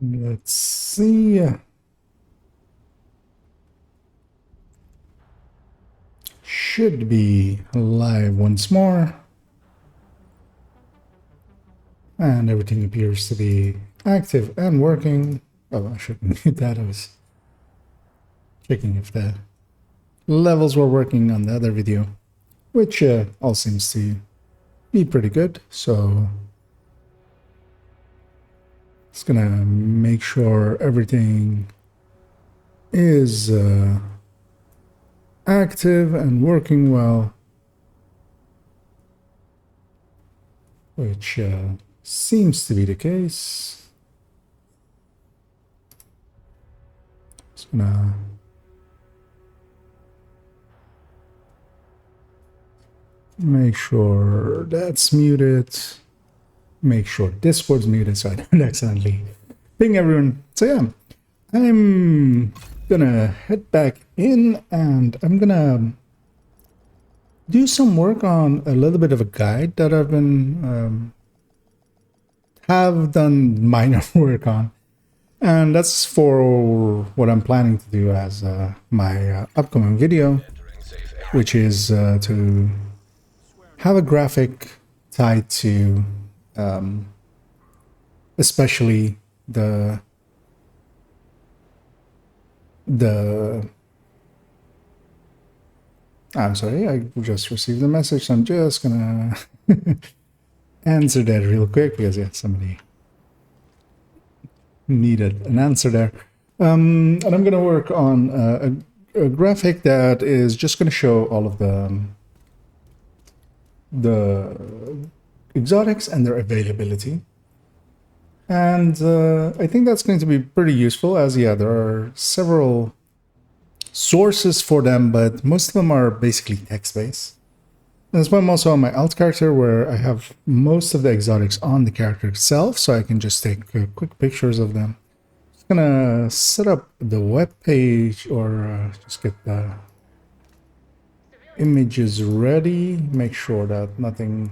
Let's see. Should be live once more. And everything appears to be active and working. Oh, I shouldn't mute that. I was checking if the levels were working on the other video, which all seems to be pretty good. So it's gonna make sure everything is active and working well, which seems to be the case. Just gonna make sure that's muted. Make sure Discord's muted so I don't accidentally ping everyone. So yeah, I'm gonna head back in and I'm gonna do some work on a little bit of a guide that I've been have done minor work on, and that's for what I'm planning to do as my upcoming video, which is to have a graphic tied to especially the I'm sorry, I just received a message, so I'm just gonna answer that real quick because yeah, somebody needed an answer there. And I'm gonna work on a graphic that is just gonna show all of the exotics and their availability. And I think that's going to be pretty useful, as yeah, there are several sources for them, but most of them are basically text-based. That's why I'm also on my alt character, where I have most of the exotics on the character itself, so I can just take quick pictures of them. Just gonna set up the web page, or just get the images ready, make sure that nothing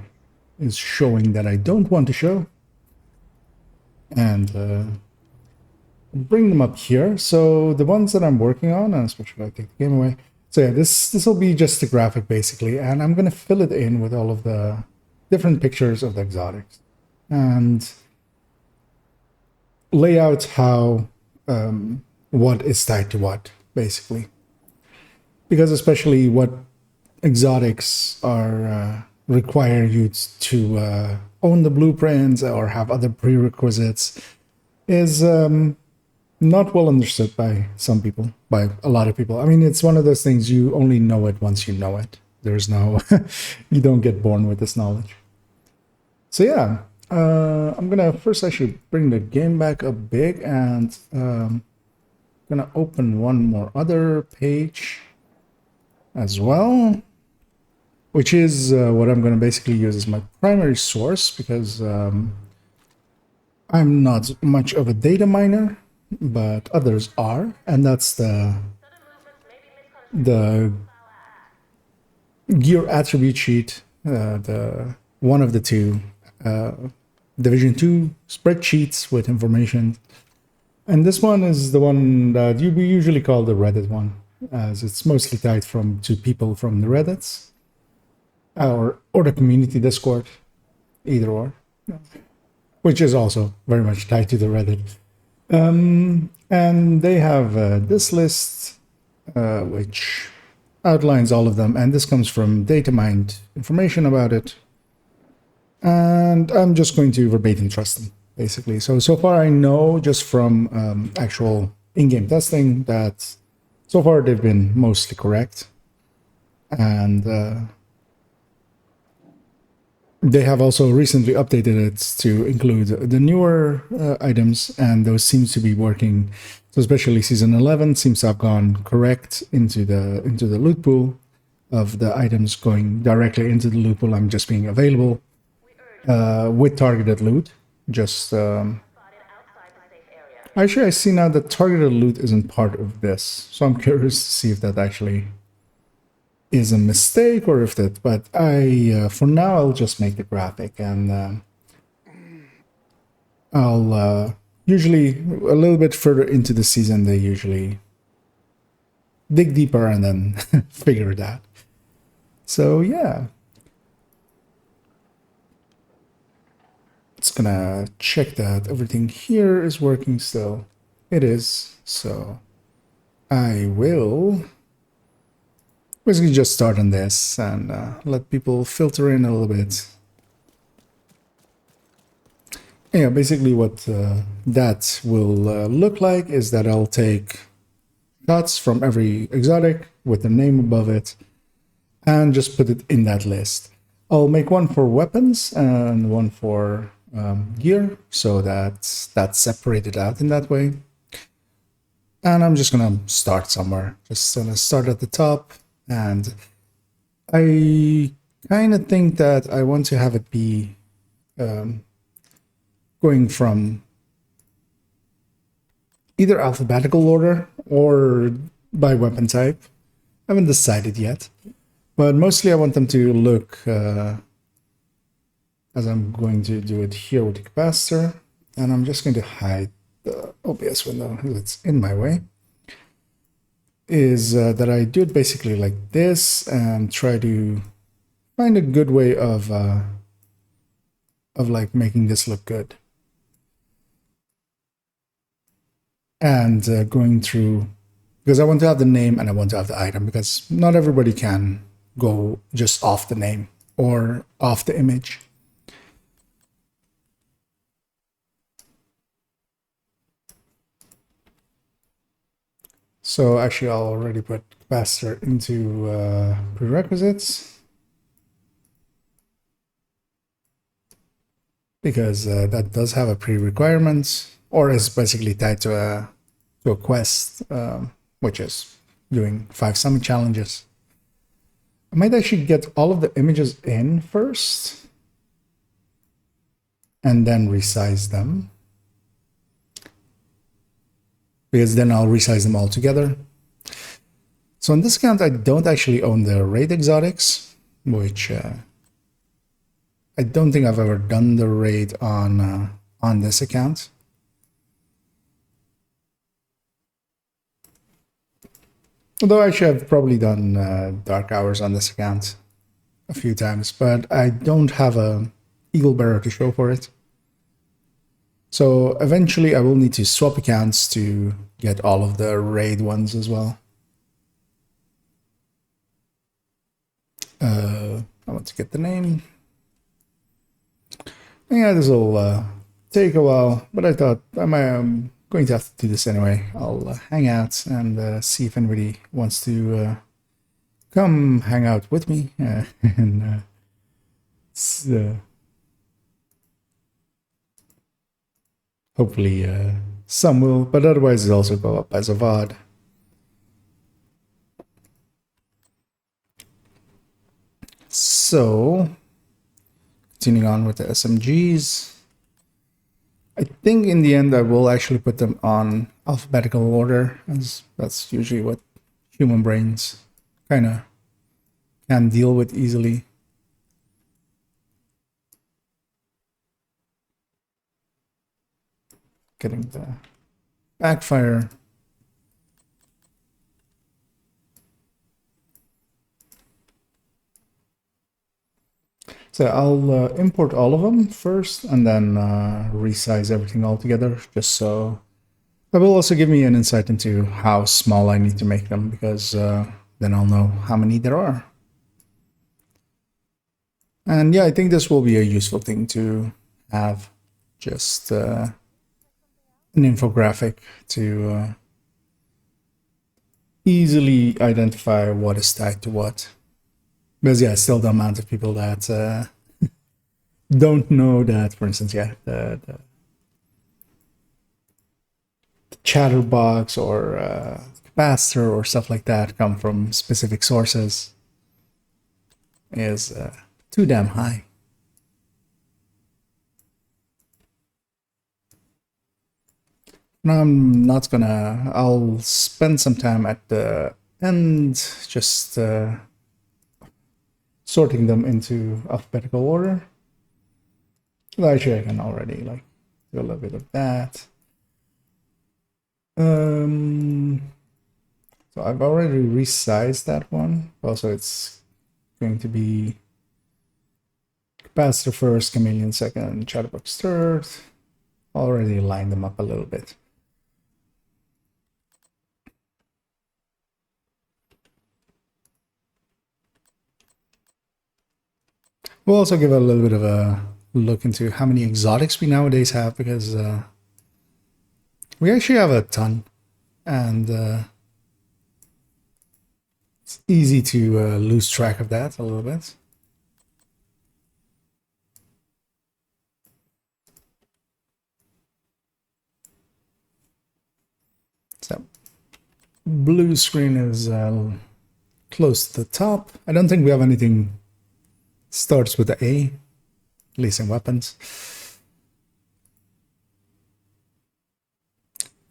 is showing that I don't want to show, and bring them up here. So the ones that I'm working on, and especially if I take the game away, so yeah, this will be just a graphic basically, and I'm gonna fill it in with all of the different pictures of the exotics and lay out how what is tied to what basically, because especially what exotics are require you to own the blueprints or have other prerequisites is not well understood by some people, by a lot of people. I mean, it's one of those things, you only know it once you know it. There's no, you don't get born with this knowledge. So yeah, I'm gonna first actually bring the game back up big, and gonna open one more other page as well, which is what I'm gonna basically use as my primary source, because I'm not much of a data miner, but others are, and that's the gear attribute sheet, the one of the two Division 2 spreadsheets with information. And this one is the one that we usually call the Reddit one, as it's mostly tied to people from the Reddits or the community Discord, either or, which is also very much tied to the Reddit. And they have this list, which outlines all of them, and this comes from data mined information about it. And I'm just going to verbatim trust them, basically. So far I know just from actual in-game testing that so far they've been mostly correct. And they have also recently updated it to include the newer items, and those seems to be working. So especially season 11 seems to have gone correct into the loot pool of the items going directly into the loot pool. I'm just being available with targeted loot. Just actually, I see now that targeted loot isn't part of this, so I'm curious to see if that actually is a mistake or if that. But I, for now, I'll just make the graphic, and I'll usually a little bit further into the season, they usually dig deeper and then figure it out. So yeah, it's gonna check that everything here is working still. It is. So I will basically just start on this and let people filter in a little bit. Yeah, basically what that will look like is that I'll take shots from every exotic with the name above it and just put it in that list. I'll make one for weapons and one for gear, so that's separated out in that way. And I'm just gonna start somewhere. Just gonna start at the top, and I kind of think that I want to have it be going from either alphabetical order or by weapon type. I haven't decided yet, but mostly I want them to look as I'm going to do it here with the capacitor, and I'm just going to hide the OBS window that's in my way, is that I do it basically like this and try to find a good way of like making this look good. And going through, because I want to have the name and I want to have the item, because not everybody can go just off the name or off the image. So actually I'll already put capacitor into prerequisites, because that does have a pre-requirement, or is basically tied to a quest, which is doing 5 summit challenges. I might actually get all of the images in first and then resize them, because then I'll resize them all together. So on this account, I don't actually own the raid exotics, which I don't think I've ever done the raid on this account. Although actually I've probably done Dark Hours on this account a few times, but I don't have a Eagle Bearer to show for it. So eventually I will need to swap accounts to get all of the raid ones as well. I want to get the name. Yeah, this will take a while, but I thought I'm going to have to do this anyway. I'll hang out and see if anybody wants to come hang out with me. And hopefully some will, but otherwise it'll also go up as a VOD. So, continuing on with the SMGs, I think in the end I will actually put them on alphabetical order, as that's usually what human brains kind of can deal with easily. Getting the backfire. So I'll import all of them first and then resize everything all together, just so that will also give me an insight into how small I need to make them, because then I'll know how many there are. And yeah, I think this will be a useful thing to have, just an infographic to easily identify what is tied to what. Because yeah, still the amount of people that don't know that, for instance, yeah, the chatterbox or capacitor or stuff like that come from specific sources is too damn high. Now I'm not gonna, I'll spend some time at the end just sorting them into alphabetical order. Well, actually I can already like do a little bit of that. So I've already resized that one. Also, it's going to be capacitor first, chameleon second, chatterbox third. Already lined them up a little bit. We'll also give a little bit of a look into how many exotics we nowadays have, because we actually have a ton, and it's easy to lose track of that a little bit. So blue screen is close to the top. I don't think we have anything starts with the A, at least in weapons.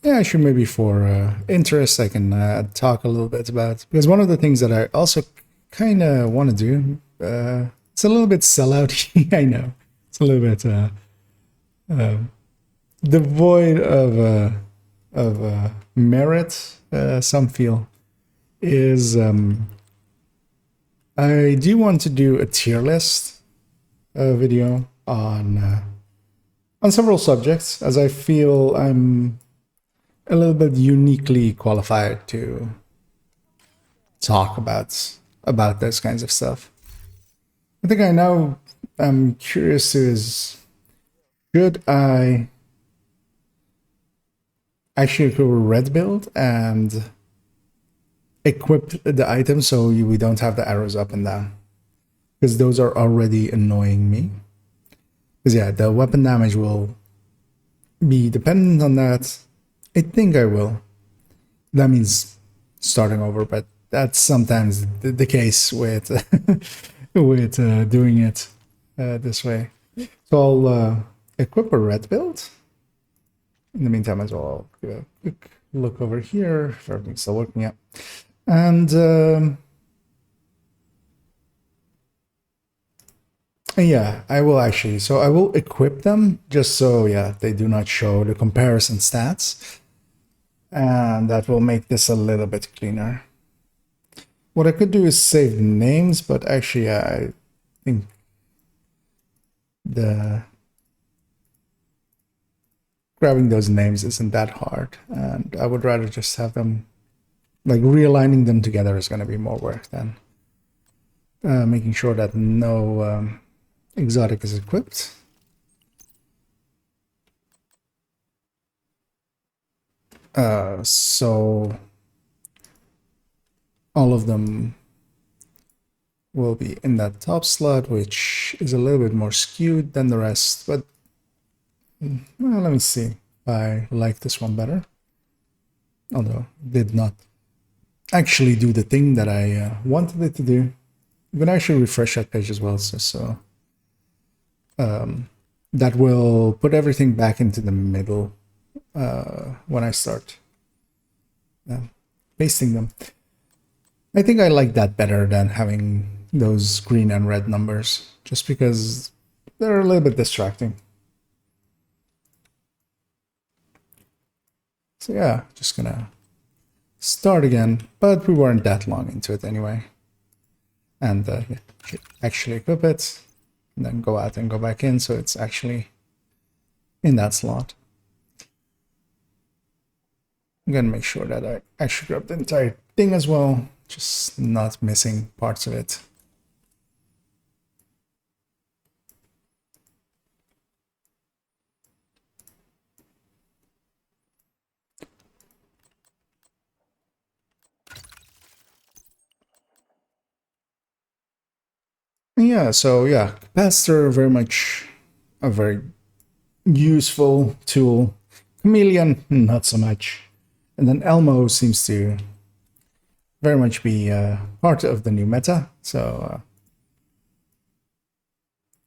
Yeah, sure, maybe for interest, I can talk a little bit about, because one of the things that I also kind of want to do, it's a little bit sellout. I know. It's a little bit devoid of merit, some feel, is I do want to do a tier list video on several subjects, as I feel I'm a little bit uniquely qualified to talk about those kinds of stuff. I think I now am curious is, should I actually go red build and equip the items so we don't have the arrows up and down? Because those are already annoying me. Because yeah, the weapon damage will be dependent on that. I think I will. That means starting over, but that's sometimes the case with with doing it this way. So I'll equip a red build. In the meantime, as well, I'll give a quick look over here if everything's still working out. And yeah, I will actually. So I will equip them just so, yeah, they do not show the comparison stats. And that will make this a little bit cleaner. What I could do is save names, but actually I think the grabbing those names isn't that hard, and I would rather just have them, like, realigning them together is going to be more work than making sure that no exotic is equipped. So all of them will be in that top slot, which is a little bit more skewed than the rest, but well, let me see if I like this one better. Although it did not actually do the thing that I wanted it to do. I'm gonna actually refresh that page as well, so that will put everything back into the middle when I start pasting them. I think I like that better than having those green and red numbers, just because they're a little bit distracting. So yeah, just gonna start again, but we weren't that long into it anyway. And yeah, actually equip it, and then go out and go back in, so it's actually in that slot. I'm gonna make sure that I actually grab the entire thing as well, just not missing parts of it. Yeah, so yeah, capacitor, very much a very useful tool. Chameleon, not so much. And then Elmo seems to very much be part of the new meta. So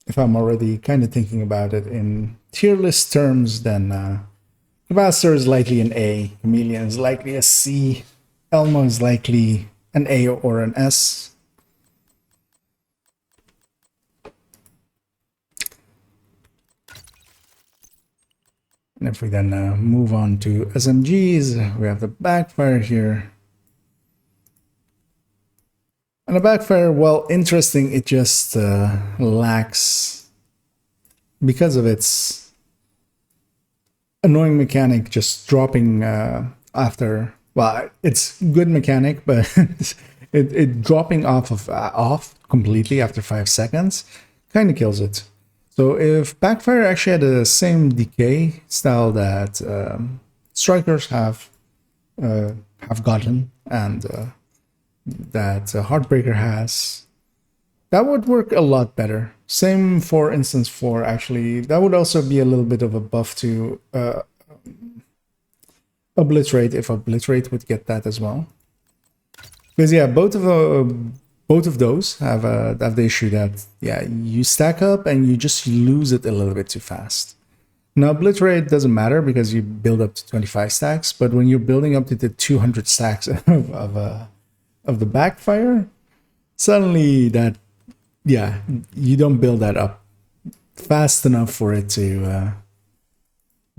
if I'm already kind of thinking about it in tier list terms, then capacitor is likely an A, Chameleon is likely a C, Elmo is likely an A or an S. And if we then move on to SMGs, we have the backfire here. And the backfire, well, interesting, it just lacks, because of its annoying mechanic, just dropping after, well, it's good mechanic, but it dropping off completely after 5 seconds kind of kills it. So if backfire actually had the same decay style that strikers have gotten, and that Heartbreaker has, that would work a lot better. Same for instance for, actually, that would also be a little bit of a buff to Obliterate, if Obliterate would get that as well. Because yeah, both of those have the issue that, yeah, you stack up and you just lose it a little bit too fast. Now Obliterate doesn't matter because you build up to 25 stacks, but when you're building up to the 200 stacks of the backfire, suddenly that, yeah, you don't build that up fast enough for it to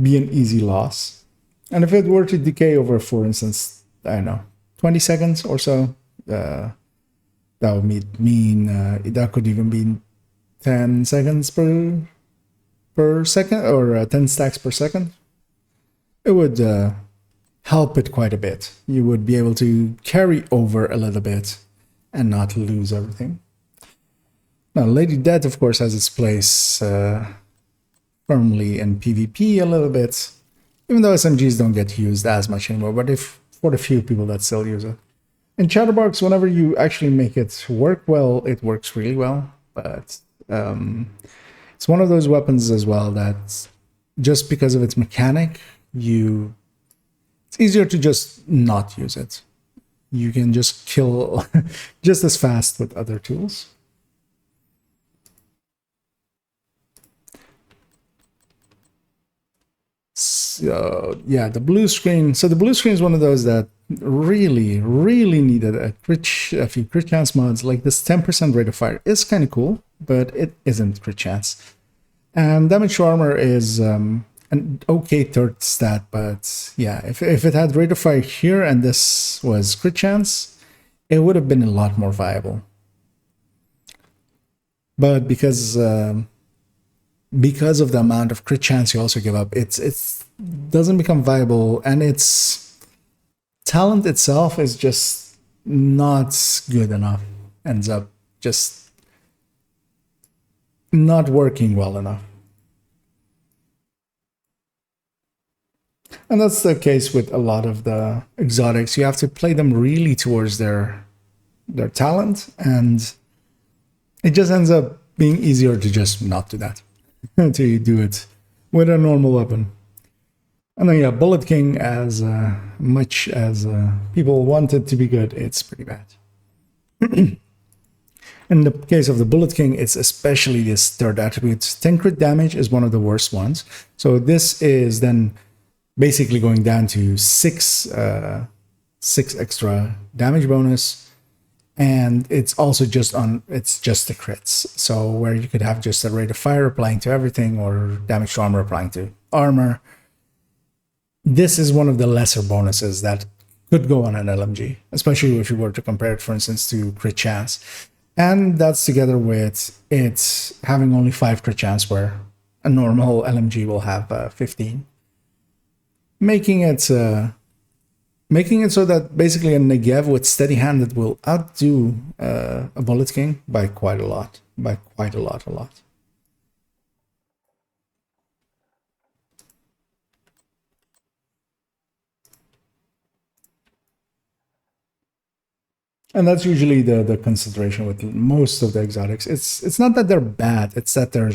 be an easy loss. And if it were to decay over, for instance, I don't know, 20 seconds or so, that would mean that could even be 10 seconds per second, or 10 stacks per second. It would help it quite a bit. You would be able to carry over a little bit and not lose everything. Now, Lady Death, of course, has its place firmly in PvP a little bit, even though SMGs don't get used as much anymore, but if for the few people that still use it. In Chatterbox, whenever you actually make it work well, it works really well, but it's one of those weapons as well that, just because of its mechanic, it's easier to just not use it. You can just kill just as fast with other tools. So yeah, the blue screen. So the blue screen is one of those that really needed a few crit chance mods. Like this 10% rate of fire is kind of cool, but it isn't crit chance. And damage to armor is an okay third stat, but yeah, if it had rate of fire here and this was crit chance, it would have been a lot more viable. But because of the amount of crit chance you also give up, it doesn't become viable, and its talent itself is just not good enough. Ends up just not working well enough. And that's the case with a lot of the exotics. You have to play them really towards their talent, and it just ends up being easier to just not do that. To do it with a normal weapon. And then yeah, Bullet King, as much as people want it to be good, it's pretty bad. In the case of the Bullet King, it's especially this third attribute. 10 crit damage is one of the worst ones. So this is then basically going down to 6 extra damage bonus. And it's also just the crits. So where you could have just a rate of fire applying to everything, or damage to armor applying to armor. This is one of the lesser bonuses that could go on an LMG, especially if you were to compare it, for instance, to crit chance. And that's together with it having only 5 crit chance, where a normal LMG will have 15. Making it so that basically a Negev with steady hand that will outdo a Bullet King by quite a lot. And that's usually the consideration with most of the exotics. It's not that they're bad, it's that there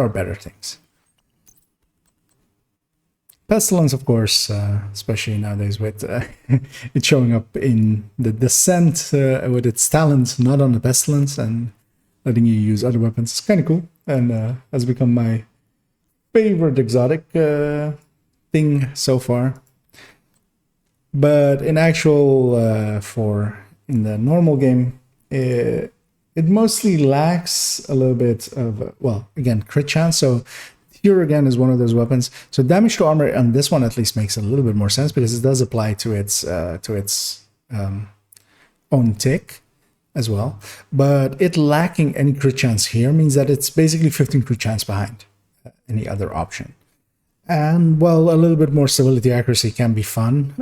are better things. Pestilence, of course, especially nowadays with it showing up in the Descent with its talent, not on the Pestilence, and letting you use other weapons. It's kind of cool, and has become my favorite exotic thing so far. But in actual, in the normal game, it mostly lacks a little bit of, well, again, crit chance. So here again is one of those weapons. So damage to armor on this one at least makes a little bit more sense because it does apply to its own tick as well. But it lacking any crit chance here means that it's basically 15 crit chance behind any other option. And well, a little bit more stability accuracy can be fun,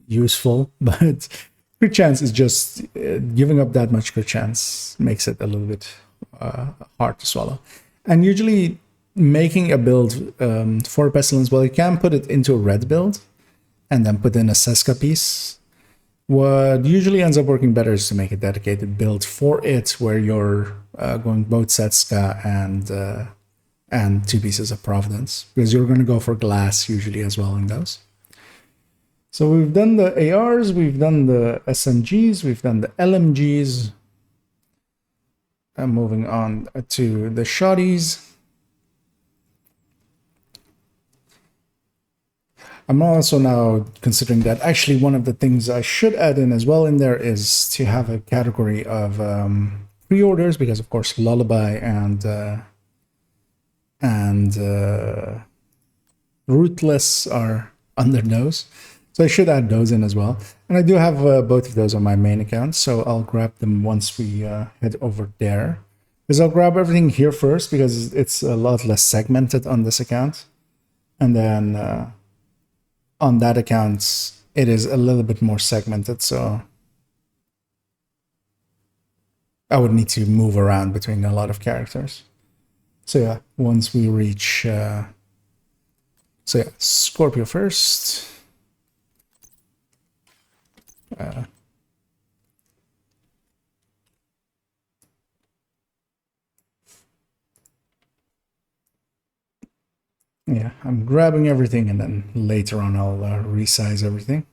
useful, but crit chance is just giving up that much crit chance makes it a little bit hard to swallow. And usually making a build for Pestilence, well, you can put it into a red build and then put in a Seska piece. What usually ends up working better is to make a dedicated build for it where you're going both Seska and 2 pieces of Providence, because you're going to go for glass usually as well in those. So we've done the ARs, we've done the SMGs, we've done the LMGs. I'm moving on to the shotties. I'm also now considering that actually one of the things I should add in as well in there is to have a category of pre-orders, because of course Lullaby and Ruthless are under those. So I should add those in as well. And I do have both of those on my main account, so I'll grab them once we head over there. Because I'll grab everything here first, because it's a lot less segmented on this account. And then on that account, it is a little bit more segmented, so I would need to move around between a lot of characters. So yeah, once we reach... so yeah, Scorpio first. Yeah, I'm grabbing everything and then later on I'll resize everything.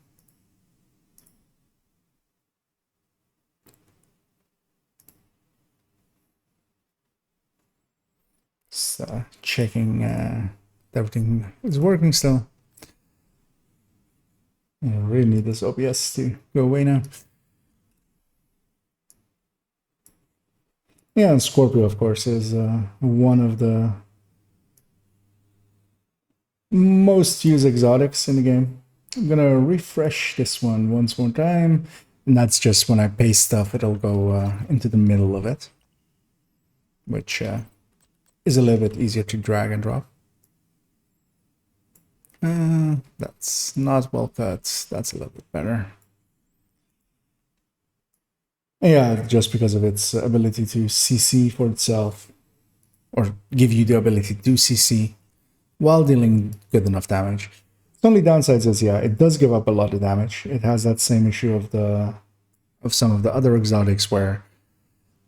So checking everything is working still. I really need this OBS to go away now. Yeah, and Scorpio, of course, is one of the most used exotics in the game. I'm gonna refresh this one once more time, and that's just when I paste stuff, it'll go into the middle of it, which is a little bit easier to drag and drop. That's not well cut. That's a little bit better. Yeah, just because of its ability to CC for itself, or give you the ability to do CC while dealing good enough damage. The only downsides is, yeah, it does give up a lot of damage. It has that same issue of some of the other exotics where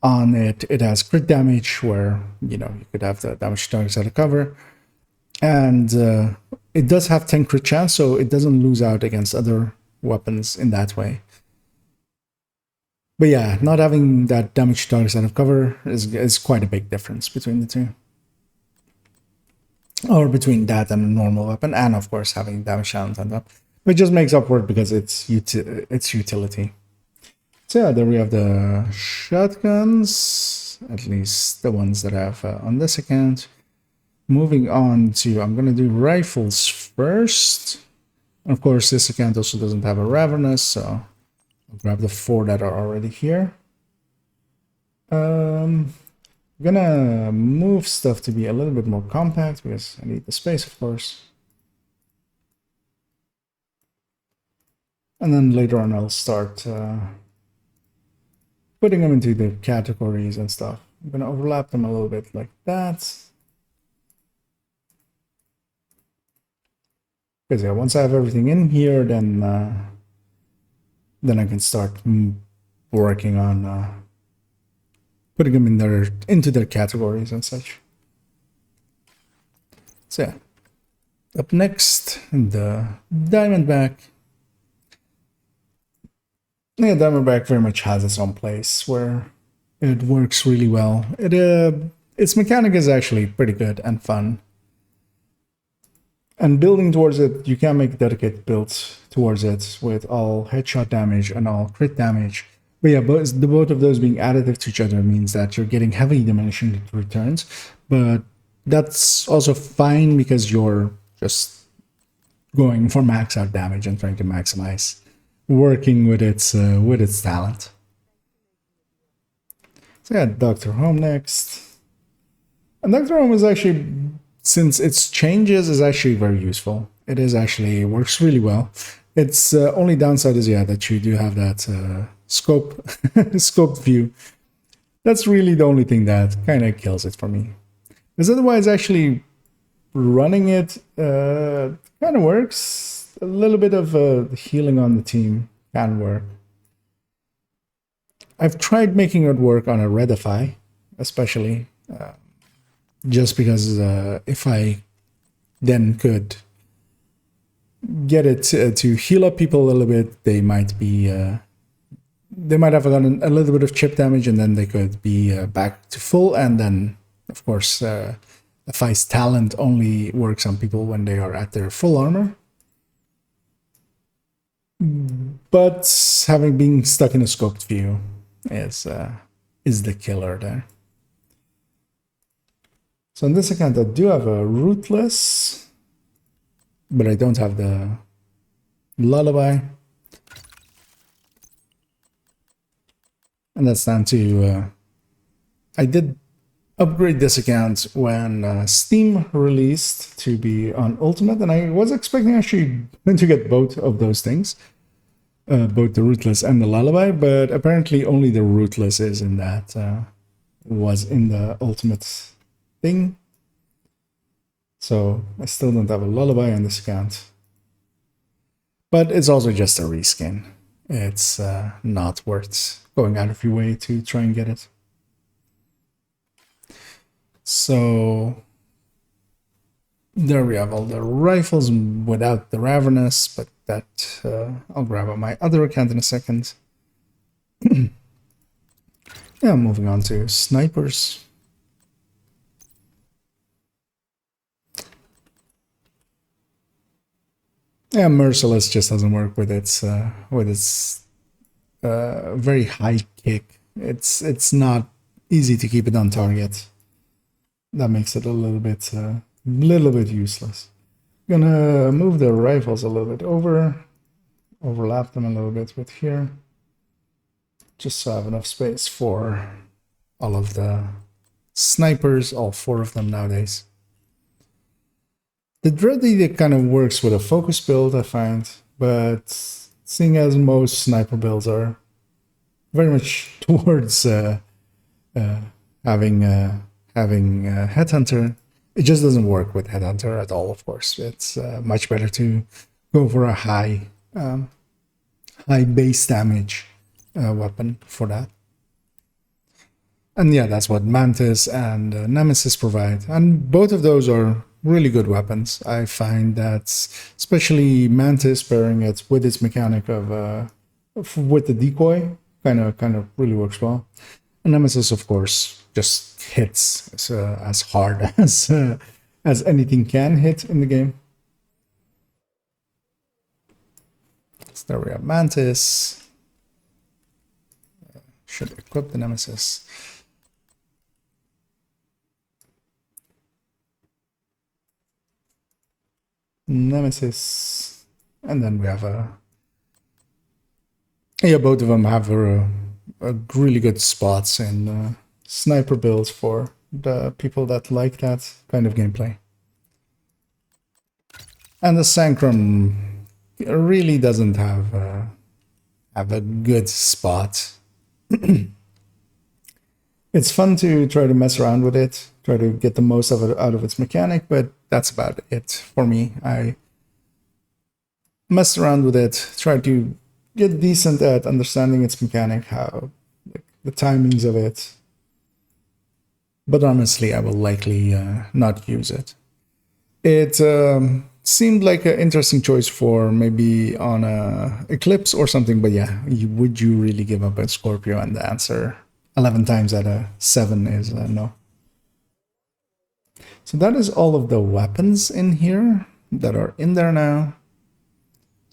on it has crit damage, where, you know, you could have the damage targets out of cover. And it does have 10 crit chance, so it doesn't lose out against other weapons in that way. But yeah, not having that damage targets out of cover is quite a big difference between the two. Or between that and a normal weapon, and of course having damage challenge on top. It just makes up for it because it's utility. So yeah, there we have the shotguns, at least the ones that I have on this account. Moving on to, I'm gonna do rifles first. Of course, this account also doesn't have a Ravenous, so I'll grab the 4 that are already here. I'm gonna move stuff to be a little bit more compact because I need the space, of course. And then later on I'll start putting them into the categories and stuff. I'm gonna overlap them a little bit like that. Because yeah, once I have everything in here, then I can start working on putting them in into their categories and such. So yeah, up next, the Diamondback. Yeah, Diamondback very much has its own place where it works really well. Its mechanic is actually pretty good and fun. And building towards it, you can make dedicated builds towards it with all headshot damage and all crit damage. But yeah, the both of those being additive to each other means that you're getting heavily diminishing returns, but That's also fine because you're just going for max out damage and trying to maximize working with its talent. So yeah, Dr. Home next. And Dr. Home is actually, since its changes, is actually very useful. It is actually works really well. Its only downside is that you do have that scope scope view. That's really the only thing that kind of kills it for me. Because otherwise, actually running it kind of works. A little bit of healing on the team can work. I've tried making it work on a Redify, especially, just because if I then could get it to heal up people a little bit, they might have gotten a little bit of chip damage, and then they could be back to full. And then, of course, Defy's talent only works on people when they are at their full armor. But having been stuck in a scoped view is the killer there. So on this account, I do have a Rootless, but I don't have the Lullaby. And that's down to, I did upgrade this account when Steam released to be on Ultimate, and I was expecting actually to get both of those things, both the Rootless and the Lullaby, but apparently only the Rootless is in that, was in the Ultimate thing. So I still don't have a Lullaby on this account. But it's also just a reskin. It's not worth going out of your way to try and get it. So there we have all the rifles without the Ravenous, but that I'll grab on my other account in a second. Yeah, moving on to snipers. Yeah, Merciless just doesn't work with its very high kick. It's not easy to keep it on target. That makes it a little bit useless. I'm gonna move the rifles a little bit overlap them a little bit with here, just so I have enough space for all of the snipers, all 4 of them nowadays. The Dready that kind of works with a focus build, I find, but seeing as most sniper builds are very much towards having Headhunter, it just doesn't work with Headhunter at all. Of course, it's much better to go for a high base damage weapon for that. And yeah, that's what Mantis and Nemesis provide, and both of those are really good weapons. I find that especially Mantis pairing it with its mechanic of with the decoy kind of really works well. And Nemesis, of course, just hits as hard as anything can hit in the game. So there we have Mantis. Should equip the Nemesis. Nemesis, and then we have both of them have a really good spots in sniper builds for the people that like that kind of gameplay. And the Sancrum really doesn't have a good spot. It's fun to try to mess around with it, try to get the most of it out of its mechanic, but that's about it for me. I messed around with it, tried to get decent at understanding its mechanic, how the timings of it, but honestly, I will likely not use it. It seemed like an interesting choice for maybe on a Eclipse or something, but yeah, would you really give up a Scorpio? And the answer 11 times out of 7 is no. So that is all of the weapons in here that are in there now.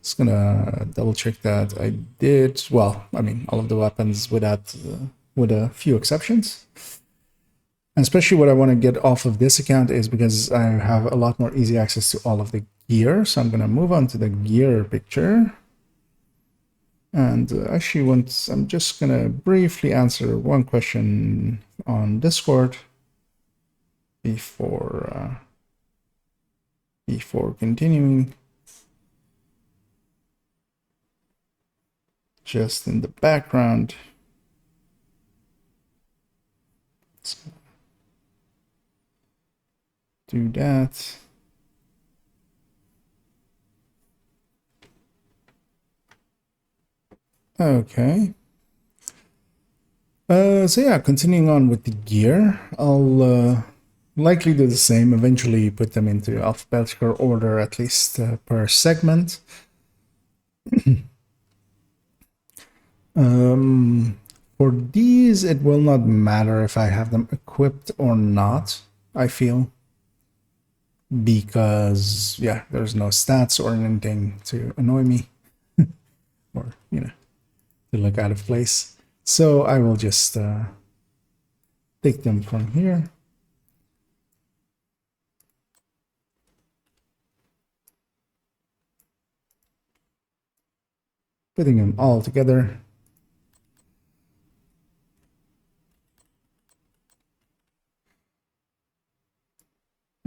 Just gonna double check that I did, well, I mean, all of the weapons with a few exceptions. And especially what I want to get off of this account is because I have a lot more easy access to all of the gear. So I'm going to move on to the gear picture. And actually, I'm just going to briefly answer one question on Discord before continuing. Just in the background. Let's do that. Okay. So yeah, continuing on with the gear, I'll likely do the same, eventually put them into alphabetical order, at least per segment. For these, it will not matter if I have them equipped or not, I feel. Because, yeah, there's no stats or anything to annoy me. Or, you know, to look out of place. So I will just take them from here. Putting them all together.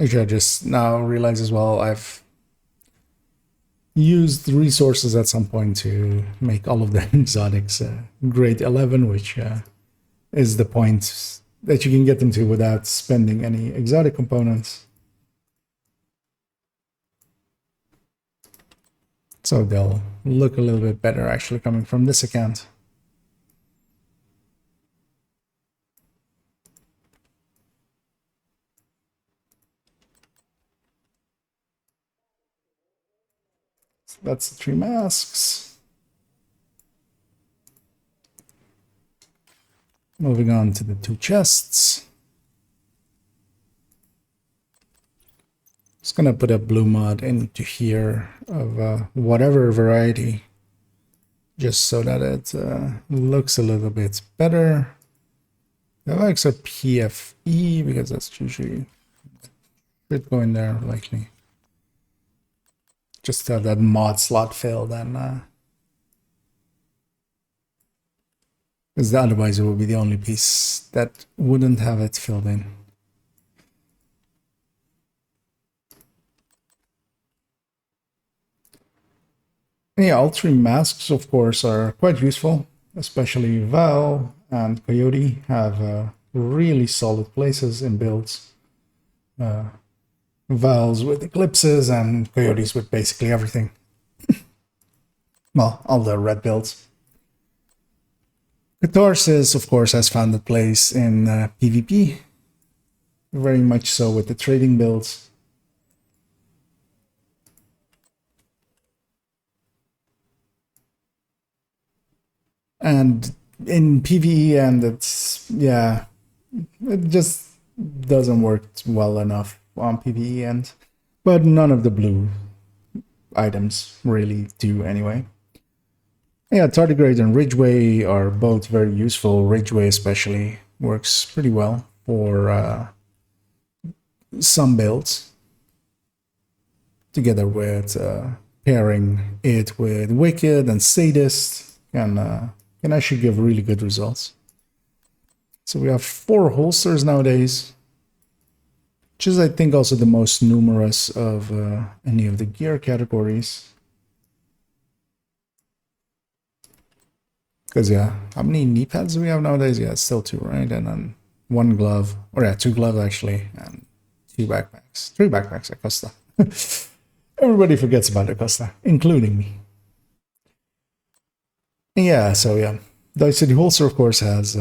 Actually, I just now realize as well I've used resources at some point to make all of the exotics grade 11, which is the point that you can get them to without spending any exotic components. So they'll look a little bit better actually coming from this account. So that's the 3 masks. Moving on to the 2 chests. Just gonna put a blue mod into here of whatever variety, just so that it looks a little bit better. I like a PFE because that's usually should go in there likely. Just to have that mod slot filled, and because otherwise it would be the only piece that wouldn't have it filled in. Yeah, all 3 masks, of course, are quite useful, especially Val and Coyote have really solid places in builds. Val's with eclipses and Coyotes with basically everything. Well, all the red builds. Catharsis, of course, has found a place in PvP, very much so with the trading builds. And in PvE, and it's, yeah, it just doesn't work well enough on PvE end, but none of the blue items really do anyway. Yeah, Tardigrade and Ridgeway are both very useful. Ridgeway especially works pretty well for some builds, together with pairing it with Wicked and Sadist can actually give really good results. So we have 4 holsters nowadays, which is, I think, also the most numerous of any of the gear categories. Because, yeah, how many knee pads do we have nowadays? Yeah, it's still 2, right? And then 1 glove, or yeah, 2 gloves actually, and 2 backpacks. 3 backpacks at Costa. Everybody forgets about Acosta, including me. Yeah, so yeah, the City Holster, of course, has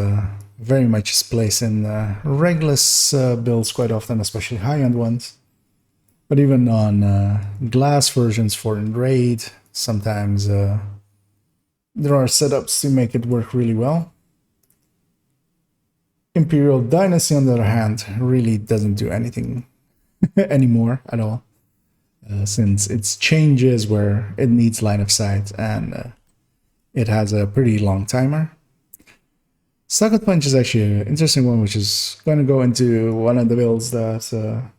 very much its place in Regulus builds quite often, especially high-end ones. But even on glass versions for in Raid, sometimes there are setups to make it work really well. Imperial Dynasty, on the other hand, really doesn't do anything anymore at all, since it's changes where it needs line of sight, and it has a pretty long timer. Socket Punch is actually an interesting one, which is going to go into one of the builds that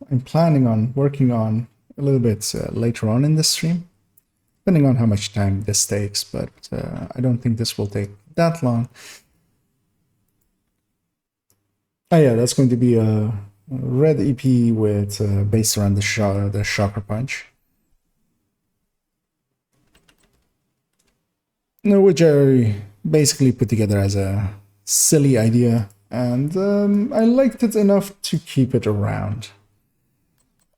I'm planning on working on a little bit later on in this stream, depending on how much time this takes, but I don't think this will take that long. Oh yeah, that's going to be a red EP with based around the Shocker Punch. Which I basically put together as a silly idea, and I liked it enough to keep it around.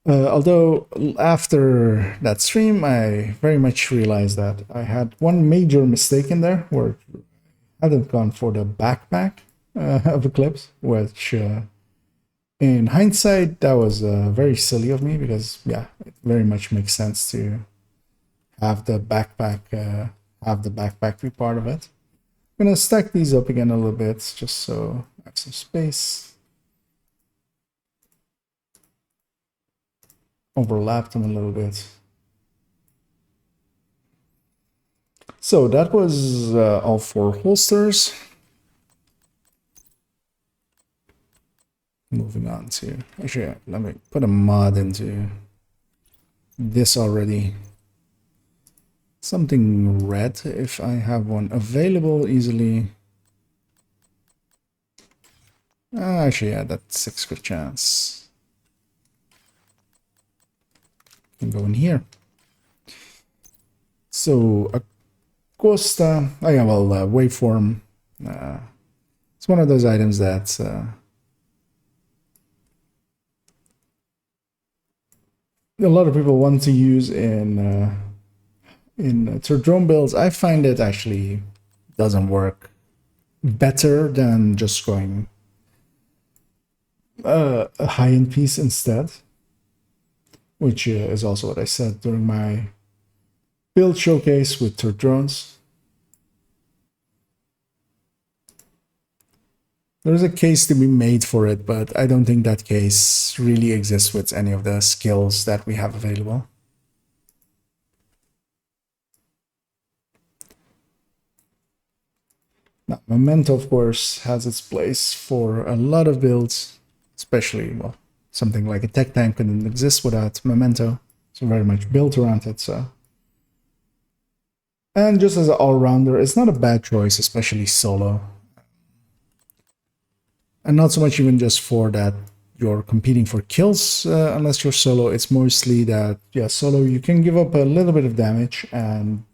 Although after that stream, I very much realized that I had one major mistake in there, where I hadn't gone for the backpack of Eclipse, which in hindsight, that was very silly of me, because yeah, it very much makes sense to have the backpack be part of it. I'm gonna stack these up again a little bit, just so I have some space. Overlap them a little bit. So that was all 4 holsters. Moving on to, actually, let me put a mod into this already. Something red, if I have one available easily. Actually, yeah, that's 6% chance. Can go in here. So, Acosta, oh yeah, well, waveform. It's one of those items that a lot of people want to use in drone builds. I find it actually doesn't work better than just going a high-end piece instead, which is also what I said during my build showcase with Tur drones. There's a case to be made for it, but I don't think that case really exists with any of the skills that we have available. Now, Memento, of course, has its place for a lot of builds, especially, well, something like a tech tank couldn't exist without Memento. So very much built around it, so. And just as an all-rounder, it's not a bad choice, especially solo. And not so much even just for that you're competing for kills, unless you're solo. It's mostly that, yeah, solo, you can give up a little bit of damage, and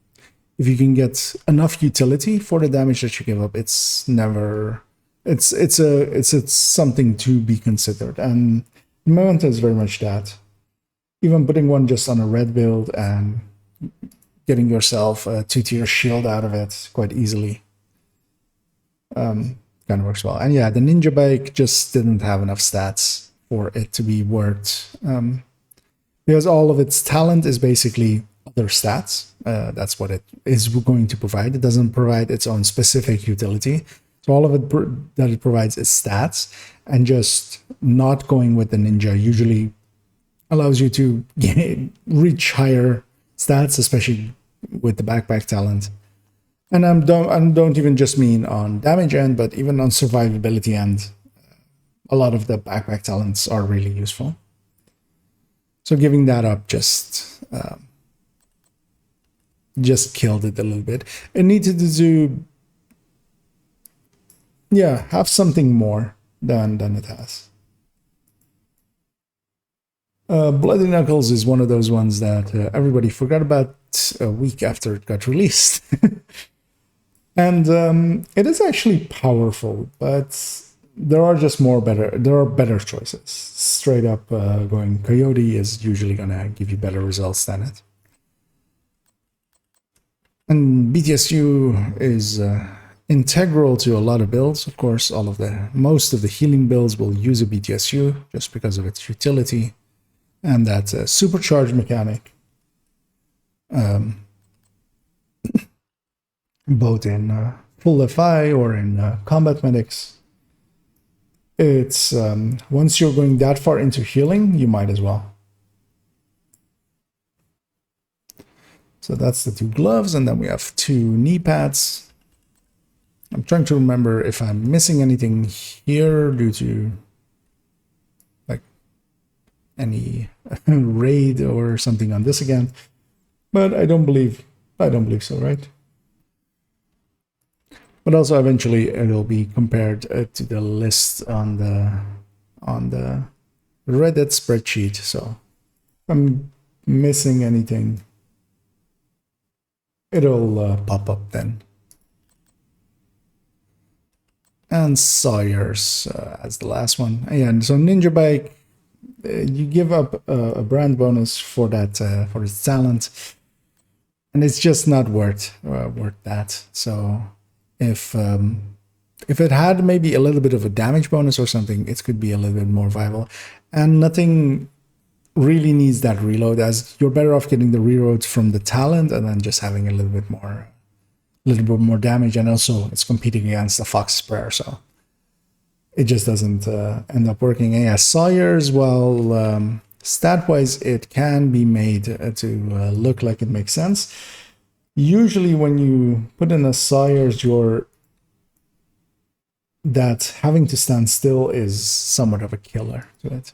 if you can get enough utility for the damage that you give up, it's never, it's something to be considered. And Memento is very much that. Even putting one just on a red build and getting yourself a 2-tier shield out of it quite easily kind of works well. And yeah, the Ninja Bike just didn't have enough stats for it to be worth, because all of its talent is basically other stats. That's what it is going to provide. It doesn't provide its own specific utility. So all of it that it provides is stats, and just not going with the Ninja usually allows you to reach higher stats, especially with the backpack talent. And I don't even just mean on damage end, but even on survivability end, a lot of the backpack talents are really useful. So giving that up just killed it a little bit. It needed to do, yeah, have something more than it has. Bloody Knuckles is one of those ones that everybody forgot about a week after it got released. And it is actually powerful, but there are better choices. Straight up going Coyote is usually gonna give you better results than it. And BTSU is integral to a lot of builds. Of course, most of the healing builds will use a BTSU just because of its utility and that supercharged mechanic. Both in full FI or in combat medics. It's once you're going that far into healing, you might as well. So that's the 2 gloves, and then we have 2 knee pads. I'm trying to remember if I'm missing anything here due to like any raid or something on this again, but I don't believe so, right? But also eventually it'll be compared to the list on the Reddit spreadsheet. So if I'm missing anything, it'll pop up then. And Sawyer's as the last one. And so Ninja Bike, you give up a brand bonus for that for its talent, and it's just not worth that. So if it had maybe a little bit of a damage bonus or something, it could be a little bit more viable. And nothing really needs that reload, as you're better off getting the reloads from the talent and then just having a little bit more damage. And also it's competing against the Fox Prayer, so it just doesn't end up working. And yeah, Sawyer's, well, stat-wise, it can be made to look like it makes sense. Usually when you put in a Sawyer's, that having to stand still is somewhat of a killer to it.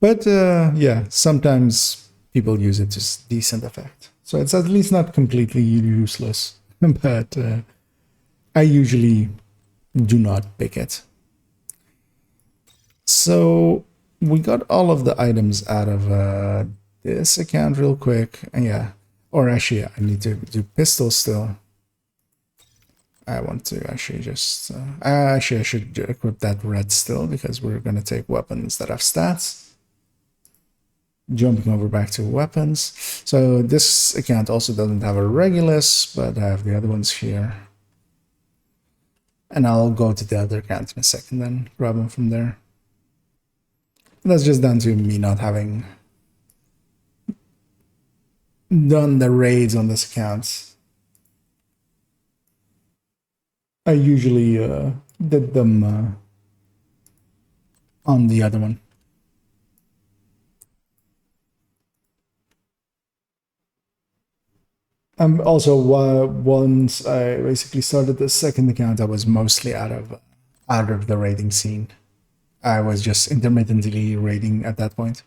But yeah, sometimes people use it to decent effect. So it's at least not completely useless. But I usually do not pick it. So we got all of the items out of this account real quick. And yeah, or actually, I need to do pistols still. I want to actually just... actually, I should equip that red still, because we're going to take weapons that have stats. Jumping over back to weapons. So this account also doesn't have a Regulus, but I have the other ones here. And I'll go to the other account in a second, then grab them from there. That's just down to me not having done the raids on this account. I usually did them on the other one. Also, once I basically started the second account, I was mostly out of the raiding scene. I was just intermittently raiding at that point.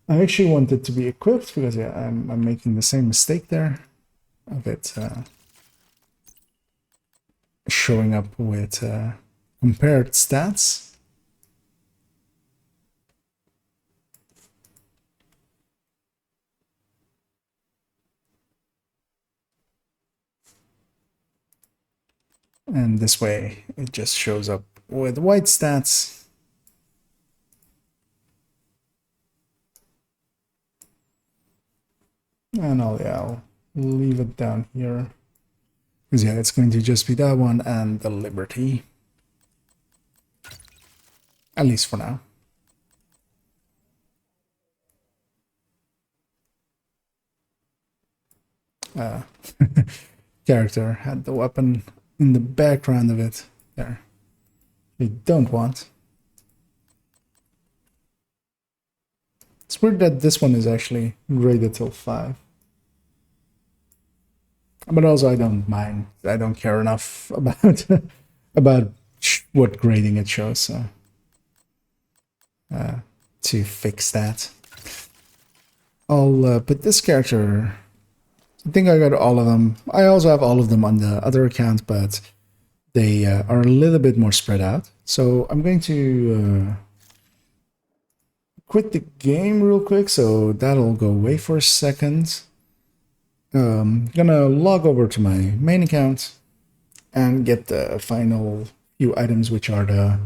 I actually wanted to be equipped because yeah, I'm making the same mistake there of it showing up with compared stats. And this way it just shows up with white stats. And I'll leave it down here. Because yeah, it's going to just be that one and the Liberty. At least for now. Character had the weapon in the background of it. There. We don't want. It's weird that this one is actually graded till 5. But also I don't mind. I don't care enough about about what grading it shows, so to fix that. I'll put this character... I think I got all of them. I also have all of them on the other account, but they are a little bit more spread out. So I'm going to quit the game real quick, so that'll go away for a second. Gonna log over to my main account and get the final few items, which are the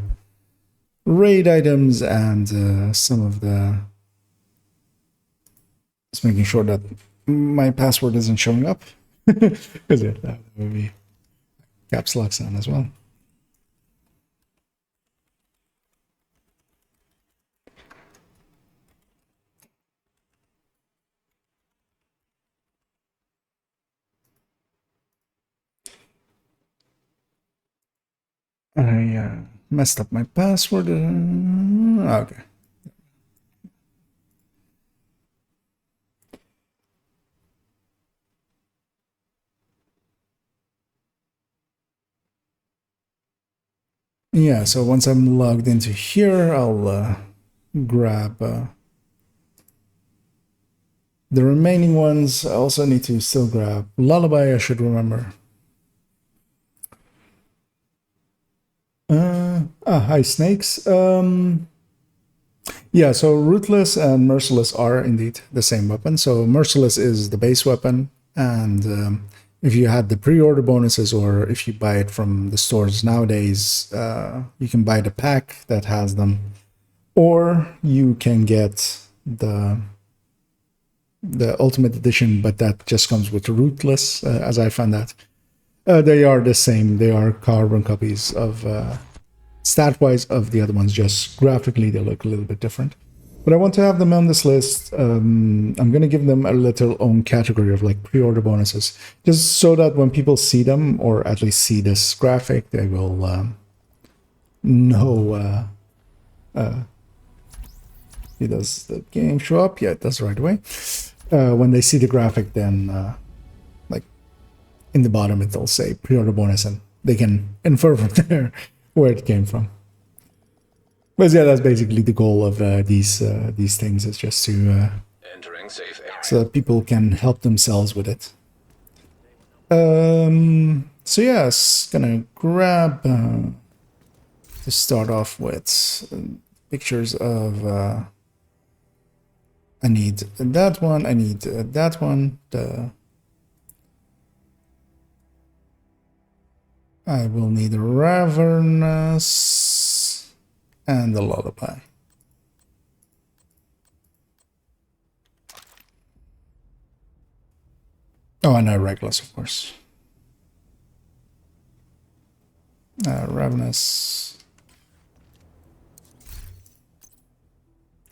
raid items and some of the... Just making sure that my password isn't showing up, because yeah, that would be caps lock on as well. I messed up my password. Okay. Yeah, so once I'm logged into here, I'll grab the remaining ones. I also need to still grab Lullaby, I should remember. Hi, Snakes. Yeah, so Ruthless and Merciless are indeed the same weapon. So Merciless is the base weapon, and if you had the pre-order bonuses or if you buy it from the stores nowadays, you can buy the pack that has them, or you can get the Ultimate Edition, but that just comes with Ruthless, as I found that. They are the same. They are carbon copies of stat-wise of the other ones, just graphically they look a little bit different. But I want to have them on this list. I'm going to give them a little own category of like pre-order bonuses, just so that when people see them, or at least see this graphic, they will know. Does the game show up? Yeah, it does right away. When they see the graphic, then like in the bottom it'll say pre-order bonus, and they can infer from there where it came from. But yeah, that's basically the goal of these things, is just to Entering safe area. so that people can help themselves with it. So yes, gonna grab to start off with pictures of. I need that one. I need that one. I will need Ravenous and the Lullaby. Oh, and Reckless, of course. Ravenous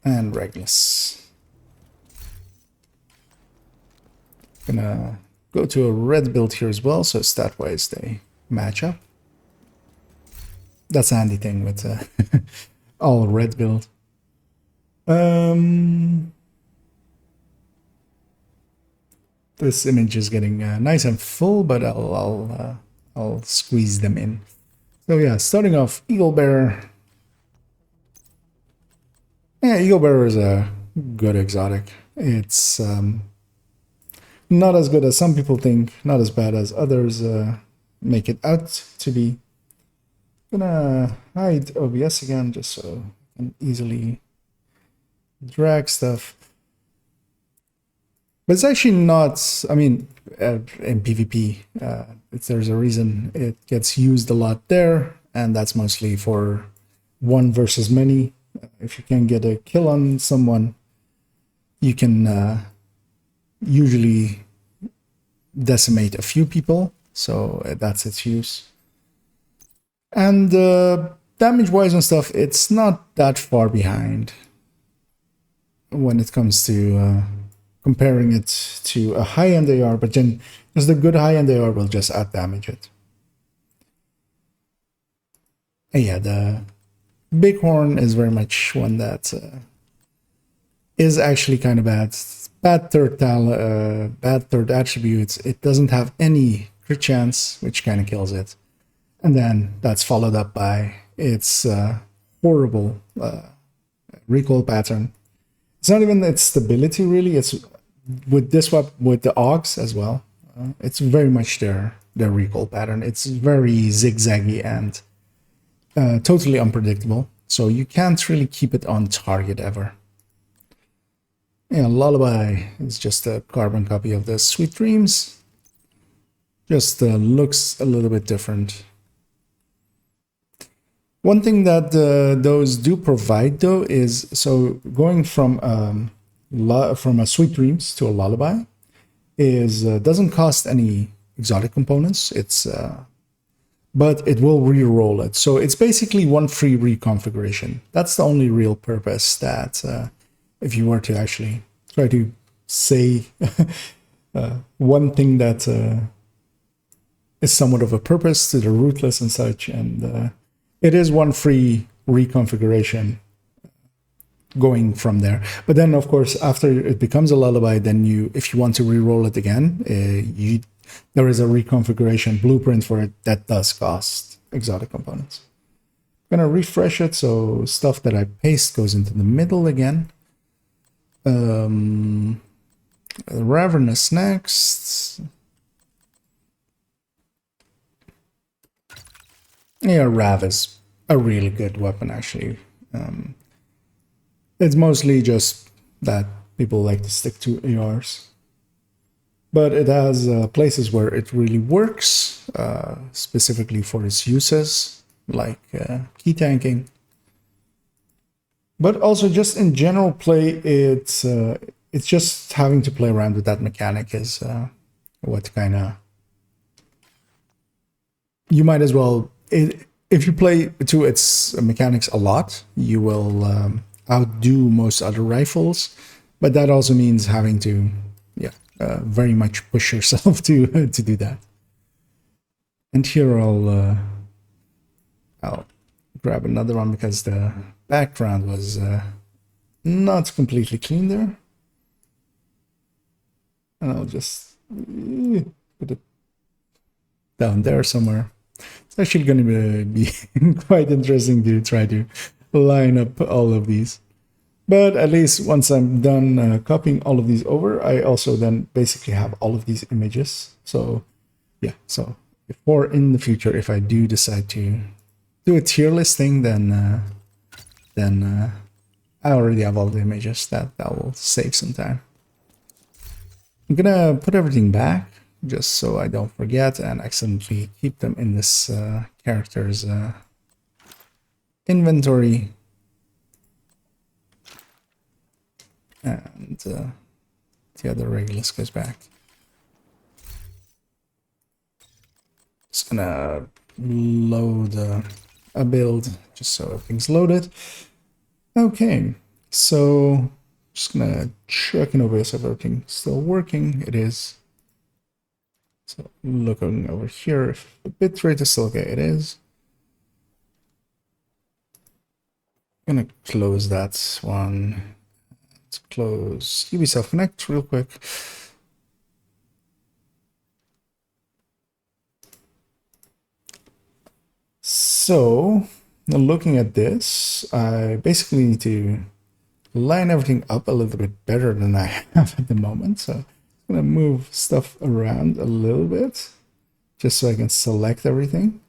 and Reckless. Gonna go to a red build here as well, so stat-wise they match up. That's a handy thing with all red build. This image is getting nice and full, but I'll squeeze them in. So yeah, starting off, Eagle Bearer. Yeah, Eagle Bearer is a good exotic. It's not as good as some people think, not as bad as others make it out to be. Gonna hide OBS again just so I can easily drag stuff. But it's actually not, I mean, in PvP, there's a reason it gets used a lot there, and that's mostly for one versus many. If you can get a kill on someone, you can usually decimate a few people, so that's its use. And damage-wise and stuff, it's not that far behind when it comes to comparing it to a high-end AR, but then just the good high-end AR will just out-damage it. And yeah, the Bighorn is very much one that is actually kind of bad. Bad third attributes. It doesn't have any crit chance, which kind of kills it. And then that's followed up by its horrible recoil pattern. It's not even its stability, really. It's with this weapon, with the Augs as well. It's very much their recoil pattern. It's very zigzaggy and totally unpredictable. So you can't really keep it on target ever. Yeah, Lullaby is just a carbon copy of the Sweet Dreams. Just looks a little bit different. One thing that those do provide, though, is so going from a Sweet Dreams to a Lullaby is doesn't cost any exotic components. It's but it will re-roll it. So it's basically one free reconfiguration. That's the only real purpose that if you were to actually try to say one thing that is somewhat of a purpose to the Ruthless and such, and it is one free reconfiguration going from there. But then, of course, after it becomes a Lullaby, then if you want to re-roll it again, there is a reconfiguration blueprint for it that does cost exotic components. Gonna refresh it so stuff that I paste goes into the middle again. Ravenous next. Yeah, Rav is a really good weapon actually. It's mostly just that people like to stick to ARs. But it has places where it really works, specifically for its uses, like key tanking. But also just in general play, it's just having to play around with that mechanic is what kind of... You might as well... if you play to its mechanics a lot, you will outdo most other rifles. But that also means having to, very much push yourself to do that. And here I'll grab another one because the background was not completely clean there. And I'll just put it down there somewhere. It's actually going to be quite interesting to try to line up all of these. But at least once I'm done copying all of these over, I also then basically have all of these images. So yeah, so for in the future, if I do decide to do a tier list thing, then I already have all the images. That will save some time. I'm gonna put everything back just so I don't forget and accidentally keep them in this character's inventory. And the other Regulus goes back. Just gonna load a build just so everything's loaded. Okay, so just gonna check in over if everything's still working. It is. So looking over here, if the bitrate is still okay, it is. I'm gonna close that one. Let's close Ubisoft Connect real quick. So, looking at this, I basically need to line everything up a little bit better than I have at the moment. So, I'm going to move stuff around a little bit, just so I can select everything.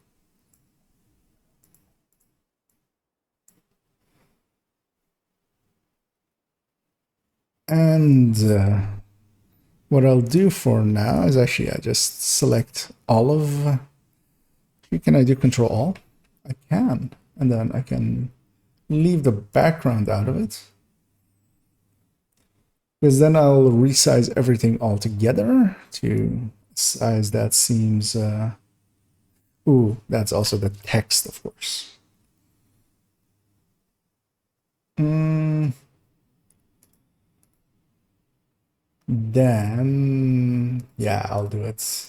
And what I'll do for now is actually I just select all of... Can I do Control All? I can. And then I can leave the background out of it. Because then I'll resize everything all together to size that seems... Ooh, that's also the text, of course. Then, yeah, I'll do it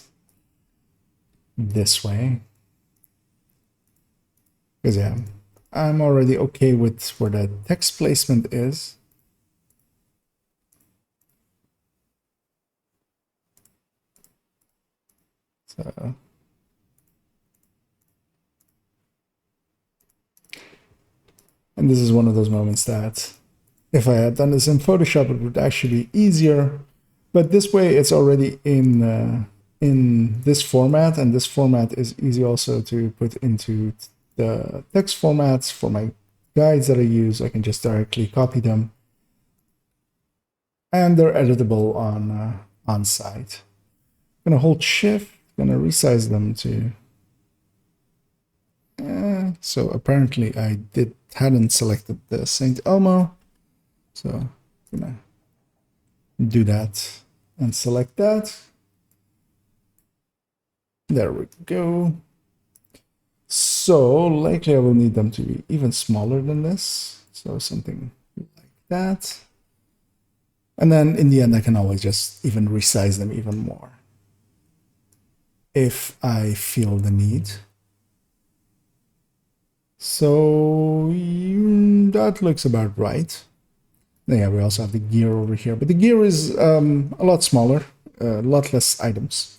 this way. Because, yeah, I'm already okay with where the text placement is. So, and this is one of those moments that if I had done this in Photoshop, it would actually be easier. But this way, it's already in this format, and this format is easy also to put into the text formats for my guides that I use. I can just directly copy them, and they're editable on site. I'm gonna hold Shift, gonna resize them to. So apparently I hadn't selected the Saint Elmo, so I'm gonna do that and select that. There we go. So likely I will need them to be even smaller than this. So something like that. And then in the end, I can always just even resize them even more if I feel the need. So that looks about right. Yeah, we also have the gear over here, but the gear is a lot smaller, a lot less items.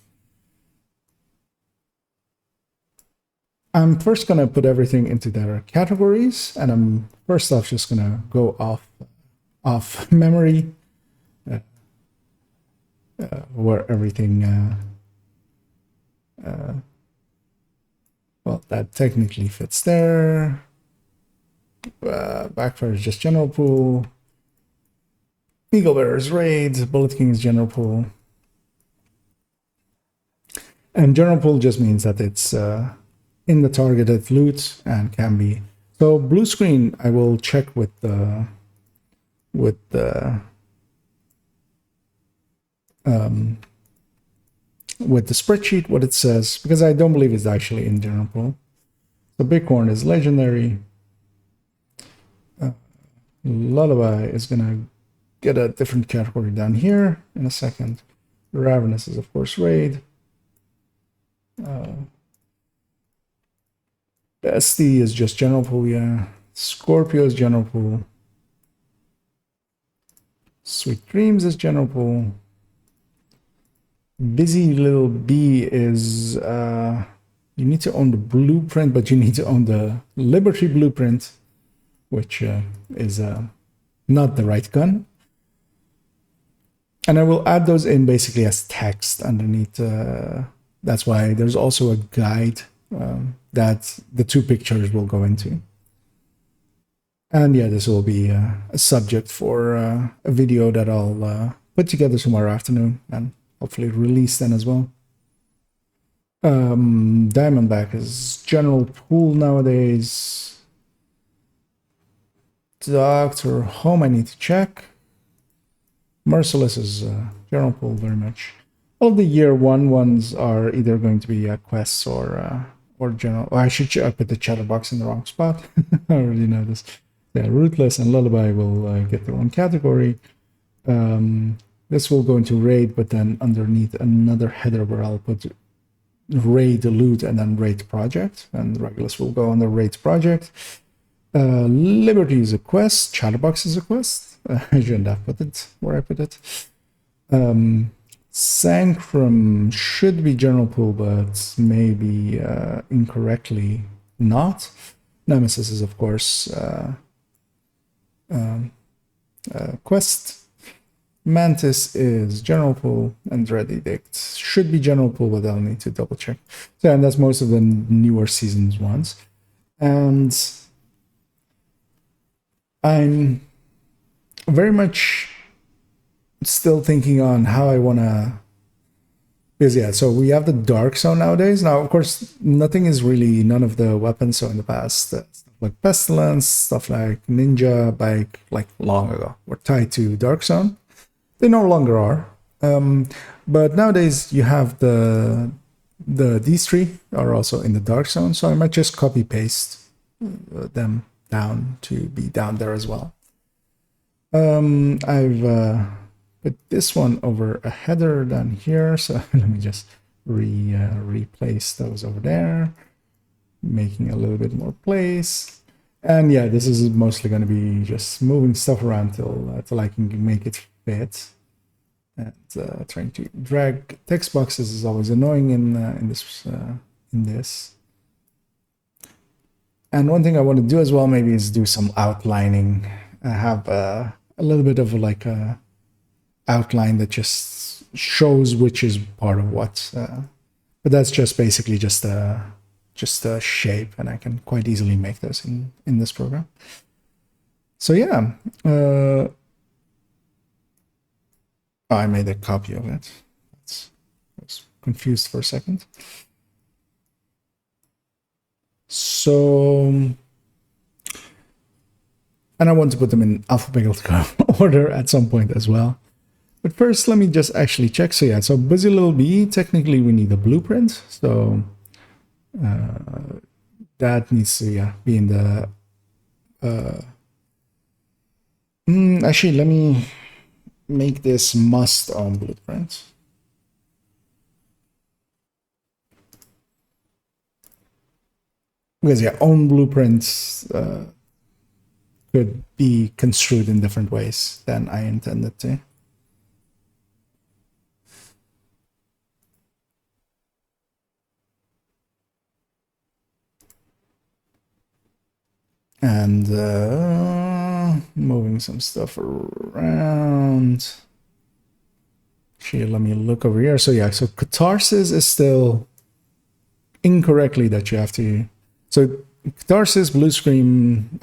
I'm first going to put everything into their categories, and I'm first off just going to go off memory, where everything, well, that technically fits there. Backfire is just general pool. Eagle Bearer is raid. Bullet King is general pool. And general pool just means that it's in the targeted loot and can be. So blue screen, I will check with the spreadsheet what it says, because I don't believe it's actually in general pool. So Bighorn is legendary. Lullaby is gonna get a different category down here in a second. Ravenous is of course raid. SD is just general pool, yeah. Scorpio is general pool. Sweet Dreams is general pool. Busy Little Bee is you need to own the blueprint, but you need to own the Liberty blueprint, which is not the right gun. And I will add those in basically as text underneath. That's why there's also a guide that the two pictures will go into. And yeah, this will be a subject for a video that I'll put together tomorrow afternoon and hopefully release then as well. Diamondback is general pool nowadays. Dr. Home, I need to check. Merciless is general pool very much. All the year one ones are either going to be quests or general. Oh, I should put the chatterbox in the wrong spot. I already know this. Yeah, Ruthless and Lullaby will get their own category. This will go into raid, but then underneath another header where I'll put raid loot and then raid project, and Regulus will go under raid project. Liberty is a quest. Chatterbox is a quest. I shouldn't have put it where I put it. Sancrum should be general pool, but maybe incorrectly not. Nemesis is of course quest. Mantis is general pool, and Dread Edict should be general pool, but I'll need to double check. So, and that's most of the newer seasons ones. And I'm very much still thinking on how I want to. Because yeah, so we have the Dark Zone nowadays. Now, of course, none of the weapons. So in the past, stuff like Pestilence, stuff like Ninja, Bike, like long ago, were tied to Dark Zone. They no longer are. But nowadays you have these three are also in the Dark Zone. So I might just copy paste them down to be down there as well. I've put this one over a header down here. So let me just replace those over there, making a little bit more place. And yeah, this is mostly going to be just moving stuff around till I can make it fit. And trying to drag text boxes is always annoying in this. And one thing I want to do as well maybe is do some outlining. I have a little bit of like a outline that just shows which is part of what. But that's just basically just a shape, and I can quite easily make those in this program. So yeah. I made a copy of it. I was confused for a second. So, and I want to put them in alphabetical order at some point as well. But first, let me just actually check. So yeah, so Busy Little Bee, technically we need a blueprint. So that needs to be in the... actually, let me make this must own blueprint. Because yeah, own blueprints could be construed in different ways than I intended to. and moving some stuff around. Actually, let me look over here. So yeah, so Catharsis is still incorrectly that you have to. So Catharsis, Blue Scream,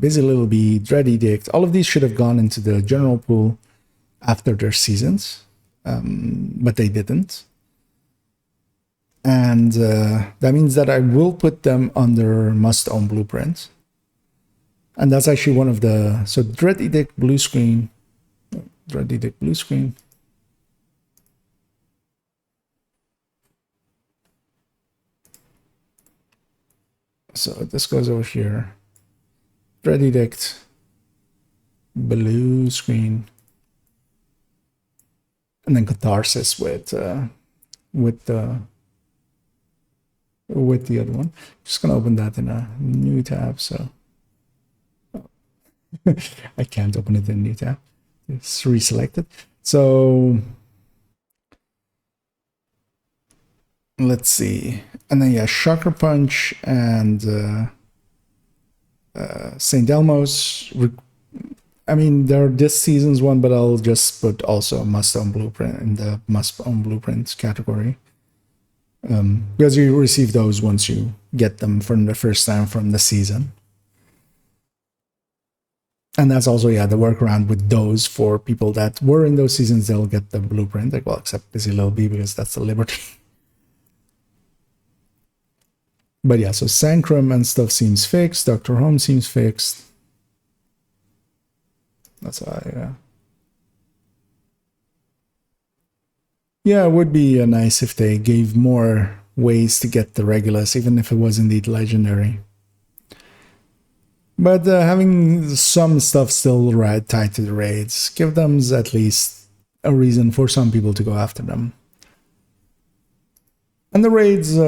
Busy Little Bee, Dread Edict, all of these should have gone into the general pool after their seasons, but they didn't. And that means that I will put them under must-own blueprint. And that's actually one of the... So Dread Edict, Blue Screen, Dread Edict, Blue Screen. So this goes over here. Dread Edict, Blue Screen, and then Catharsis with the other one. Just gonna open that in a new tab. So I can't open it in a new tab. It's reselected. So let's see. And then yeah, Shocker Punch and St. Elmo's. I mean, they're this season's one, but I'll just put also must-own blueprint in the must-own blueprint category. Because you receive those once you get them from the first time from the season. And that's also, yeah, the workaround with those for people that were in those seasons, they'll get the blueprint. Like, well, except Busy Little Bee, because that's the Liberty. But yeah, so Sancrum and stuff seems fixed. Dr. Home seems fixed. That's why, yeah, it would be nice if they gave more ways to get the Regulus, even if it was indeed legendary. But having some stuff still tied to the raids, give them at least a reason for some people to go after them. And the raids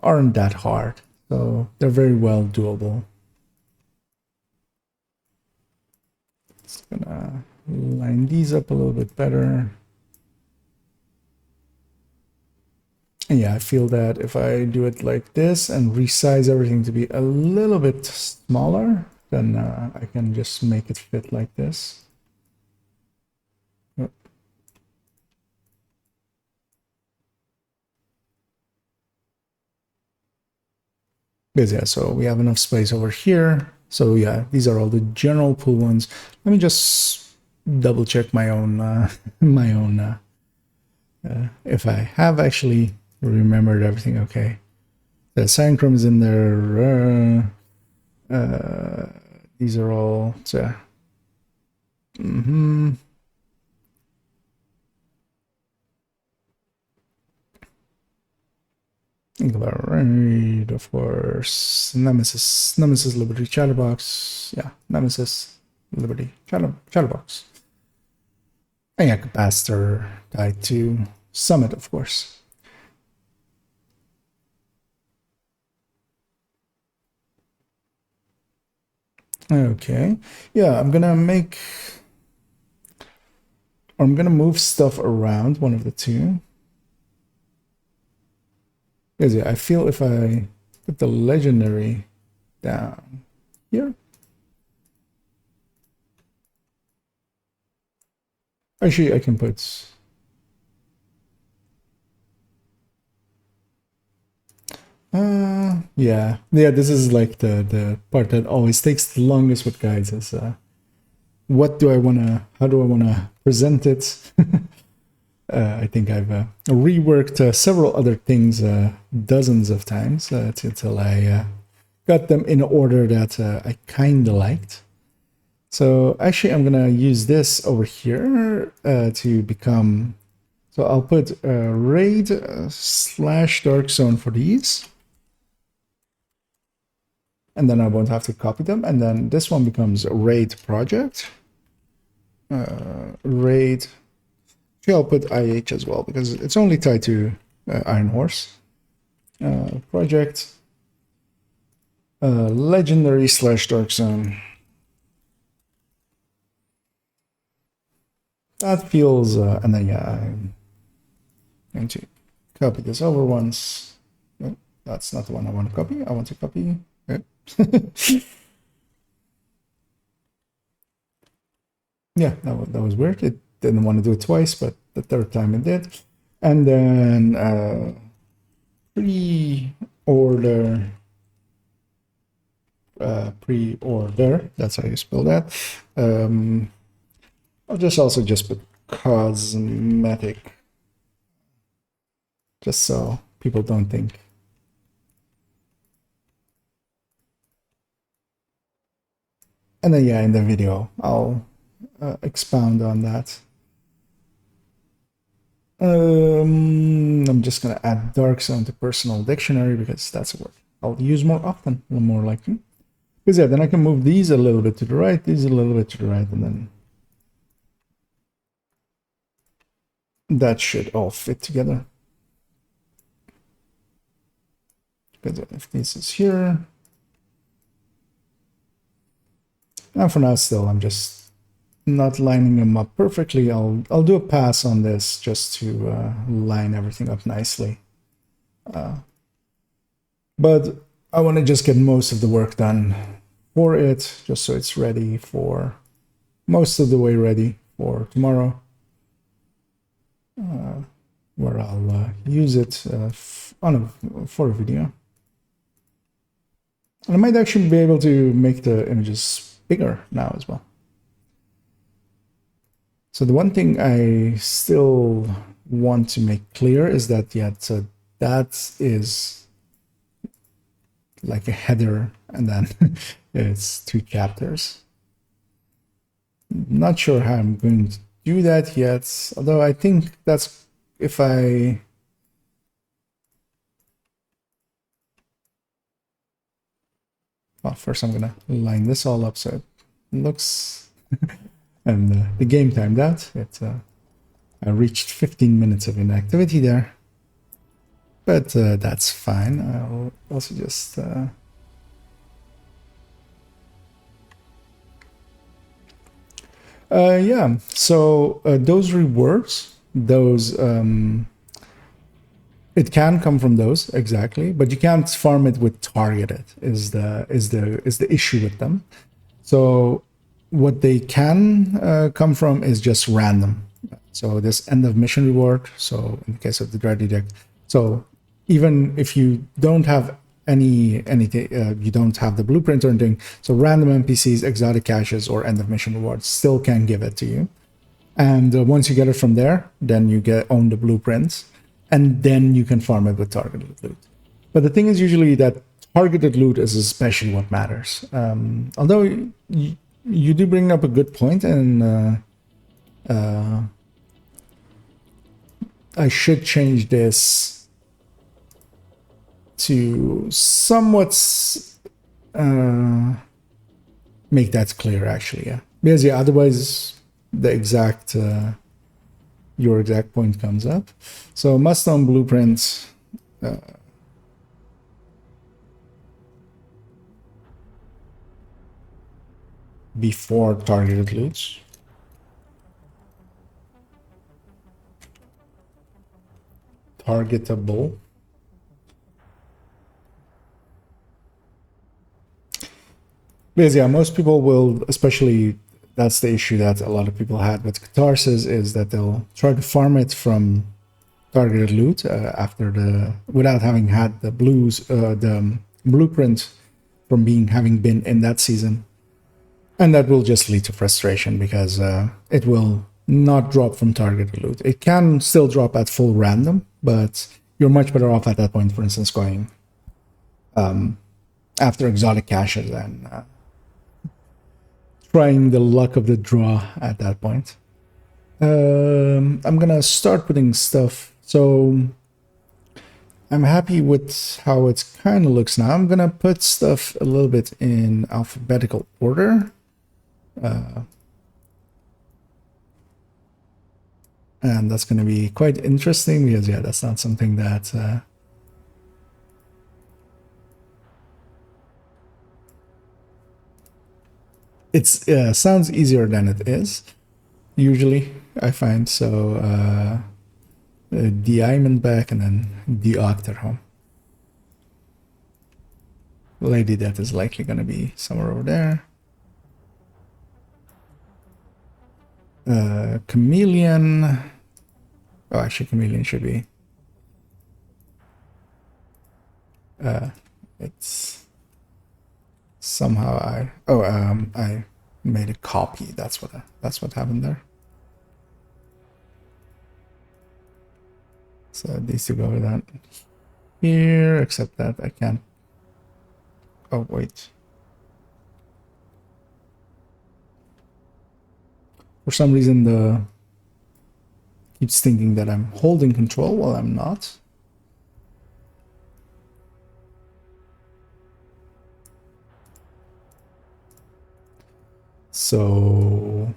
aren't that hard, so they're very well doable. Just gonna line these up a little bit better. And yeah, I feel that if I do it like this and resize everything to be a little bit smaller, then I can just make it fit like this. Because yeah, so we have enough space over here. So yeah, these are all the general pool ones. Let me just double check my own if I have actually remembered everything. Okay, the Sancrum is in there. These are all so. Right, of course. Nemesis, Liberty, Chatterbox. Yeah, Nemesis, Liberty, Chatterbox. And yeah, Capacitor tied to Summit, of course. Okay, yeah, I'm gonna move stuff around, one of the two. Because yeah, I feel if I put the legendary down here. Actually, I can put... yeah, this is like the part that always takes the longest with guides is how do I wanna present it? I think I've reworked several other things dozens of times until I got them in order that I kind of liked. So actually, I'm gonna use this over here to become. So I'll put raid / dark zone for these, and then I won't have to copy them. And then this one becomes raid project. Raid. I'll put IH as well because it's only tied to Iron Horse. Project legendary / dark zone. That feels, and then yeah, I'm going to copy this over once. No, that's not the one I want to copy. I want to copy. Yeah, that was weird. It didn't want to do it twice, but the third time it did. And then pre-order, that's how you spell that. I'll just also just put cosmetic, just so people don't think. And then, yeah, in the video, I'll expound on that. I'm just going to add dark zone to personal dictionary because that's a word I'll use more often, more likely. Because, yeah, then I can move these a little bit to the right, these a little bit to the right, and then that should all fit together. Because if this is here, and for now still, I'm just not lining them up perfectly. I'll do a pass on this just to line everything up nicely. But I want to just get most of the work done for it, just so it's ready for most of the way ready for tomorrow, where I'll use it for a video. And I might actually be able to make the images bigger now as well. So the one thing I still want to make clear is that, yeah, so that is like a header, and then it's 2 chapters. Not sure how I'm going to do that yet, although I think that's if I... Well, first I'm gonna line this all up so it looks... and the game timed out. I reached 15 minutes of inactivity there, but that's fine. I'll also just yeah, so those rewards, those it can come from those, exactly, but you can't farm it with targeted is the issue with them. So what they can come from is just random. So this end of mission reward, so in the case of the Dread Edict, so even if you don't have anything, you don't have the blueprint or anything, so random NPCs, exotic caches, or end of mission rewards still can give it to you. And once you get it from there, then you own the blueprints, and then you can farm it with targeted loot. But the thing is usually that targeted loot is especially what matters. Although you do bring up a good point, and I should change this to somewhat make that clear, actually, yeah. Because, yeah, otherwise the exact your exact point comes up. So must own blueprints. Before targeted loots. Targetable. Because, yeah, most people will, especially that's the issue that a lot of people had with Catharsis, is that they'll try to farm it from targeted loot without having had the blueprint from having been in that season. And that will just lead to frustration because it will not drop from targeted loot. It can still drop at full random, but you're much better off at that point, for instance, going after exotic caches and trying the luck of the draw at that point. I'm gonna start putting stuff. So I'm happy with how it kind of looks now. I'm gonna put stuff a little bit in alphabetical order. And that's going to be quite interesting because, yeah, that's not something that it's sounds easier than it is. Usually, I find so. Diamond back and then the Octerhome. Lady Death is likely going to be somewhere over there. Chameleon. Oh, actually, chameleon should be. It's somehow I made a copy. That's what happened there. So these two go with that here, except that I can't. Oh wait. For some reason, the keeps thinking that I'm holding control while I'm not. So,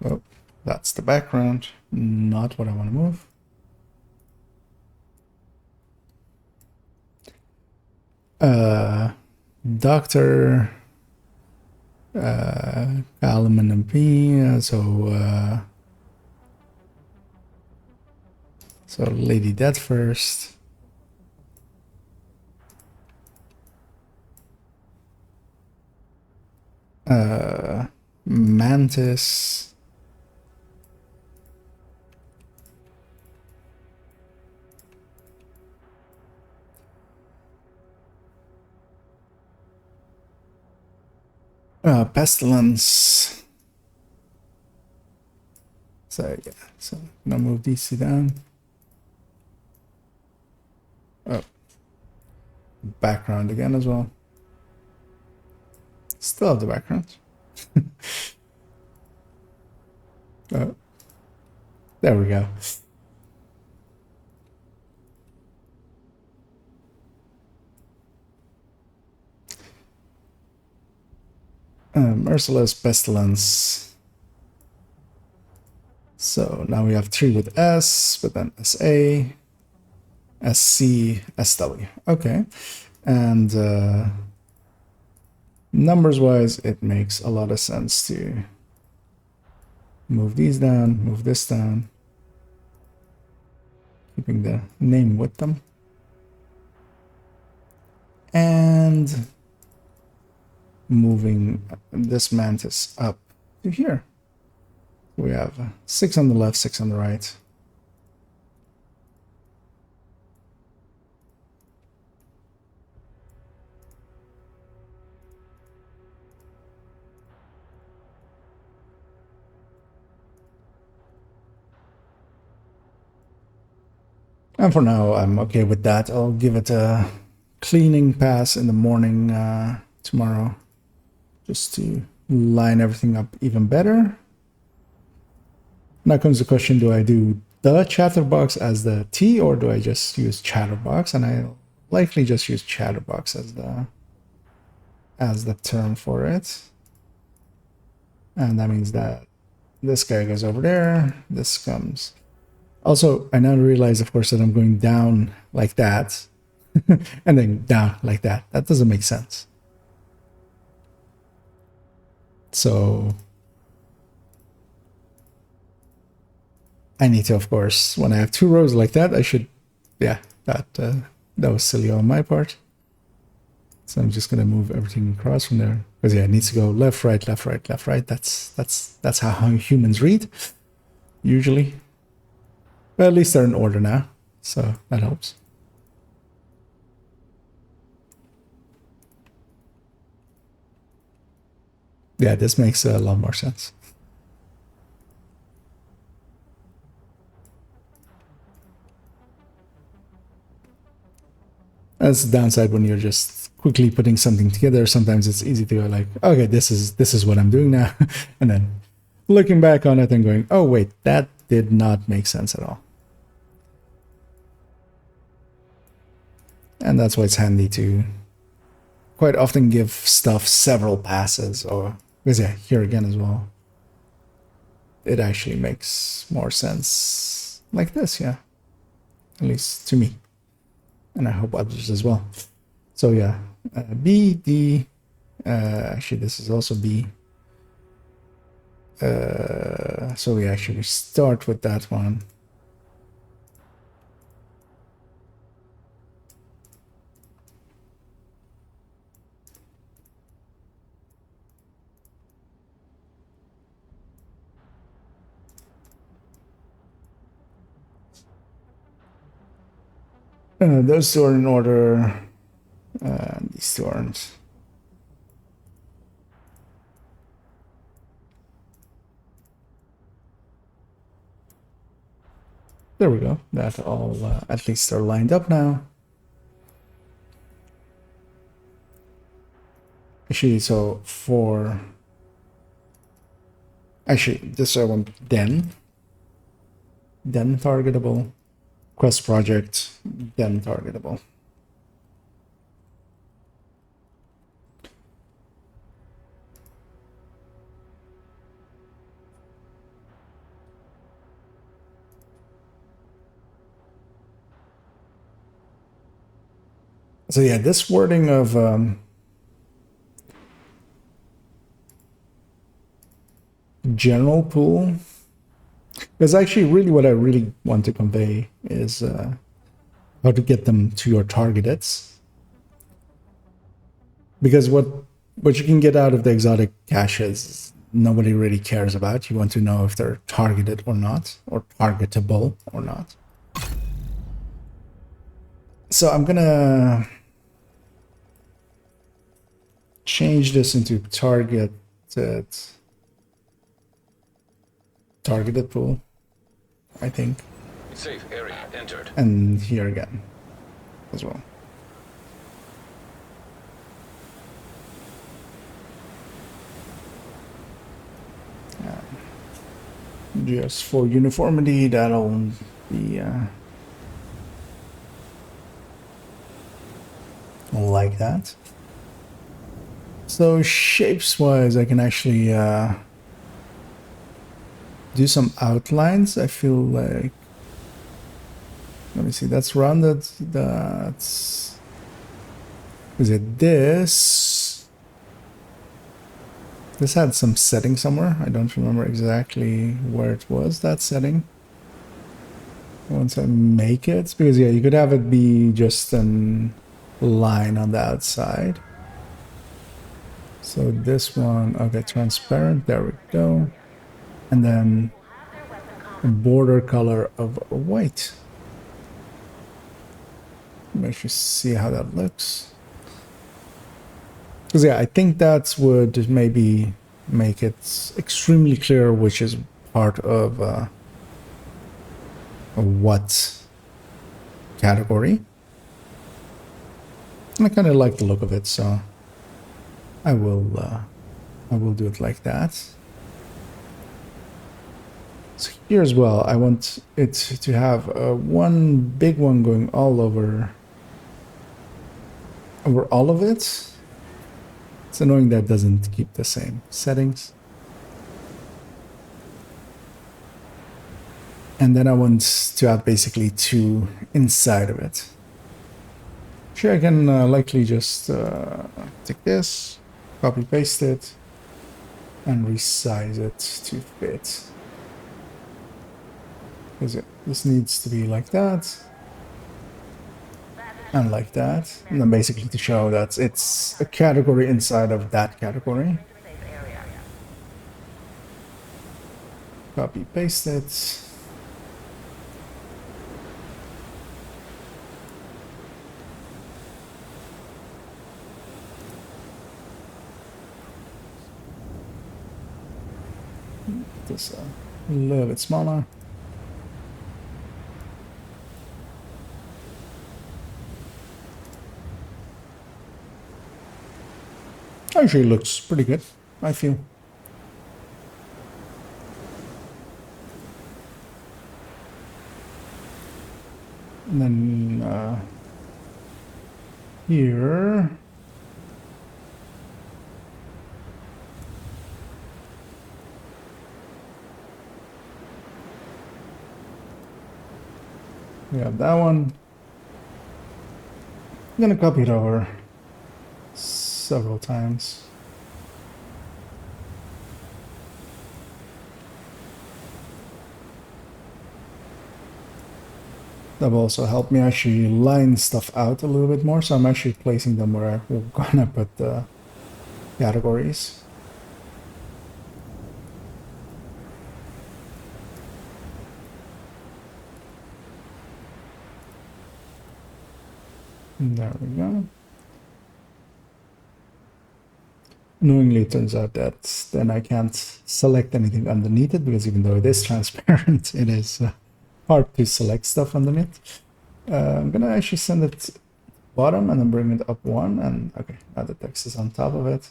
oh, that's the background, not what I want to move. Doctor, Kalman and P, so Lady Death first. Mantis. Pestilence. So yeah, so I'm gonna move these two down. Oh, background again as well. Still have the background. Oh, there we go. Merciless Pestilence. So now we have 3 with S, but then SA, SC, SW. Okay. And numbers wise, it makes a lot of sense to move these down, move this down, keeping the name with them. And moving this mantis up to here. We have 6 on the left, 6 on the right. And for now, I'm okay with that. I'll give it a cleaning pass in the morning tomorrow, just to line everything up even better. Now comes the question, do I do the chatterbox as the T, or do I just use chatterbox? And I'll likely just use chatterbox as the term for it. And that means that this guy goes over there, this comes. Also, I now realize, of course, that I'm going down like that, and then down like that. That doesn't make sense. So I need to, of course, when I have 2 rows like that, I should, yeah, that was silly on my part. So I'm just gonna move everything across from there, because yeah, it needs to go left, right, left, right, left, right. That's how humans read usually. But at least they're in order now, so that helps. Yeah, this makes a lot more sense. That's the downside when you're just quickly putting something together. Sometimes it's easy to go like, okay, this is what I'm doing now, and then looking back on it and going, oh wait, that did not make sense at all. And that's why it's handy to quite often give stuff several passes, or because yeah, here again as well, it actually makes more sense like this, yeah, at least to me, and I hope others as well. So yeah, B, D, actually this is also B. So we actually start with that one. Those two are in order. These two aren't. There we go. That all at least are lined up now. Actually, so for actually this I want then targetable, quest project, then targetable. So yeah, this wording of general pool is actually really what I really want to convey is how to get them to your targets. Because what you can get out of the exotic caches, nobody really cares about. You want to know if they're targeted or not, or targetable or not. So I'm gonna change this into targeted pool, I think. Safe area entered. And here again as well. Just for uniformity, that'll be like that. So shapes wise, I can actually do some outlines. I feel like, let me see, that's rounded, that's, is it this? This had some setting somewhere. I don't remember exactly where it was, that setting. Once I make it, because yeah, you could have it be just a line on the outside. So this one, okay, transparent, there we go. And then a border color of white. Make you see how that looks. Because yeah, I think that would maybe make it extremely clear which is part of what category. And I kind of like the look of it, so I will do it like that. So here as well, I want it to have one big one going all over all of it. It's annoying that doesn't keep the same settings. And then I want to have basically two inside of it. Sure, I can likely just take this, copy paste it, and resize it to fit. Because this needs to be like that. And like that. And then basically to show that it's a category inside of that category. Copy paste it. This a little bit smaller. Actually looks pretty good, I feel. And then here, we have that one. I'm gonna copy it over several times. That will also help me actually line stuff out a little bit more, so I'm actually placing them where we're gonna put the categories. There we go. Annoyingly, it turns out that then I can't select anything underneath it, because even though it is transparent, it is hard to select stuff underneath. I'm gonna actually send it bottom and then bring it up one, and okay, now the text is on top of it.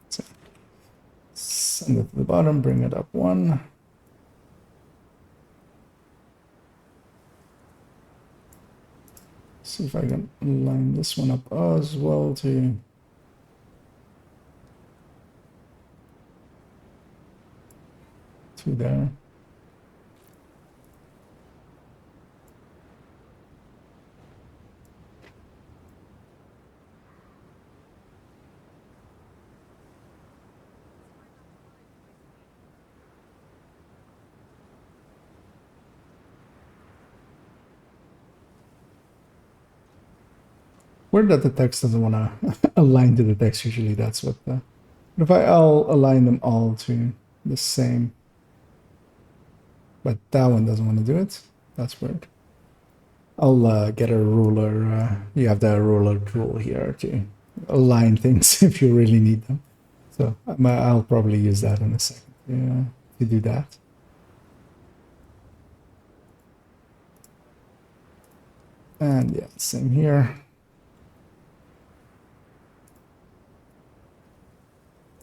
So send it to the bottom, bring it up one. See if I can line this one up as well to there. Weird that the text doesn't want to align to the text. Usually that's what the... But if I'll align them all to the same. But that one doesn't want to do it. That's weird. I'll get a ruler. You have the ruler tool here to align things if you really need them. So I'll probably use that in a second to do that. And yeah, same here.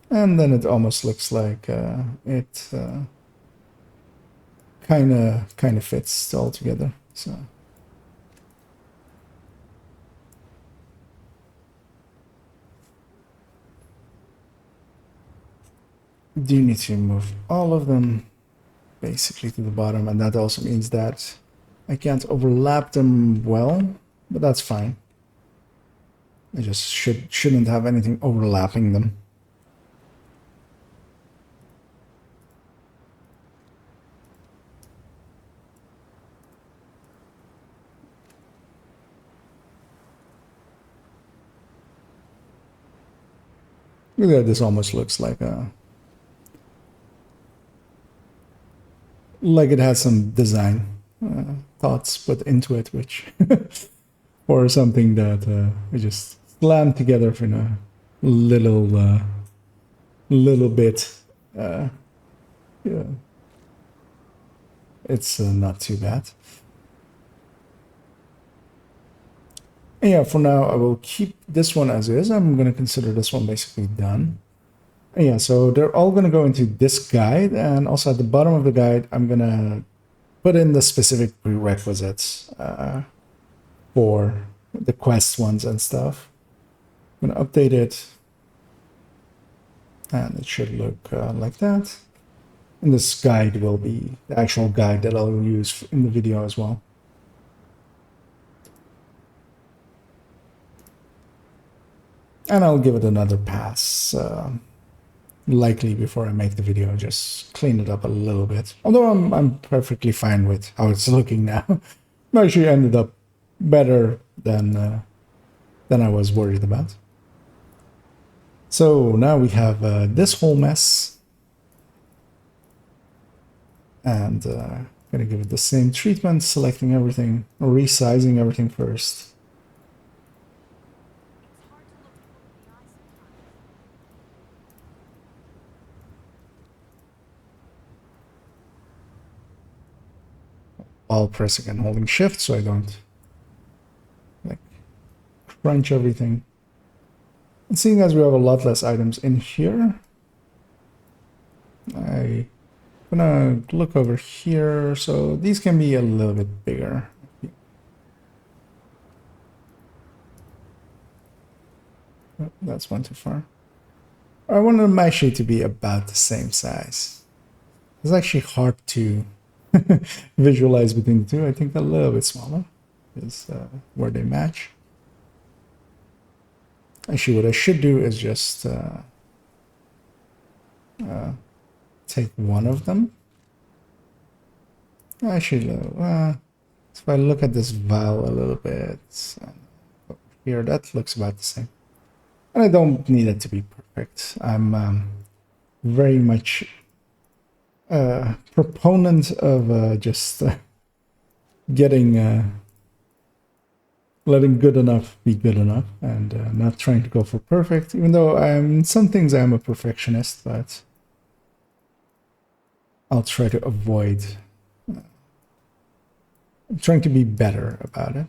And then it almost looks like it kind of fits all together. So do need to move all of them basically to the bottom, and that also means that I can't overlap them well, but that's fine. I just shouldn't have anything overlapping them. Yeah, this almost looks like it has some design thoughts put into it, which or something that we just slammed together for a little bit. Yeah, it's not too bad. And yeah, for now I will keep this one as is. I'm going to consider this one basically done. And yeah, so they're all going to go into this guide, and also at the bottom of the guide I'm going to put in the specific prerequisites for the quest ones and stuff. I'm going to update it, and it should look like that. And this guide will be the actual guide that I'll use in the video as well. And I'll give it another pass, likely before I make the video, just clean it up a little bit. Although I'm perfectly fine with how it's looking now. It actually ended up better than I was worried about. So now we have this whole mess. And gonna give it the same treatment, selecting everything, resizing everything first. While pressing and holding shift so I don't like crunch everything. And seeing as we have a lot less items in here, I'm gonna look over here, so these can be a little bit bigger. Oh, that's one too far. I want them actually to be about the same size. It's actually hard to visualize between the two. I think a little bit smaller is where they match. Actually, what I should do is just take one of them. Actually, if I look at this vial a little bit here, that looks about the same. And I don't need it to be perfect. I'm very much proponent of just getting letting good enough be good enough, and not trying to go for perfect, even though some things I'm a perfectionist, but I'll try to avoid trying to be better about it.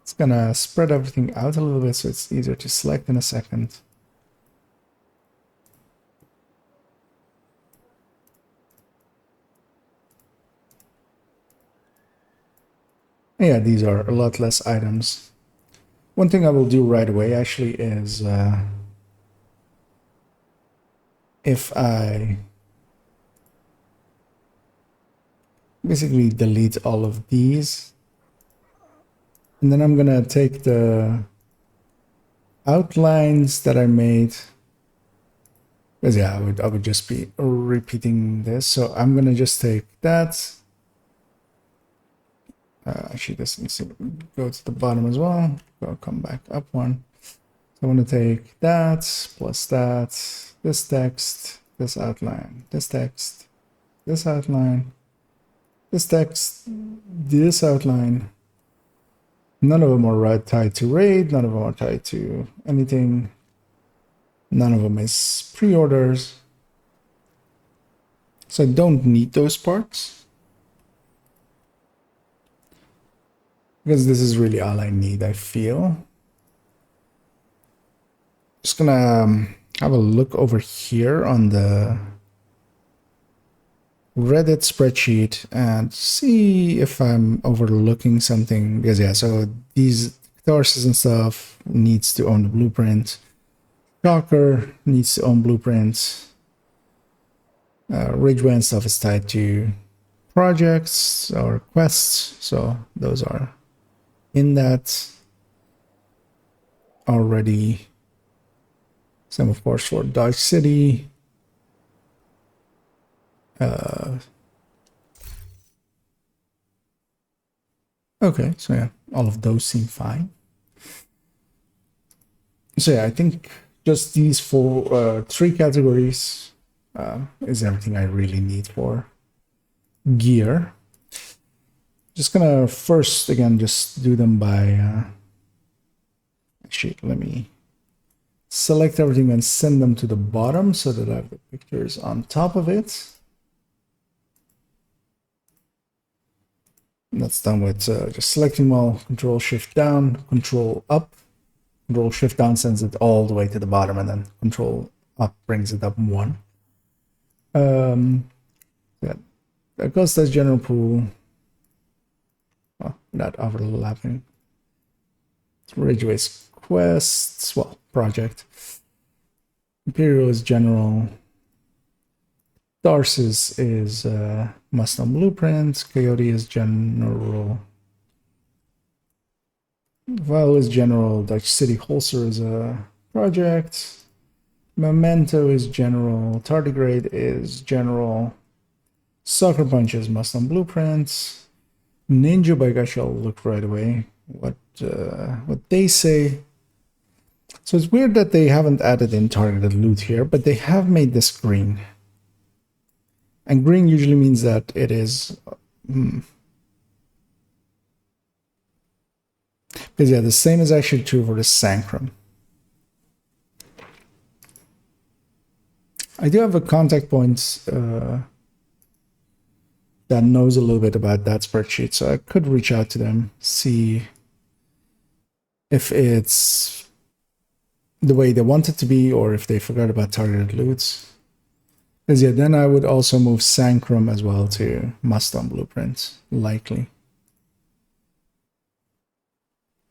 It's gonna spread everything out a little bit so it's easier to select in a second. Yeah, these are a lot less items. One thing I will do right away actually is if I basically delete all of these, and then I'm gonna take the outlines that I made, because yeah, I would just be repeating this. So I'm gonna just take that. Actually, this needs to go to the bottom as well. Come back up one. So I want to take that plus that, this text, this outline, this text, this outline, this text, this outline. None of them are tied to RAID. None of them are tied to anything. None of them is pre-orders. So I don't need those parts, because this is really all I need, I feel. Just gonna have a look over here on the Reddit spreadsheet and see if I'm overlooking something, because yeah, so these catharsis and stuff needs to own the blueprint. Docker needs to own blueprints. Ridgeway and stuff is tied to projects or quests, so those are in that already. Same, of course, for Dodge City. Okay, so yeah, all of those seem fine. So yeah, I think just these three categories is everything I really need for gear. Just gonna first, again, just do them by... actually, let me select everything and send them to the bottom so that I have the pictures on top of it. And that's done with just selecting all, Control Shift down, Control up. Control Shift down sends it all the way to the bottom, and then Control up brings it up one. Yeah, that goes as general pool. Oh, not overlapping. Ridgeway's quests, well, project. Imperial is general. Tarsus is Mustang Blueprint. Coyote is general. Val is general. Dutch City Holster is a project. Memento is general. Tardigrade is general. Sucker Punch is Mustang Blueprints. Ninja Bike, I shall look right away what they say. So it's weird that they haven't added in targeted loot here, but they have made this green. And green usually means that it is... Because yeah, the same is actually true for the Sancrum. I do have a contact point that knows a little bit about that spreadsheet, so I could reach out to them, see if it's the way they want it to be, or if they forgot about targeted loots. Because yeah, then I would also move Sancrum as well to Mustang Blueprints, likely.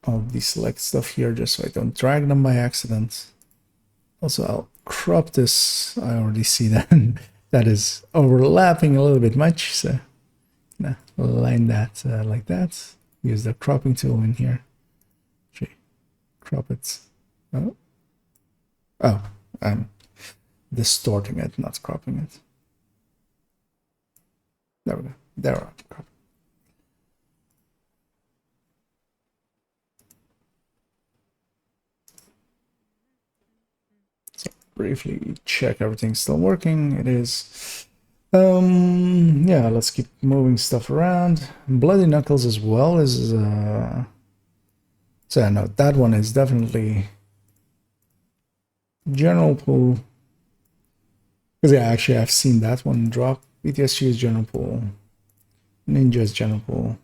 I'll deselect stuff here just so I don't drag them by accident. Also, I'll crop this. I already see that that is overlapping a little bit much, so align that like that. Use the cropping tool in here. Okay, crop it. Oh, I'm distorting it, not cropping it. There we go. There we go. So briefly check everything's still working. It is. Yeah, let's keep moving stuff around. Bloody Knuckles as well is so no, that one is definitely general pool. Because yeah, actually I've seen that one drop. BTSU is general pool. Ninja is general pool.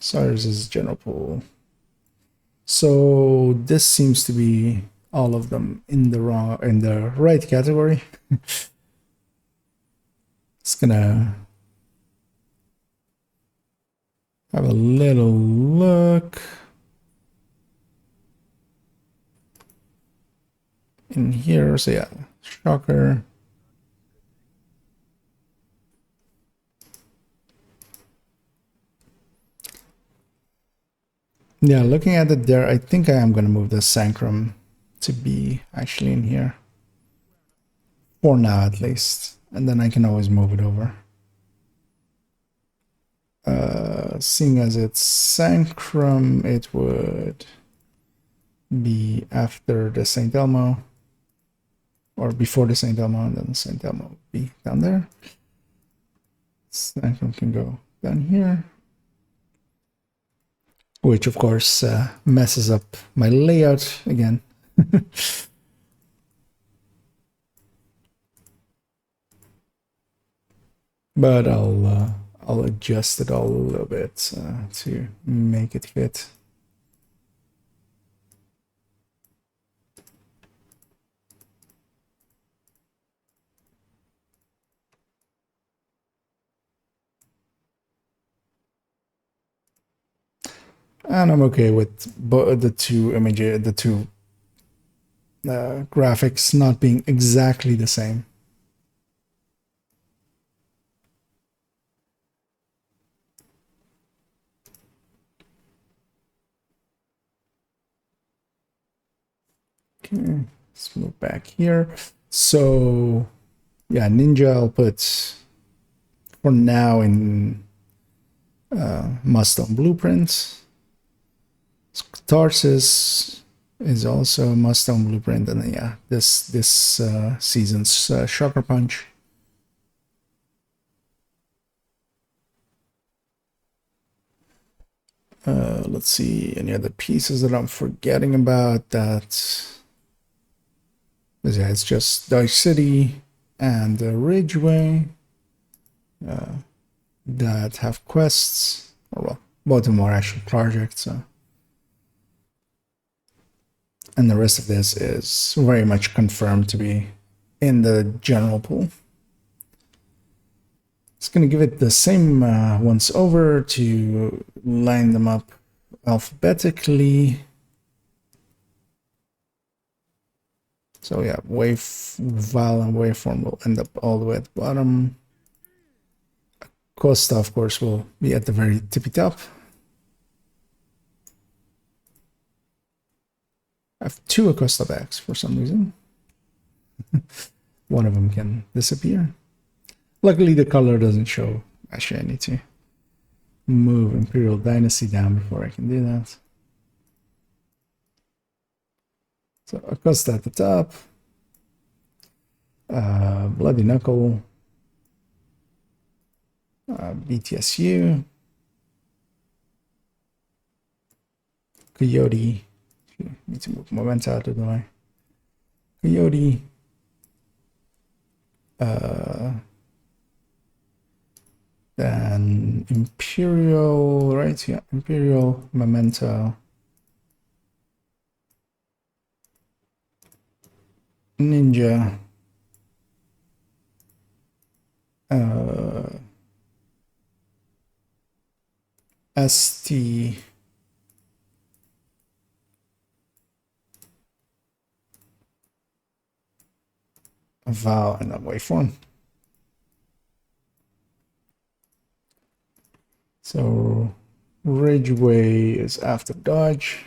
Cyrus is general pool. So this seems to be all of them in the right category. It's gonna have a little look in here. So yeah, Shocker. Yeah, looking at it there, I think I am going to move the Sancrum to be actually in here. For now, at least. And then I can always move it over. Seeing as it's Sancrum, it would be after the St. Elmo. Or before the St. Elmo, and then the St. Elmo would be down there. Sancrum can go down here. Which, of course, messes up my layout again. But I'll adjust it all a little bit to make it fit. And I'm okay with the two images, the two graphics not being exactly the same. Okay, let's move back here. So, yeah, Ninja I'll put for now in Must-Own Blueprints. Tarsus is also a Must-Own Blueprint, and then yeah, this season's Shocker Punch. Let's see any other pieces that I'm forgetting about. That yeah, it's just Dodge City and Ridgeway that have quests, or well, both of them are actual projects. So. And the rest of this is very much confirmed to be in the general pool. It's going to give it the same once over to line them up alphabetically. So yeah, val and waveform will end up all the way at the bottom. Costa, of course, will be at the very tippy top. I have two Acosta bags for some reason. One of them can disappear. Luckily, the color doesn't show. Actually, I need to move Imperial Dynasty down before I can do that. So Acosta at the top. Bloody Knuckle. BTSU. Coyote. Need to move Momenta out of the way. Coyote. Then Imperial, right? Yeah, Imperial, Memento. Ninja. ST. Val and a waveform. So Ridgeway is after Dodge.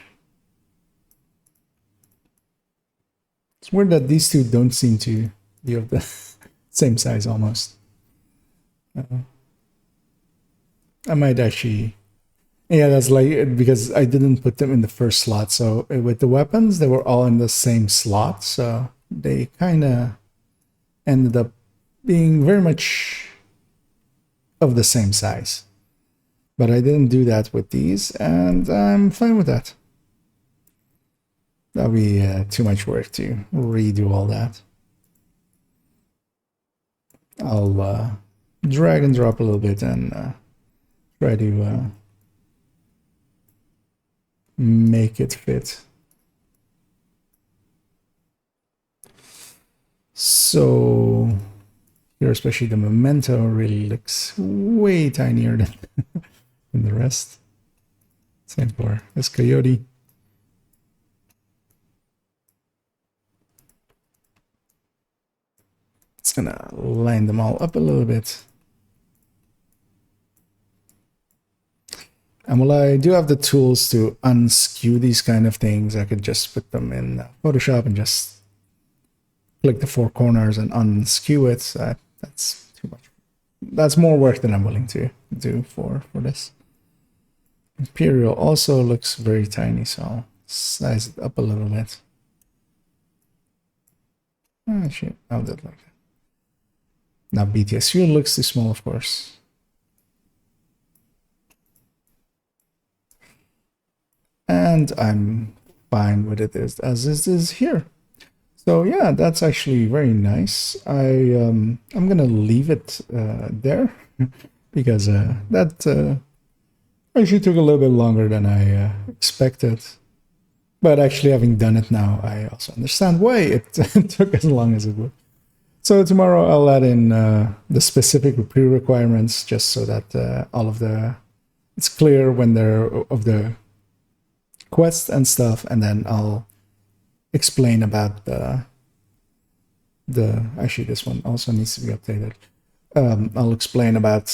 It's weird that these two don't seem to be of the same size almost. I might actually, yeah, that's like because I didn't put them in the first slot. So with the weapons, they were all in the same slot. So they kind of ended up being very much of the same size. But I didn't do that with these, and I'm fine with that. That'll be too much work to redo all that. I'll drag and drop a little bit and try to make it fit. So here, especially the memento really looks way tinier than, than the rest. Same for this coyote. It's gonna line them all up a little bit. And while I do have the tools to unskew these kind of things, I could just put them in Photoshop and just click the four corners and unskew it. That's too much. That's more work than I'm willing to do for this. Imperial also looks very tiny, so I'll size it up a little bit. Actually, I'll do it like that. Now BTSU looks too small, of course. And I'm fine with it as it is here. So yeah, that's actually very nice. I'm gonna leave it there because that actually took a little bit longer than I expected. But actually, having done it now, I also understand why it took as long as it would. So tomorrow I'll add in the specific pre-requirements just so that all of it's clear when they're of the quest and stuff, and then I'll explain about actually this one also needs to be updated. I'll explain about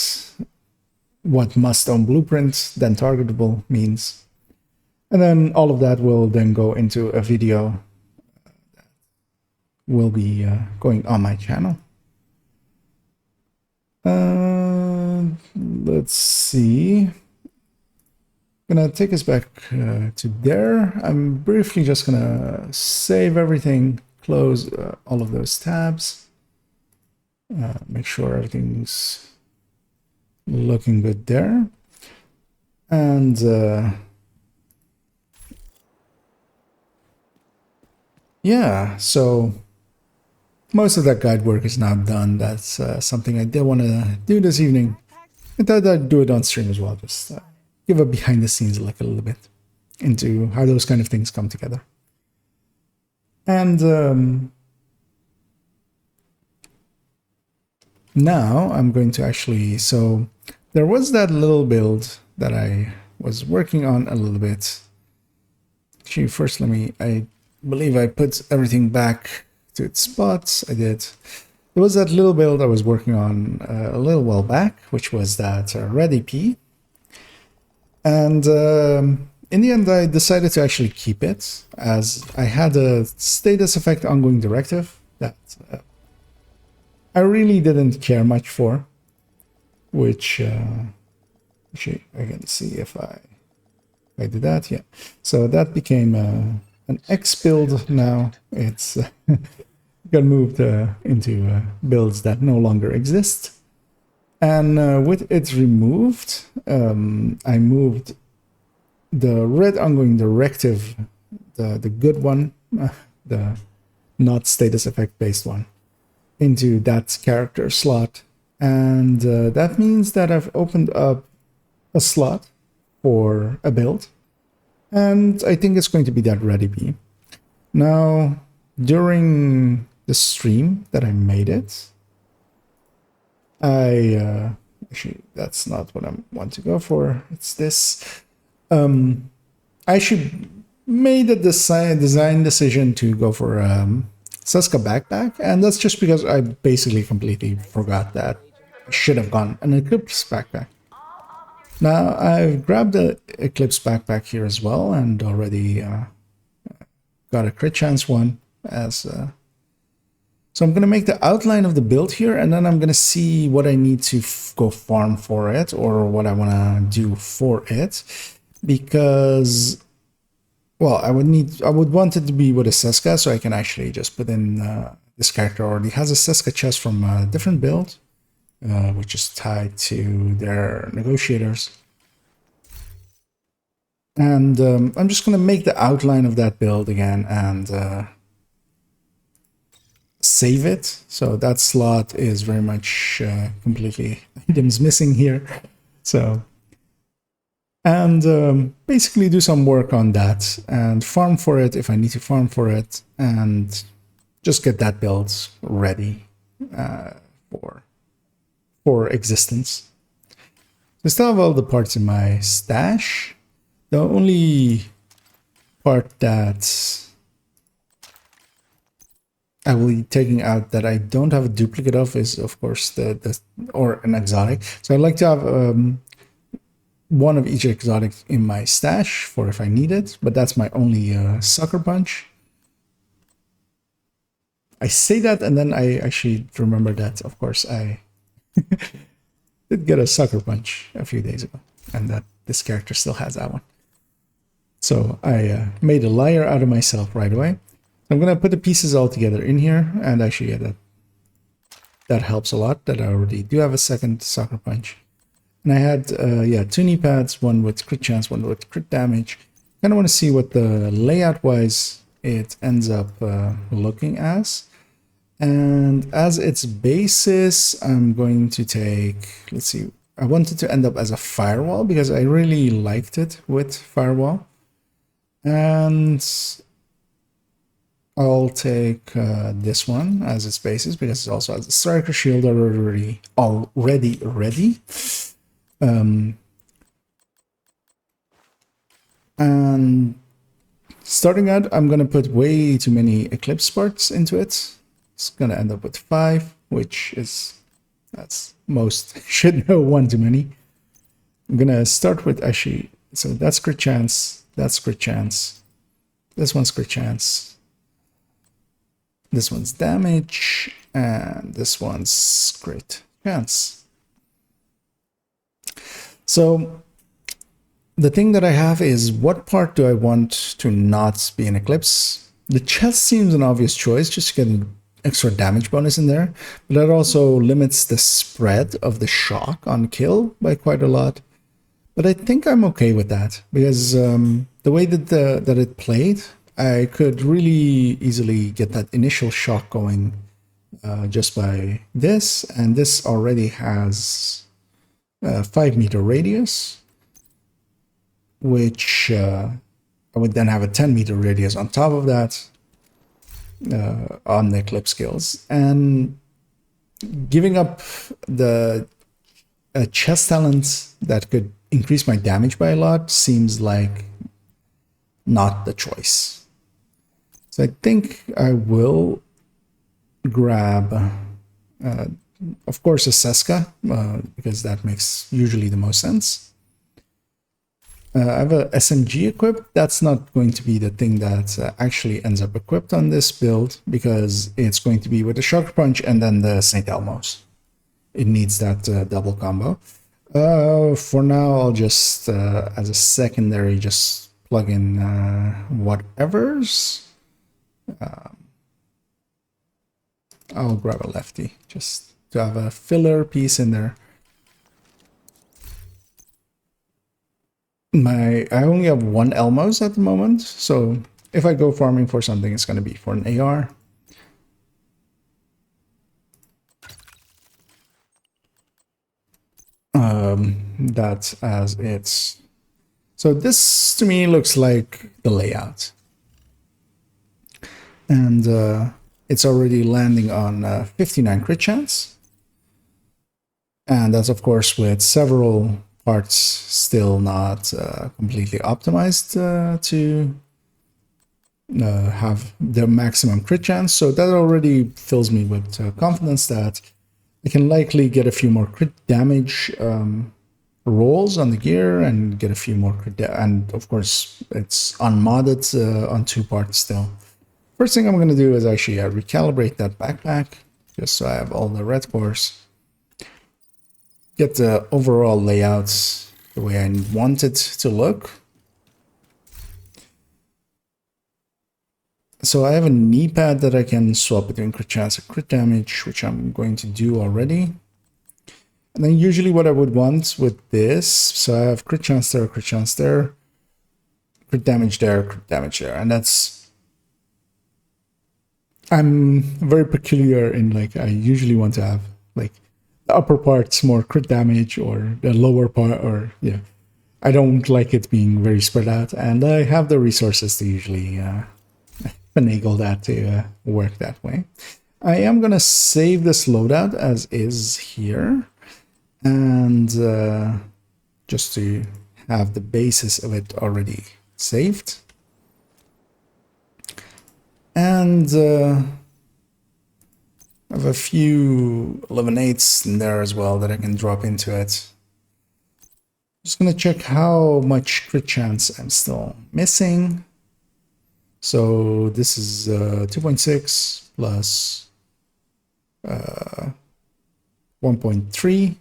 what must-own blueprint, then targetable means, and then all of that will then go into a video that will be going on my channel. Let's see. Gonna take us back to there. I'm briefly just gonna save everything, close all of those tabs, make sure everything's looking good there, and yeah, so most of that guide work is now done. That's something I did want to do this evening. I thought I'd do it on stream as well, just give a behind the scenes look a little bit into how those kind of things come together. And now I'm going to actually, so there was that little build that I was working on a little bit. Actually, first I believe I put everything back to its spots. I did. There was that little build I was working on a little while back, which was that Red EP. And in the end, I decided to actually keep it, as I had a status effect ongoing directive that I really didn't care much for, which actually I can see if I do that. Yeah, so that became an X build now. It's got moved into builds that no longer exist. And with it removed, I moved the red ongoing directive, the good one, the not status effect based one, into that character slot. And that means that I've opened up a slot for a build. And I think it's going to be that Ready B. Now, during the stream that I made it, actually, that's not what I want to go for. It's this. I actually made a design decision to go for Seska backpack, and that's just because I basically completely forgot that I should have gone an Eclipse backpack. Now I've grabbed the Eclipse backpack here as well, and already got a crit chance one as. So I'm going to make the outline of the build here, and then I'm going to see what I need to go farm for it, or what I want to do for it, because, well, I would want it to be with a Seska, so I can actually just put in this character already has a Seska chest from a different build, which is tied to their negotiators. And I'm just going to make the outline of that build again and save it. So that slot is very much completely items missing here. So, and basically do some work on that and farm for it if I need to farm for it, and just get that build ready for existence. I still have all the parts in my stash. The only part that I will be taking out that I don't have a duplicate of is, of course, or an exotic. So I'd like to have one of each exotic in my stash for if I need it, but that's my only sucker punch. I say that and then I actually remember that, of course, I did get a sucker punch a few days ago, and that this character still has that one. So I made a liar out of myself right away. I'm going to put the pieces all together in here, and actually, yeah, that helps a lot, that I already do have a second sucker punch. And I had, yeah, 2 knee pads, one with crit chance, one with crit damage. Kind of want to see what the layout-wise it ends up looking as. And as its basis, I'm going to take, let's see, I wanted to end up as a firewall because I really liked it with firewall. And I'll take this one as its basis because it also has a striker shield already ready. And starting out, I'm going to put way too many Eclipse parts into it. It's going to end up with 5, which is, that's most should know, 1 too many. I'm going to start with actually, so that's crit chance, that's crit chance, this one's crit chance, this one's damage, and this one's crit chance. So the thing that I have is, what part do I want to not be an Eclipse? The chest seems an obvious choice, just to get an extra damage bonus in there, but that also limits the spread of the shock on kill by quite a lot. But I think I'm okay with that, because the way that it played, I could really easily get that initial shock going just by this, and this already has a 5 meter radius, which I would then have a 10 meter radius on top of that on the Eclipse skills. And giving up the chest talent that could increase my damage by a lot seems like not the choice. So I think I will grab, of course, a Seska, because that makes usually the most sense. I have a SMG equipped. That's not going to be the thing that actually ends up equipped on this build, because it's going to be with the Shock Punch and then the St. Elmo's. It needs that double combo. For now, I'll just, as a secondary, just plug in whatever's. I'll grab a lefty, just to have a filler piece in there. I only have 1 Elmo's at the moment, so if I go farming for something, it's going to be for an AR. That's as it's. So this to me looks like the layout, and it's already landing on 59 crit chance, and that's of course with several parts still not completely optimized to have the maximum crit chance. So that already fills me with confidence that I can likely get a few more crit damage rolls on the gear and get a few more crit, and of course it's unmodded on 2 parts still. First thing I'm going to do is actually recalibrate that backpack, just so I have all the red cores. Get the overall layouts the way I want it to look. So I have a knee pad that I can swap between crit chance and crit damage, which I'm going to do already. And then usually what I would want with this, so I have crit chance there, crit chance there, crit damage there, crit damage there. And that's, I'm very peculiar in like, I usually want to have like the upper parts more crit damage or the lower part, or yeah. I don't like it being very spread out, and I have the resources to usually finagle that to work that way. I am going to save this loadout as is here, and just to have the basis of it already saved. And I have a few 11/8s in there as well that I can drop into it. Just going to check how much crit chance I'm still missing. So this is 2.6 plus 1.3,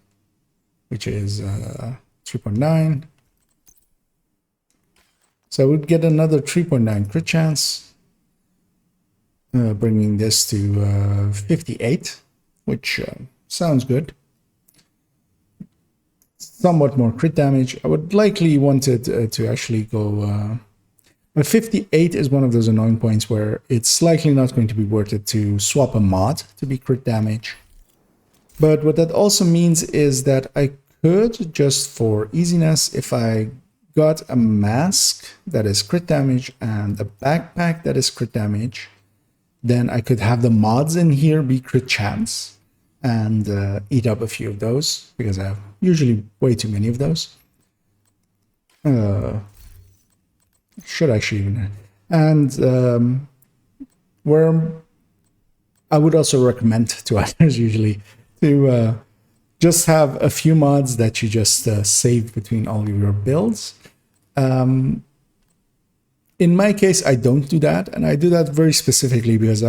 which is 3.9. So I would get another 3.9 crit chance, bringing this to 58, which sounds good. Somewhat more crit damage. I would likely want it to actually go... but 58 is one of those annoying points where it's likely not going to be worth it to swap a mod to be crit damage. But what that also means is that I could, just for easiness, if I got a mask that is crit damage and a backpack that is crit damage, then I could have the mods in here be crit chance and eat up a few of those, because I have usually way too many of those. Should actually even... And where I would also recommend to others usually to just have a few mods that you just save between all of your builds. In my case, I don't do that, and I do that very specifically because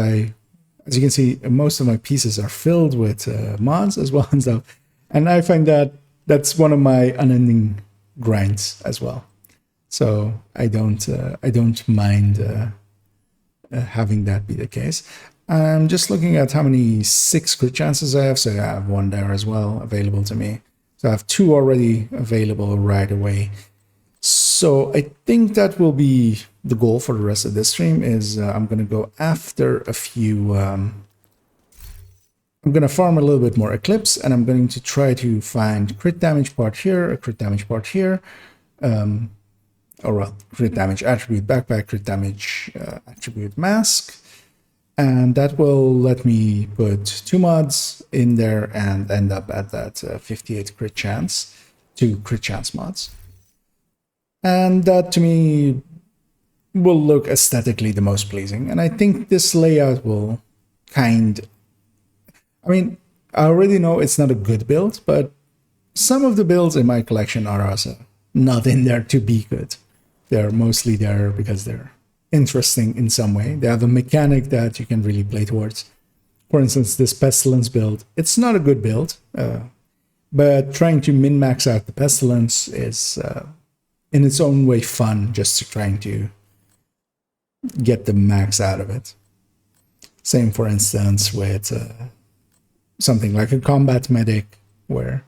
as you can see, most of my pieces are filled with mods as well and stuff. And I find that that's one of my unending grinds as well. So I don't mind having that be the case. I'm just looking at how many 6 crit chances I have. So I have one there as well available to me. So I have 2 already available right away. So I think that will be the goal for the rest of this stream. Is I'm going to go after a few... I'm going to farm a little bit more Eclipse, and I'm going to try to find crit damage part here, a crit damage part here, or well, crit damage attribute backpack, crit damage attribute mask, and that will let me put 2 mods in there and end up at that 58 crit chance, 2 crit chance mods. And that to me will look aesthetically the most pleasing, and I think this layout will I mean, I already know it's not a good build, but some of the builds in my collection are also not in there to be good. They're mostly there because they're interesting in some way. They have a mechanic that you can really play towards. For instance, this Pestilence build, it's not a good build, but trying to min-max out the Pestilence is in its own way fun, just trying to get the max out of it. Same, for instance, with something like a combat medic, where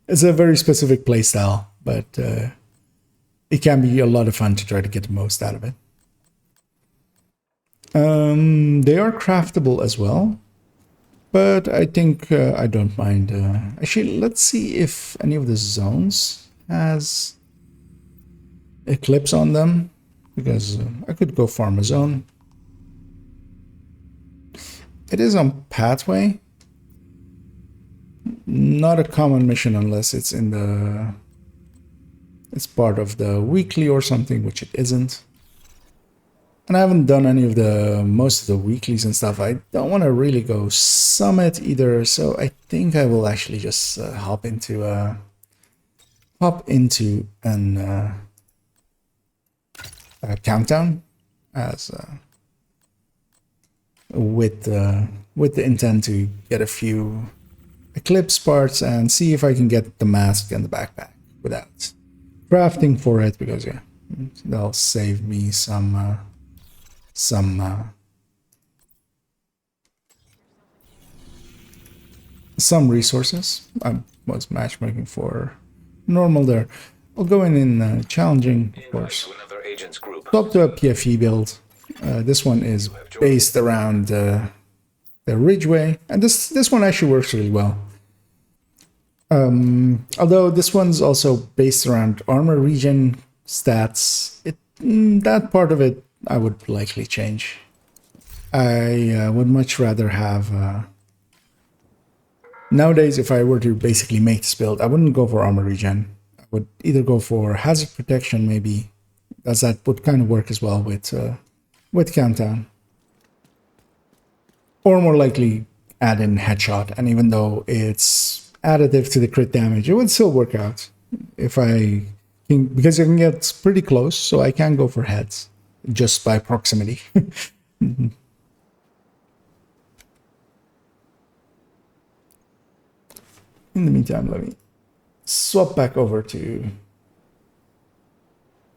it's a very specific playstyle, but it can be a lot of fun to try to get the most out of it. They are craftable as well, but I think I don't mind. Actually, let's see if any of the zones has Eclipse on them, because I could go farm a zone. It is on Pathway. Not a common mission unless it's in the... it's part of the weekly or something, which it isn't. And I haven't done any of most of the weeklies and stuff. I don't want to really go summit either, so I think I will actually just hop into an countdown as with the intent to get a few Eclipse parts and see if I can get the mask and the backpack without crafting for it, because yeah, they'll save me some some resources. I was matchmaking for normal there. I'll go in challenging, of course. To another agent's group. Swap to a PFE build. This one is based around the Ridgeway, and this one actually works really well. Although this one's also based around armor regen stats, that part of it I would likely change. I would much rather have... nowadays, if I were to basically make this build, I wouldn't go for armor regen. I would either go for hazard protection, maybe, as that would kind of work as well with Countdown. Or more likely, add in headshot, and even though it's additive to the crit damage, it would still work out if I can, because I can get pretty close, so I can go for heads just by proximity. In the meantime, let me swap back over to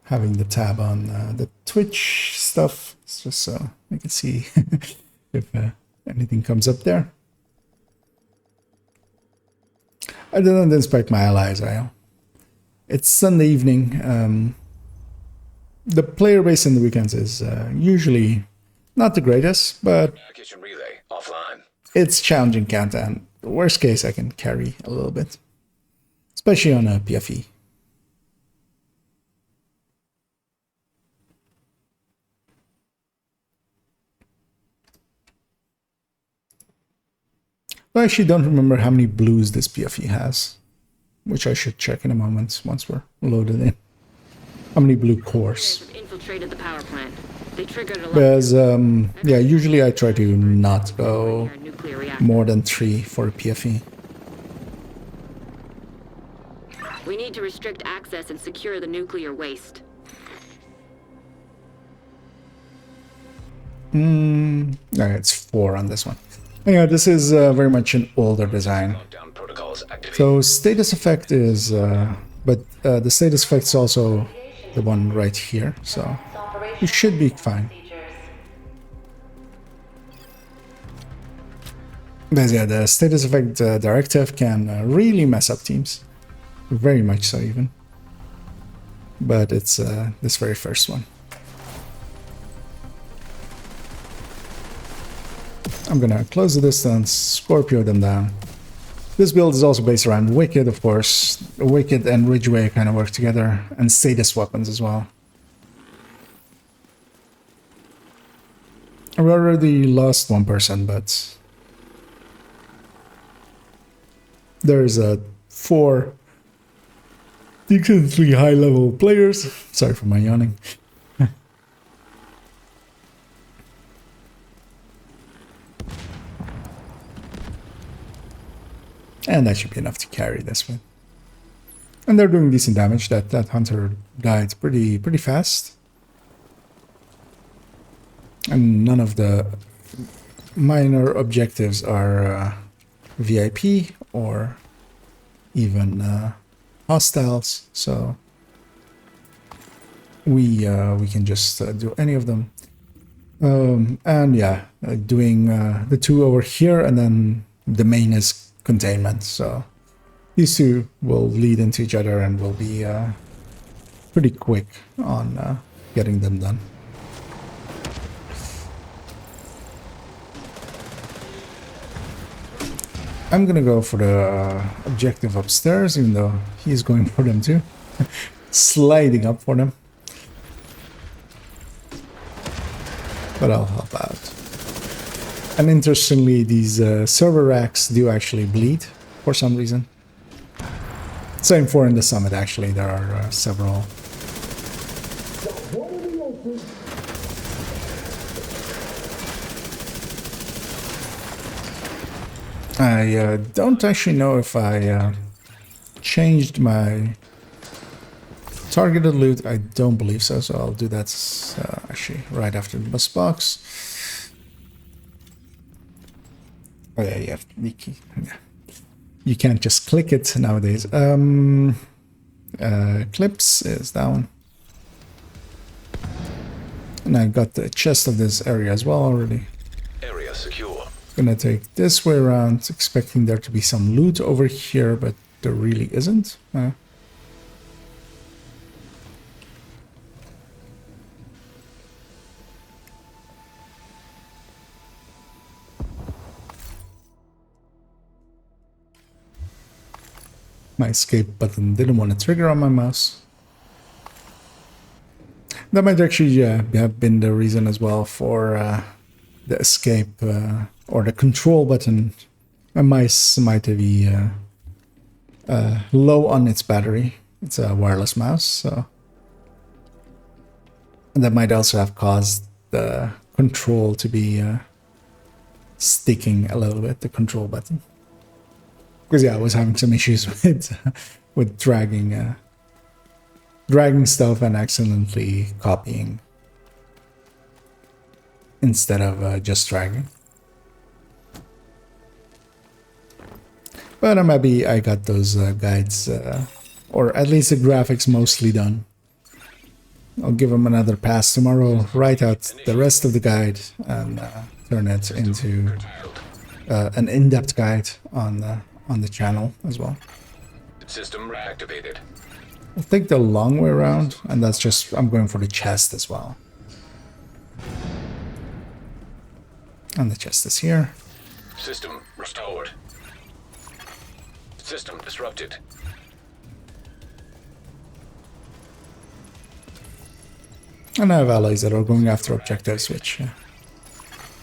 having the tab on the Twitch stuff, just so I can see if anything comes up there. I didn't inspect my allies. It's Sunday evening. The player base in the weekends is usually not the greatest, but Kitchen relay offline. it's challenging Countdown. Worst case, I can carry a little bit, especially on a PFE. I actually don't remember how many blues this PFE has, which I should check in a moment once we're loaded in. How many blue cores? Infiltrated the power plant. They triggered a Because, yeah, usually I try to not go more than 3 for a PFE. We need to restrict access and secure the nuclear waste. It's 4 on this one. Anyway, this is very much an older design. Lockdown protocols activated. So status effect is, but the status effect is also the one right here, so it should be fine. But yeah, the status effect directive can really mess up teams. Very much so, even. But it's this very first one. I'm gonna close the distance, Scorpio them down. This build is also based around Wicked, of course. Wicked and Ridgeway kind of work together, and status weapons as well. We already lost one person, but there's 4 decently high-level players. Sorry for my yawning. And that should be enough to carry this one. And they're doing decent damage. That hunter died pretty fast. And none of the minor objectives are VIP or even hostiles, so we can just do any of them. And yeah, doing the 2 over here, and then the main is containment, so these 2 will lead into each other and will be pretty quick on getting them done. I'm gonna go for the objective upstairs, even though he's going for them too. Sliding up for them. But I'll help out. And interestingly, these server racks do actually bleed for some reason. Same for in the summit, actually. There are several. I don't actually know if I changed my targeted loot. I don't believe so, so I'll do that actually right after the bus box. Oh yeah, you have the key. Yeah. You can't just click it nowadays. Clips is down. And I got the chest of this area as well already. Area secure. Gonna take this way around, expecting there to be some loot over here, but there really isn't. My escape button didn't want to trigger on my mouse. That might actually have been the reason as well for the escape or the control button. My mouse might be low on its battery. It's a wireless mouse, so and that might also have caused the control to be sticking a little bit, the control button. Because yeah, I was having some issues with dragging stuff and accidentally copying instead of just dragging. But I'm happy I got those guides, or at least the graphics mostly done. I'll give them another pass tomorrow, write out the rest of the guide, and turn it into an in-depth guide on the channel as well. System reactivated. I'll take the long way around, and that's just, I'm going for the chest as well. And the chest is here. System restored. System disrupted. And I have allies that are going after objectives, which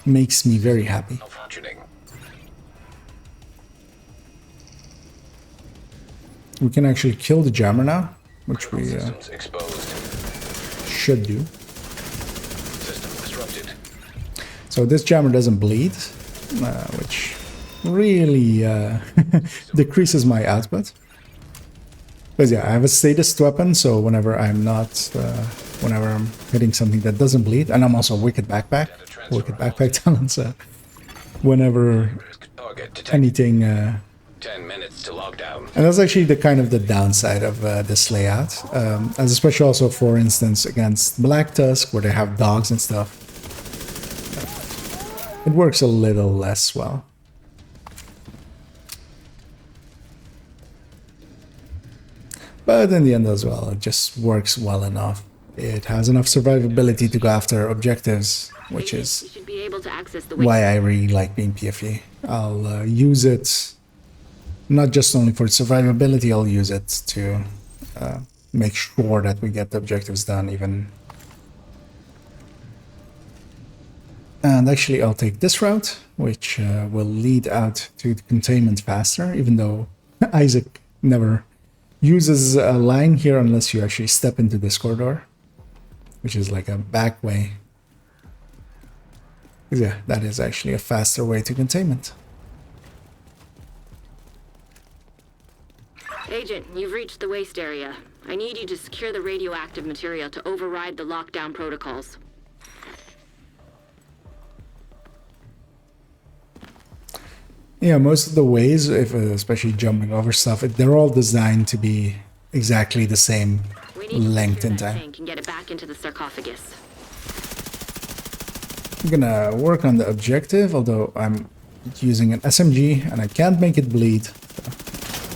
makes me very happy. Malfunctioning. We can actually kill the jammer now, which we Systems exposed. should do. System disrupted. So this jammer doesn't bleed, which really decreases my output. Because yeah, I have a statist weapon, so whenever I'm not, whenever I'm hitting something that doesn't bleed, and I'm also wicked backpack talent, so whenever Target detected. anything, 10 minutes to lockdown. and that's actually the kind of the downside of this layout, as especially also for instance against Black Tusk, where they have dogs and stuff. It works a little less well. But in the end as well, it just works well enough. It has enough survivability to go after objectives, which We is should be able to access the why I really like being PFE. I'll use it not just only for survivability, I'll use it to make sure that we get the objectives done even. And actually I'll take this route, which will lead out to the containment faster, even though Isaac never uses a line here unless you actually step into this corridor, which is like a back way. Yeah, that is actually a faster way to containment. Agent, you've reached the waste area. I need you to secure the radioactive material to override the lockdown protocols. Yeah, most of the ways, if especially jumping over stuff, they're all designed to be exactly the same We need to length secure and that time. tank and get it back into the sarcophagus. I'm gonna work on the objective, although I'm using an SMG and I can't make it bleed.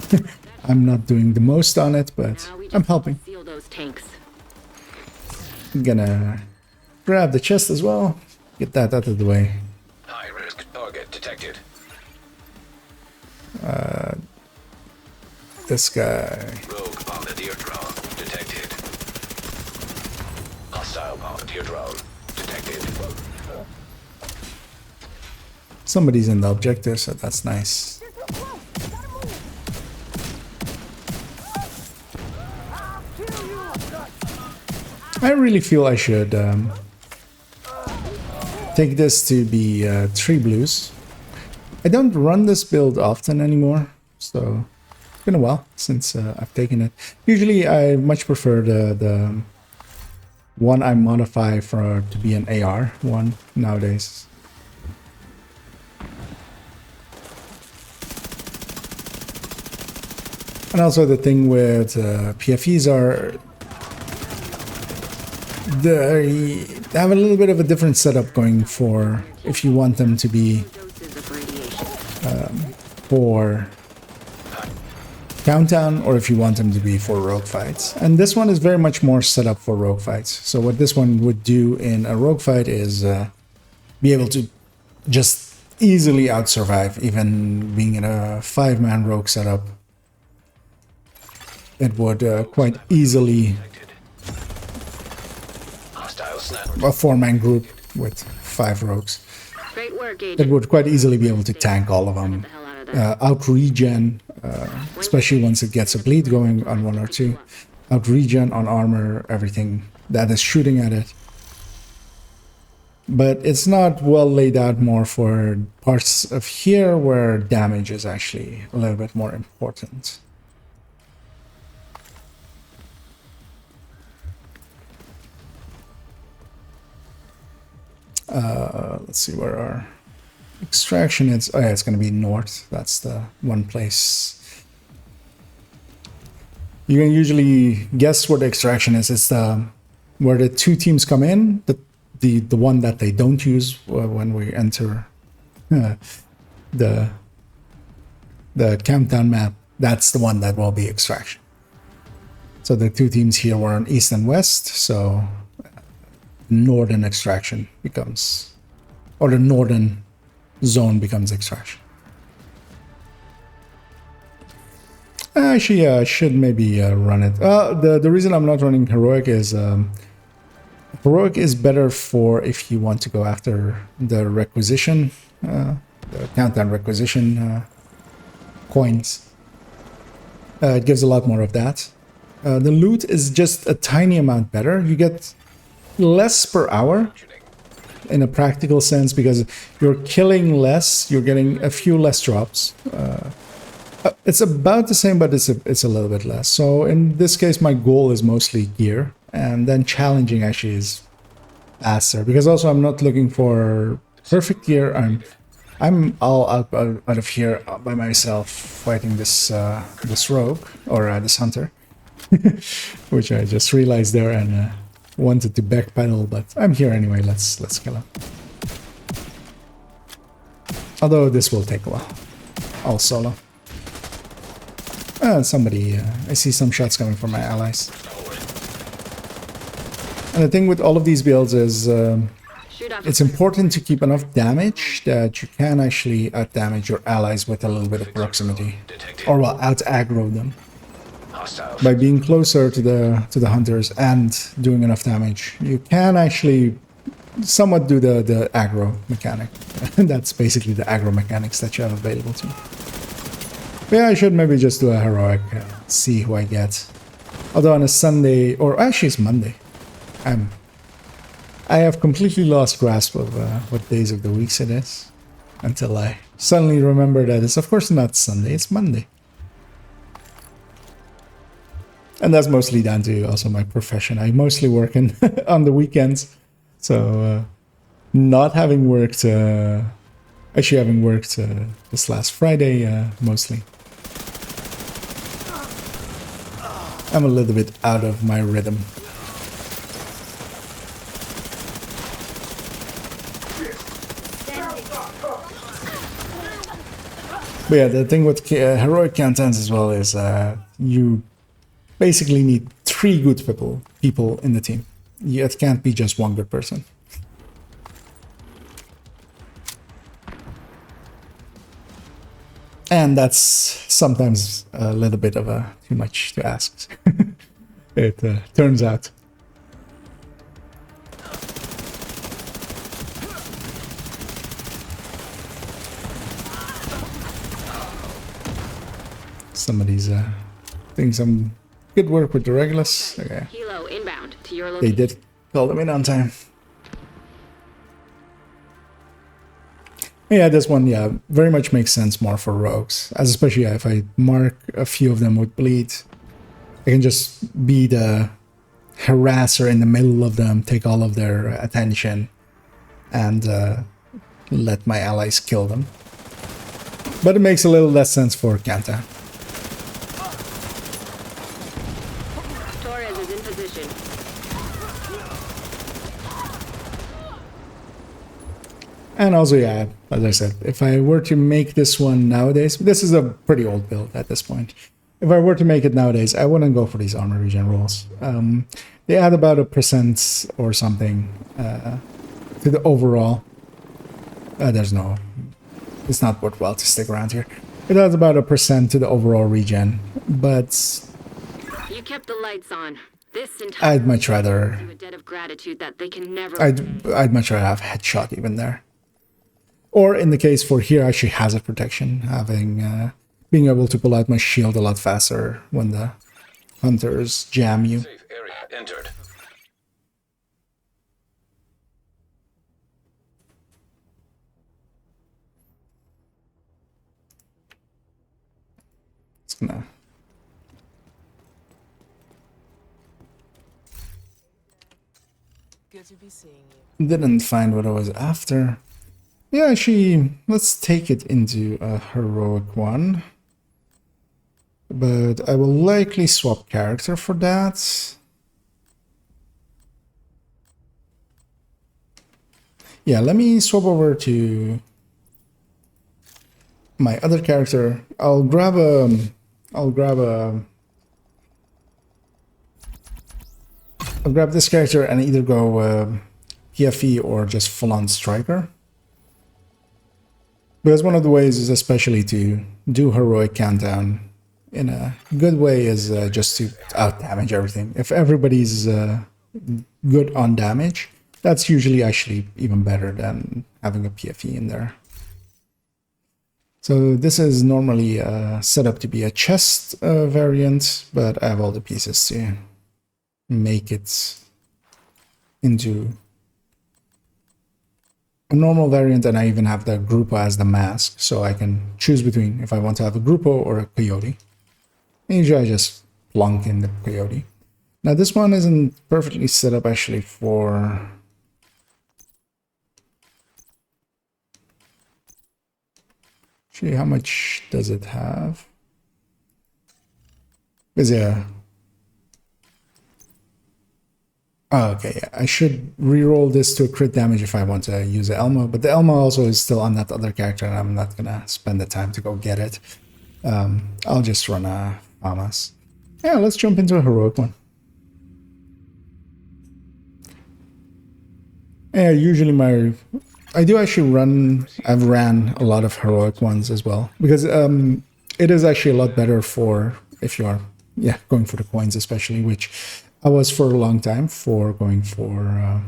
So I'm not doing the most on it, but Now we just I'm helping. seal those tanks. I'm gonna grab the chest as well, get that out of the way. High risk target detected. This guy. Rogue bombardier drone detected. Hostile bombardier drone detected. Somebody's in the objective, so that's nice. I really feel I should take this to be 3 blues. I don't run this build often anymore, so it's been a while since I've taken it. Usually I much prefer the one I modify for to be an AR one nowadays. And also the thing with PFEs are they have a little bit of a different setup going for if you want them to be Doses of for countdown, or if you want them to be for rogue fights. And this one is very much more set up for rogue fights. So what this one would do in a rogue fight is be able to just easily out-survive, even being in a 5-man rogue setup. It would quite easily, Hostile snap. a 4-man group with 5 rogues, Great work, it Agent. would quite easily be able to tank all of Get them. the hell out of there. Out-regen, especially once it gets a bleed going on 1 or 2. Out-regen on armor, everything that is shooting at it. But it's not well laid out more for parts of here where damage is actually a little bit more important. Let's see where our extraction is. Oh yeah, it's going to be north. That's the one place. You can usually guess where the extraction is. It's where the 2 teams come in. The one that they don't use when we enter the countdown map. That's the one that will be extraction. So the 2 teams here were on east and west. So northern extraction becomes, or the northern zone becomes extraction. Actually, I should maybe run it. The reason I'm not running heroic is heroic is better for if you want to go after the requisition, the countdown requisition coins. It gives a lot more of that. The loot is just a tiny amount better. You get less per hour in a practical sense because you're killing less, you're getting a few less drops. It's about the same, but it's a little bit less. So in this case, my goal is mostly gear, and then challenging actually is faster because also I'm not looking for perfect gear. I'm all out of here by myself fighting this this rogue or this hunter, which I just realized there and wanted to backpedal, but I'm here anyway. Let's kill him. Although this will take a while. All solo. Somebody, I see some shots coming from my allies. And the thing with all of these builds is Shoot off. it's important to keep enough damage that you can actually out-damage your allies with a little bit of proximity. Or well, out-aggro them. Hostile. By being closer to the hunters and doing enough damage, you can actually somewhat do the aggro mechanic. That's basically the aggro mechanics that you have available to you. Yeah, I should maybe just do a heroic, see who I get. Although on a Sunday, or actually it's Monday, I have completely lost grasp of what days of the weeks it is, until I suddenly remember that it's of course not Sunday, it's Monday. And that's mostly down to also my profession. I mostly work on the weekends, so not having worked, actually having worked this last Friday mostly. I'm a little bit out of my rhythm. But yeah, the thing with heroic countdowns as well is you basically need 3 good people in the team. It can't be just 1 good person. And that's sometimes a little bit of too much to ask. It turns out. Some of these things, some good work with the Regulus. Okay. Hilo inbound to your They location. did call them in on time. Yeah, this one, yeah, very much makes sense more for rogues. As especially if I mark a few of them with bleed, I can just be the harasser in the middle of them, take all of their attention, and let my allies kill them. But it makes a little less sense for Kanta. Torres is in position. And also, yeah, as I said, if I were to make this one nowadays, this is a pretty old build at this point. If I were to make it nowadays, I wouldn't go for these armor regen rolls. They add about 1% or something to the overall. It's not worthwhile to stick around here. It adds about 1% to the overall regen, but You kept the lights on. This entire I'd much rather. a debt of gratitude that they can never. I'd much rather have headshot even there. Or in the case for here, actually hazard protection, having being able to pull out my shield a lot faster when the hunters jam you. Safe area entered. It's gonna. Good to be seeing you. Didn't find what I was after. Yeah, actually, let's take it into a heroic one. But I will likely swap character for that. Yeah, let me swap over to my other character. I'll grab this character and either go PFE or just full-on striker. Because one of the ways is especially to do heroic countdown in a good way is just to out-damage everything. If everybody's good on damage, that's usually actually even better than having a PFE in there. So this is normally set up to be a chest variant, but I have all the pieces to make it into a normal variant, and I even have the Grupo as the mask, so I can choose between if I want to have a Grupo or a Coyote. And usually I just plonk in the Coyote. Now this one isn't perfectly set up actually for... Actually, how much does it have? Because yeah... Oh, okay, yeah. I should reroll this to a crit damage if I want to use the Elmo, but the Elmo also is still on that other character and I'm not gonna spend the time to go get it. I'll just run a Famas. Yeah, let's jump into a heroic one. Yeah, usually I've ran a lot of heroic ones as well, because it is actually a lot better for if you are, going for the coins especially, which I was for a long time for going for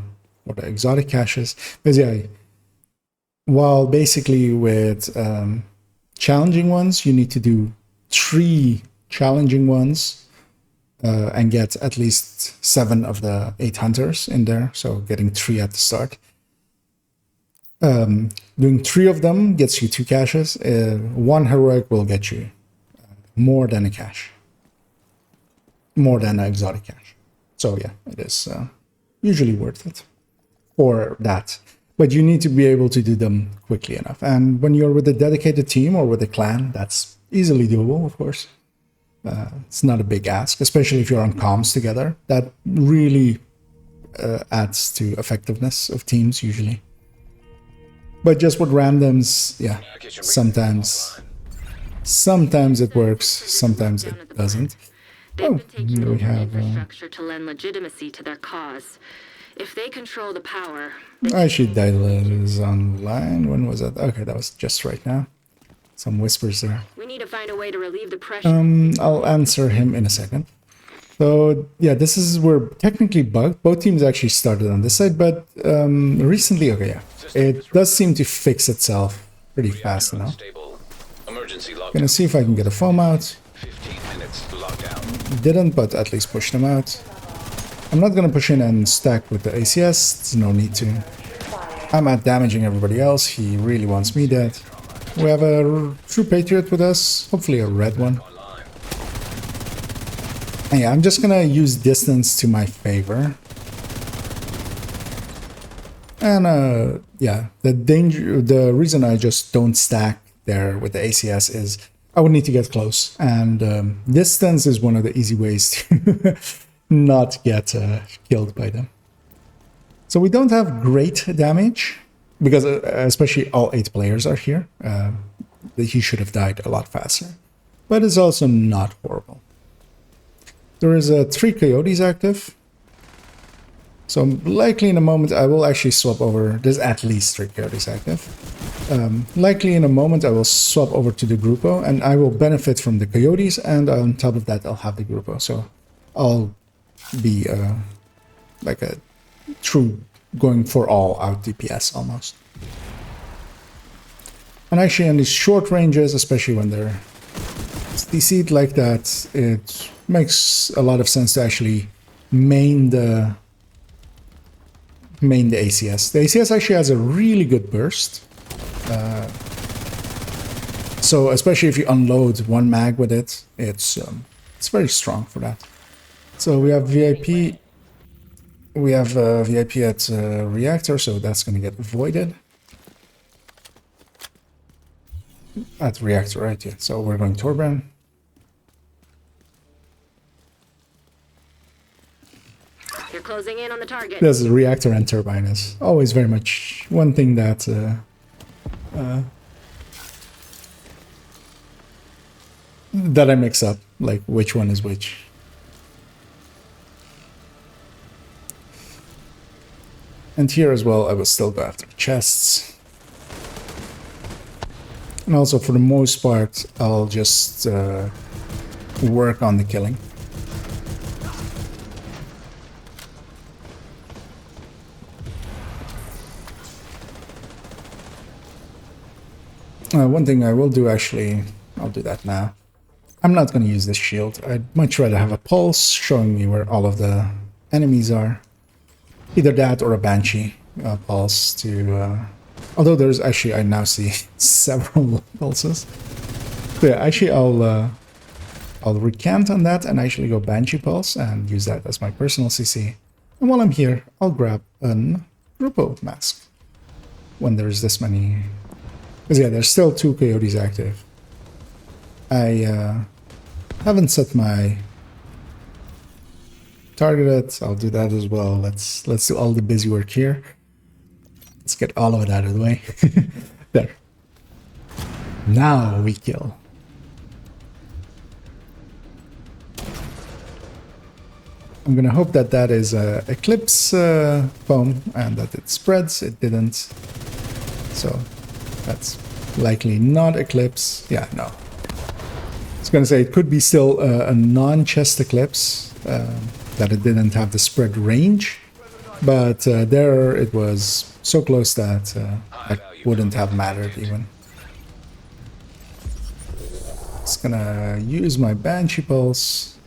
the exotic caches. Because yeah, while basically with challenging ones, you need to do 3 challenging ones and get at least 7 of the 8 hunters in there. So getting 3 at the start. Doing 3 of them gets you 2 caches. 1 heroic will get you more than a cache. More than an exotic cache. So yeah, it is usually worth it for that. But you need to be able to do them quickly enough. And when you're with a dedicated team or with a clan, that's easily doable, of course. It's not a big ask, especially if you're on comms together. That really adds to effectiveness of teams usually. But just with randoms, yeah, sometimes it works, sometimes it doesn't. They've been taking over we have infrastructure to lend legitimacy to their cause. If they control the power, actually Daedalus is online. When was that? Okay, that was just right now. Some whispers there. we need to find a way to relieve the pressure. I'll answer him in a second. So yeah, this is where technically both teams actually started on this side, but recently, okay, yeah, it does seem to fix itself pretty fast now. Stable. Emergency lockdown. Gonna see if I can get a foam out. 15 minutes lockdown. Didn't, but at least pushed them out. I'm not gonna push in and stack with the ACS. There's no need to. I'm out damaging everybody else. He really wants me dead. We have a true patriot with us, hopefully a red one. Online. And yeah, I'm just gonna use distance to my favor. And yeah, the reason I just don't stack there with the ACS is I would need to get close, and distance is one of the easy ways to not get killed by them. So we don't have great damage, because especially all 8 players are here, he should have died a lot faster. But it's also not horrible. There is 3 coyotes active. So likely in a moment I will actually swap over. There's at least 3 coyotes active. Likely in a moment I will swap over to the Grupo, and I will benefit from the coyotes, and on top of that I'll have the Grupo. So I'll be like a true going for all out DPS almost. And actually in these short ranges, especially when they're DC'd like that, it makes a lot of sense to actually main the ACS. The ACS actually has a really good burst. So especially if you unload 1 mag with it, it's very strong for that. So we have VIP. We have VIP at Reactor, so that's going to get avoided. At Reactor, right? Yeah. So we're going Torbrand. You're closing in on the target. There's the Reactor and Turbine is always very much one thing that that I mix up, like which one is which. And here as well, I will still go after chests. And also, for the most part, I'll just work on the killing. One thing I will do, actually, I'll do that now. I'm not going to use this shield. I'd much rather have a pulse showing me where all of the enemies are. Either that or a Banshee pulse to... although there's actually, I now see several pulses. But yeah, actually I'll recant on that and actually go Banshee pulse and use that as my personal CC. And while I'm here, I'll grab an Grupo mask. When there's this many... Because yeah, there's still 2 coyotes active. I haven't set my targeted. I'll do that as well. Let's do all the busy work here. Let's get all of it out of the way. There. Now we kill. I'm gonna hope that that is Eclipse foam and that it spreads. It didn't. So that's likely not Eclipse. Yeah, no. I was gonna say it could be still a non-chest Eclipse, that it didn't have the spread range, but there it was so close that it wouldn't have mattered even. Just gonna use my Banshee Pulse.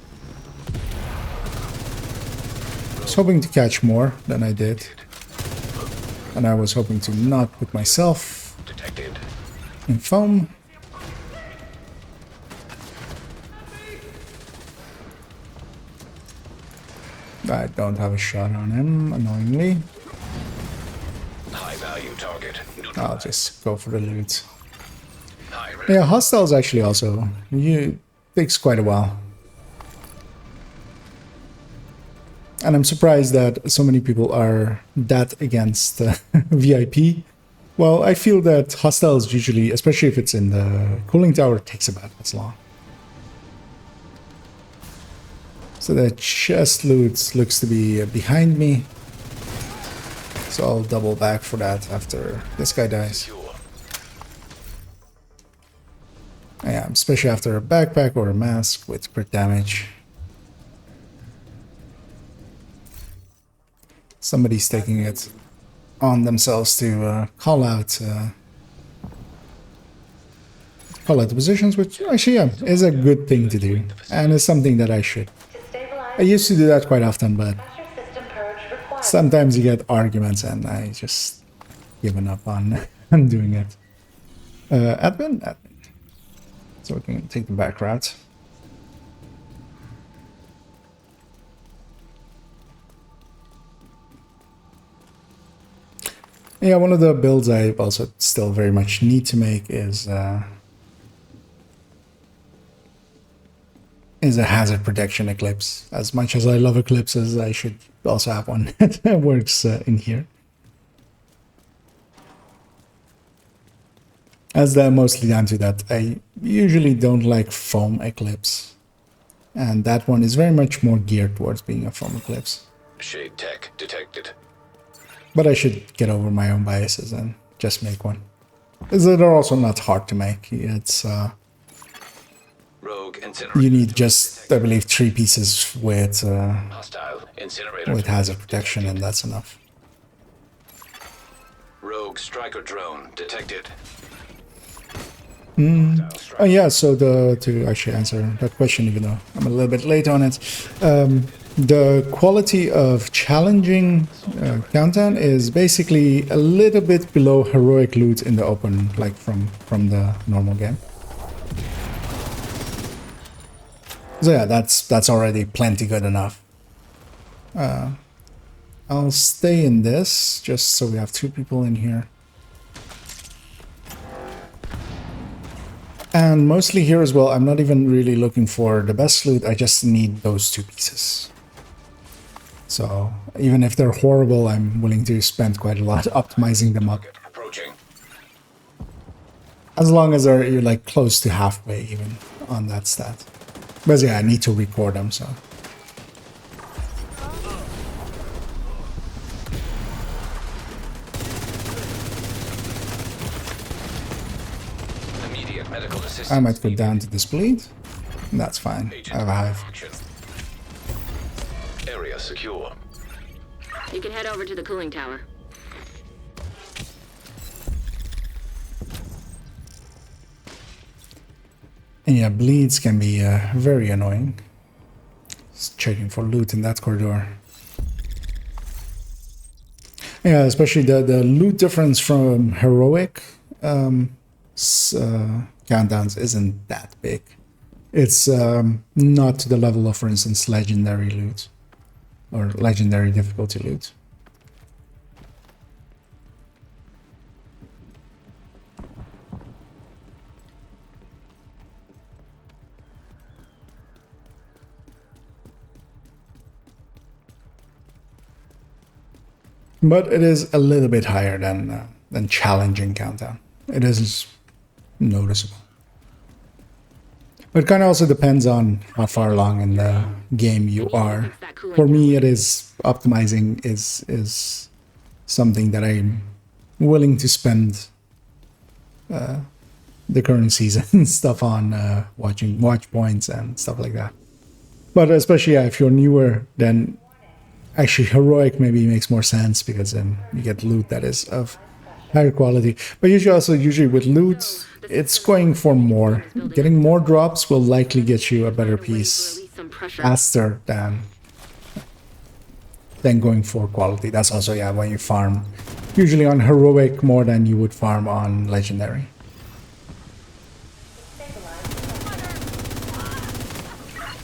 I was hoping to catch more than I did, and I was hoping to not put myself in foam. I don't have a shot on him, annoyingly. High value target. I'll just go for the loot. Yeah, hostiles actually also takes quite a while. And I'm surprised that so many people are that against VIP. Well, I feel that hostiles usually, especially if it's in the cooling tower, takes about as long. So the chest loot looks to be behind me. So I'll double back for that after this guy dies. Yeah, especially after a backpack or a mask with crit damage. Somebody's taking it on themselves to call out the positions, which actually yeah, is a good thing to do, and is something that I should. I used to do that quite often, but sometimes you get arguments and I just given up on doing it. Admin. So we can take the back route. Yeah, one of the builds I also still very much need to make is a hazard protection Eclipse. As much as I love Eclipses, I should also have one that works in here. As they're mostly down to that. I usually don't like foam eclipse. And that one is very much more geared towards being a foam eclipse. Shade tech detected. But I should get over my own biases and just make one. They're also not hard to make. It's Rogue incinerator. you need just, I believe, 3 pieces with Hostile incinerator. hazard protection, and that's enough. Rogue striker drone detected. Oh yeah, so to actually answer that question, even though I'm a little bit late on it, the quality of challenging countdown is basically a little bit below heroic loot in the open, like from the normal game. So yeah, that's already plenty good enough. I'll stay in this just so we have 2 people in here. And mostly here as well, I'm not even really looking for the best loot, I just need those 2 pieces. So even if they're horrible, I'm willing to spend quite a lot optimizing them up. Approaching. As long as you're like close to halfway even on that stat. But yeah, I need to record them, so. Immediate medical assistance. I might go down to this bleed. That's fine. I have a hive. Area secure. You can head over to the cooling tower. And yeah, bleeds can be very annoying. Just checking for loot in that corridor. Yeah, especially the loot difference from heroic countdowns isn't that big. It's not to the level of, for instance, legendary loot or legendary difficulty loot. But it is a little bit higher than challenging countdown. It is noticeable. But it kind of also depends on how far along in the game you are. For me, it is optimizing is something that I'm willing to spend the current season stuff on, watching watch points and stuff like that. But especially if you're newer, then actually heroic maybe makes more sense because then you get loot that is of higher quality. But usually with loot, it's going for more. Getting more drops will likely get you a better piece faster than going for quality. That's also, yeah, when you farm usually on heroic more than you would farm on legendary.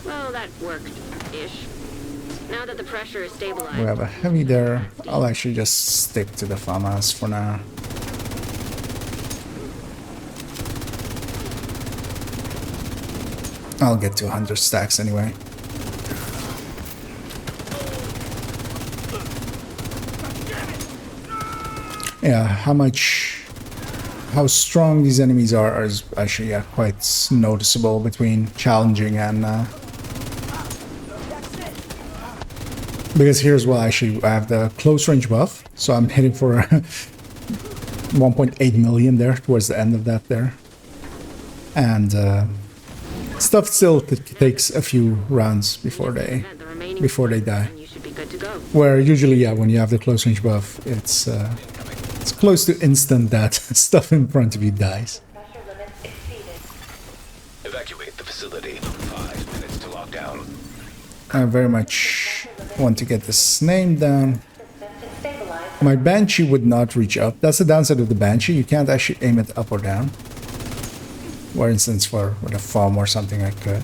Well, that worked-ish. Now that the pressure is stabilized... We have a heavy there. I'll actually just stick to the FAMAS for now. I'll get to 100 stacks anyway. Yeah, how strong these enemies are is actually, yeah, quite noticeable between challenging and because here's what actually I have the close range buff, so I'm hitting for 1.8 million there towards the end of that there, and stuff still takes a few rounds before they die. Where usually, yeah, when you have the close range buff, it's close to instant that stuff in front of you dies. Evacuate the facility. 5 minutes to lockdown. I very much want to get this name down. My Banshee would not reach up. That's the downside of the Banshee. You can't actually aim it up or down. For instance, with a FOM or something I could.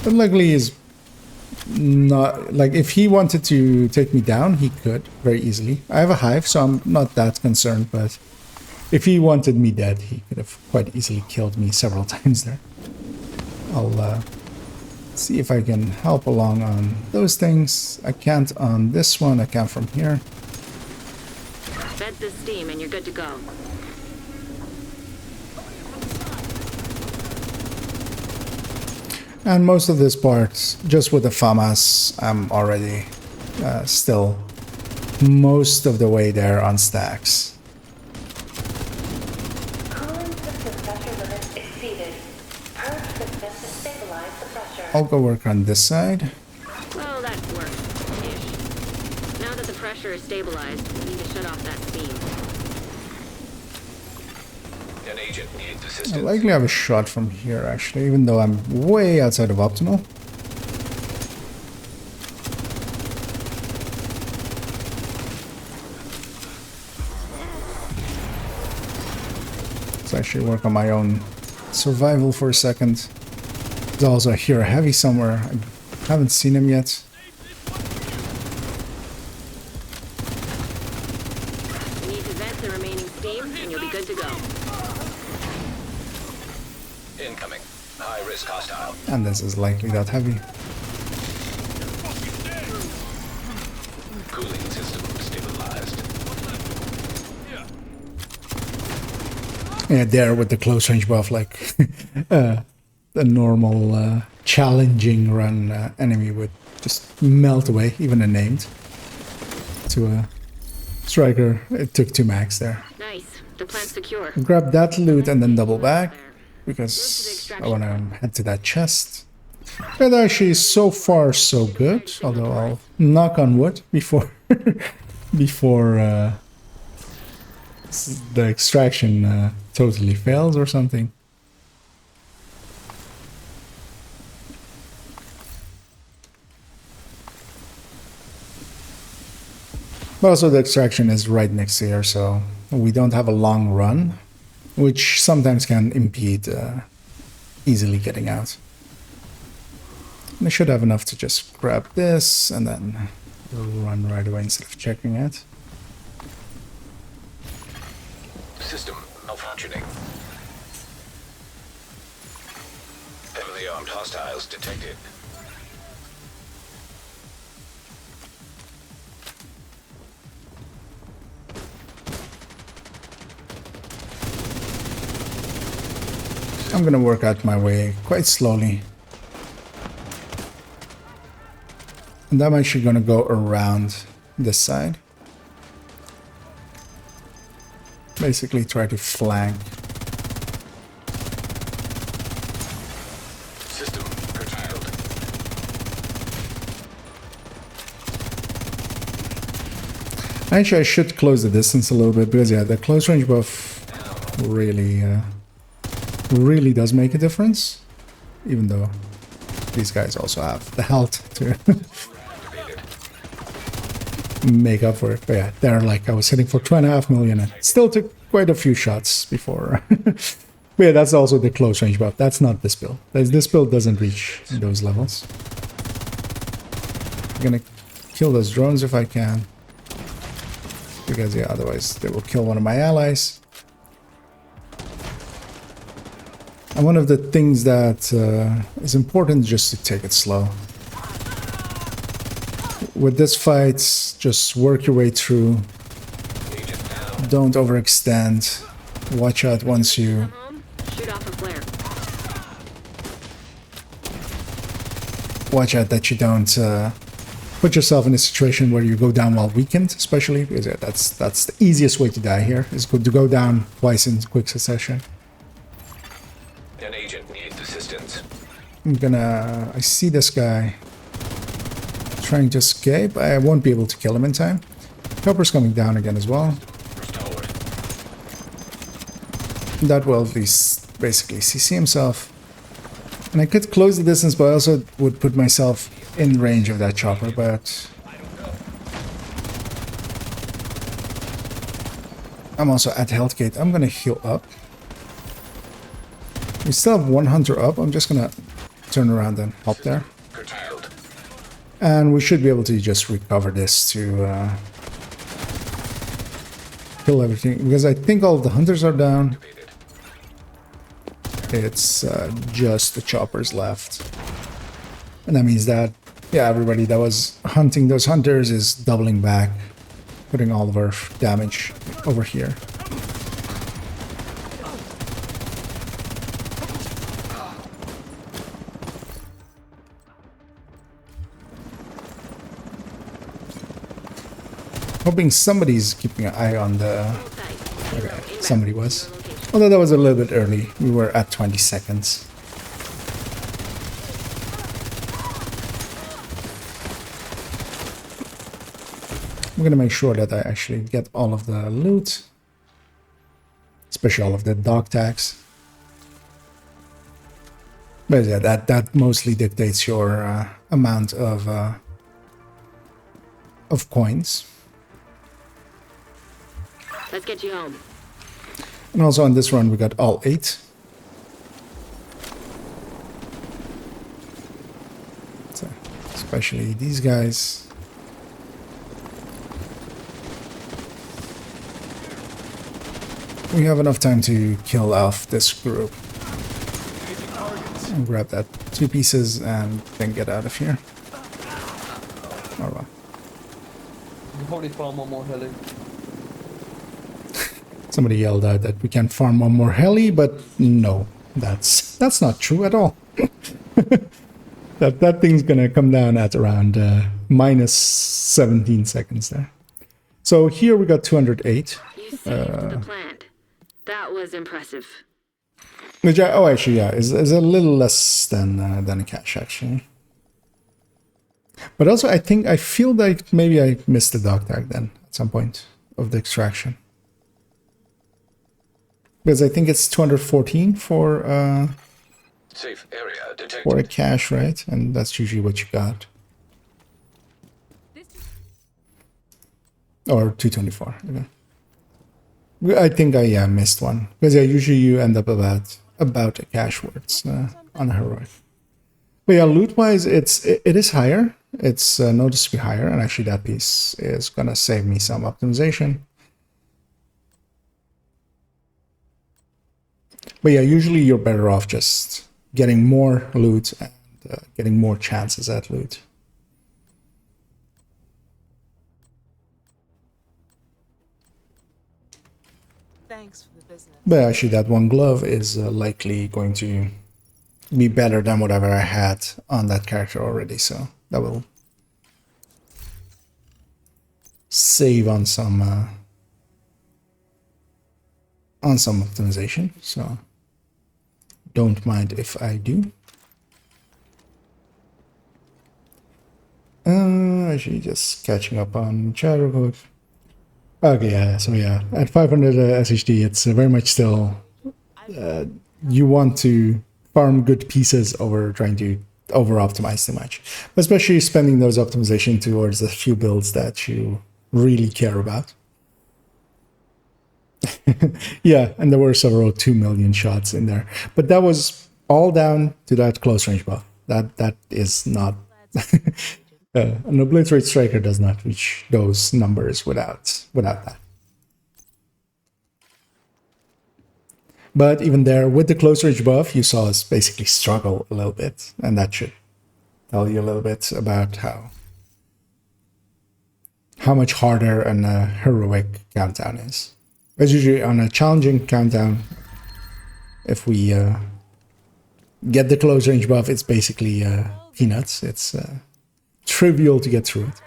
But luckily is not, like, if he wanted to take me down, he could very easily. I have a hive, so I'm not that concerned, but if he wanted me dead, he could have quite easily killed me several times there. I'll see if I can help along on those things. I can't on this one, I can't from here. Vent the steam and you're good to go. And most of this part, just with the FAMAS, I'm already still most of the way there on stacks. Cooling system pressure limits exceeded. Purge system to stabilize the pressure. I'll go work on this side. Well, that worked-ish. Now that the pressure is stabilized, we need to shut off that steam. An agent needs I assistance. likely have a shot from here, actually, even though I'm way outside of optimal. Let's actually work on my own survival for a second. There's also here a heavy somewhere. I haven't seen him yet. We need to vent the remaining steam, and you'll be good to go. Incoming. High risk hostile. And this is likely that heavy. Cooling system stabilized. Yeah, there with the close range buff, like the normal challenging run enemy would just melt away, even a named. To a striker, it took 2 max there. Nice. The plant's secure. Grab that loot and then double back, There. because I want to head to that chest. That actually is so far so good, although I'll knock on wood before before the extraction totally fails or something. But also the extraction is right next here, so we don't have a long run, which sometimes can impede easily getting out. And I should have enough to just grab this and then run right away instead of checking it. System malfunctioning. Heavily armed hostiles detected. I'm gonna work out my way quite slowly. And I'm actually gonna go around this side. Basically try to flank. System curtailed. Actually, I should close the distance a little bit because, yeah, the close range buff really does make a difference. Even though these guys also have the health to make up for it. But yeah, they're like, I was hitting for 2.5 million and still took quite a few shots before. But yeah, that's also the close range buff. That's not this build. This build doesn't reach those levels. I'm gonna kill those drones if I can. Because, yeah, otherwise they will kill one of my allies. And one of the things that is important is just to take it slow. With this fight, just work your way through. Don't overextend. Watch out once you... Come home, shoot off a flare. Watch out that you don't put yourself in a situation where you go down while weakened, especially. Because yeah, that's the easiest way to die here, is to go down twice in quick succession. An agent needs assistance. I see this guy trying to escape. I won't be able to kill him in time. Chopper's coming down again as well. Restored. That will at least basically CC himself. And I could close the distance, but I also would put myself in range of that chopper, but... I'm also at health gate. I'm gonna heal up. We still have one hunter up. I'm just gonna turn around and hop there. Curtailed. And we should be able to just recover this to kill everything. Because I think all of the hunters are down. It's just the choppers left. And that means that, yeah, everybody that was hunting those hunters is doubling back, putting all of our damage over here. hoping somebody's keeping an eye on the... Hold tight. Okay, Inbound. somebody was. Your location. Although that was a little bit early. We were at 20 seconds. I'm gonna make sure that I actually get all of the loot. Especially all of the dog tags. But yeah, that mostly dictates your amount of coins. Let's get you home. And also on this run we got all 8. So, especially these guys. We have enough time to kill off this group. And grab that 2 pieces and then get out of here. Oh well. You probably farm one more heli. Somebody yelled out that we can farm one more heli, but no, that's not true at all. that thing's gonna come down at around minus 17 seconds there. So here we got 208. You saved the plant. That was impressive. Which actually yeah, is a little less than a cache actually. But also I feel like maybe I missed the dog tag then at some point of the extraction. Because I think it's 214 for Safe area detected. a cache, right? And that's usually what you got. Or 224. Okay. I think I missed one. Because yeah, usually you end up about a cache words on a heroic. But yeah, loot-wise, it is higher. It's noticeably higher, and actually that piece is gonna save me some optimization. But yeah, usually you're better off just getting more loot and getting more chances at loot. Thanks for the business. But actually that one glove is likely going to be better than whatever I had on that character already, so that will save on some optimization, so don't mind if I do. Actually just catching up on chat real quick. Okay, yeah, so yeah, at 500 SHD, it's very much still, you want to farm good pieces over trying to over-optimize too much. Especially spending those optimization towards the few builds that you really care about. Yeah, and there were several 2 million shots in there. But that was all down to that close range buff. That is not... an obliterate striker does not reach those numbers without that. But even there, with the close range buff, you saw us basically struggle a little bit, and that should tell you a little bit about how much harder an heroic countdown is. As usually on a challenging countdown, if we get the close range buff, it's basically peanuts. It's trivial to get through it.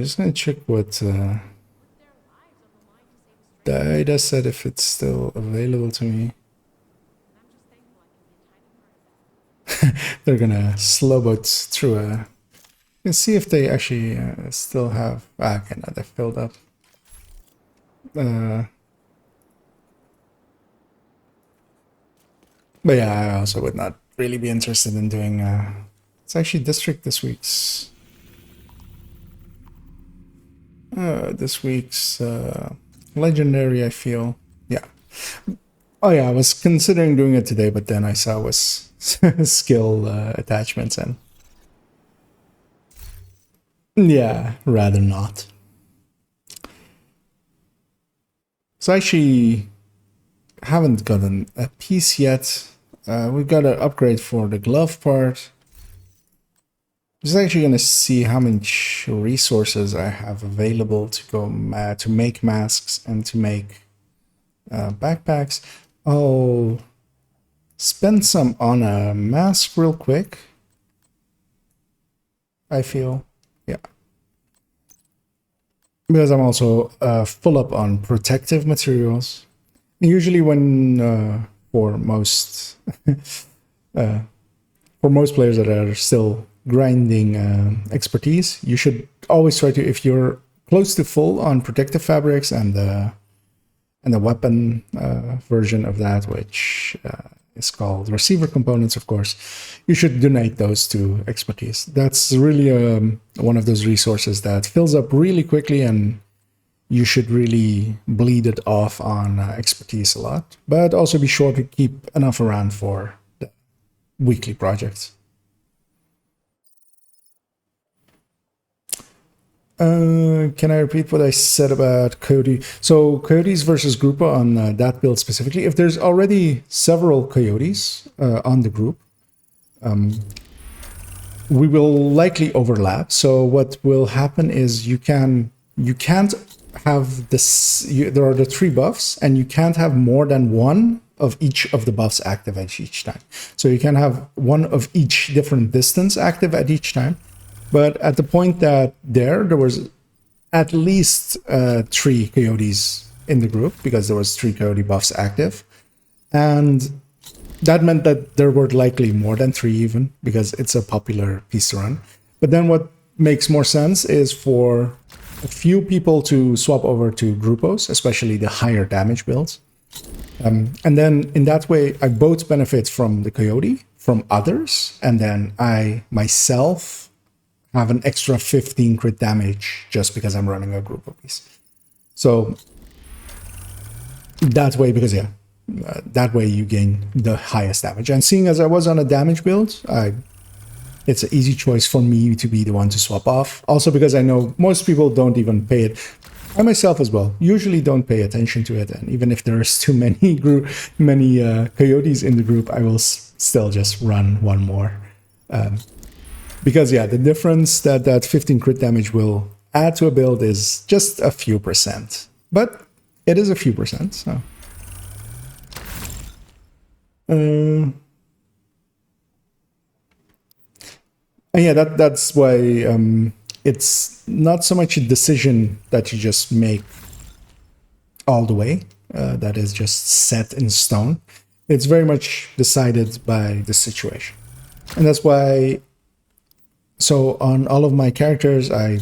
Just gonna check what Daida said, if it's still available to me. They're gonna slow boat through a... Let's see if they actually still have... okay, no, they're filled up. But yeah, I also would not really be interested in doing... it's actually District this week's... Legendary, I feel. Yeah. Oh yeah, I was considering doing it today, but then I saw it was skill attachments and... yeah, rather not. So I actually haven't gotten a piece yet. We've got an upgrade for the glove part. Just actually going to see how much resources I have available to go to make masks and to make backpacks. I'll spend some on a mask real quick. I feel. Yeah. Because I'm also full up on protective materials. Usually when for most for most players that are still grinding expertise, you should always try to, if you're close to full on protective fabrics and the weapon version of that, which is called receiver components, of course, you should donate those to expertise. That's really one of those resources that fills up really quickly, and you should really bleed it off on expertise a lot. But also be sure to keep enough around for the weekly projects. Can I repeat what I said about Coyote? So Coyotes versus Grupo on that build specifically. If there's already several Coyotes on the group, we will likely overlap. So what will happen is you can't have this. There are the 3 buffs, and you can't have more than one of each of the buffs active at each time. So you can have one of each different distance active at each time. But at the point that there was at least 3 Coyotes in the group, because there was 3 Coyote buffs active. And that meant that there were likely more than 3 even, because it's a popular piece to run. But then what makes more sense is for a few people to swap over to Grupos, especially the higher damage builds. And then in that way, I both benefit from the Coyote, from others, and then I myself have an extra 15 crit damage just because I'm running a Grupo piece. So that way, because that way you gain the highest damage. And seeing as I was on a damage build, it's an easy choice for me to be the one to swap off. Also because I know most people don't even pay it. I myself as well usually don't pay attention to it. And even if there's too many Coyotes in the group, I will still just run one more. Because the difference that 15 crit damage will add to a build is just a few percent. But it is a few percent, so. That's why it's not so much a decision that you just make all the way, that is just set in stone. It's very much decided by the situation. And that's why, so on all of my characters, I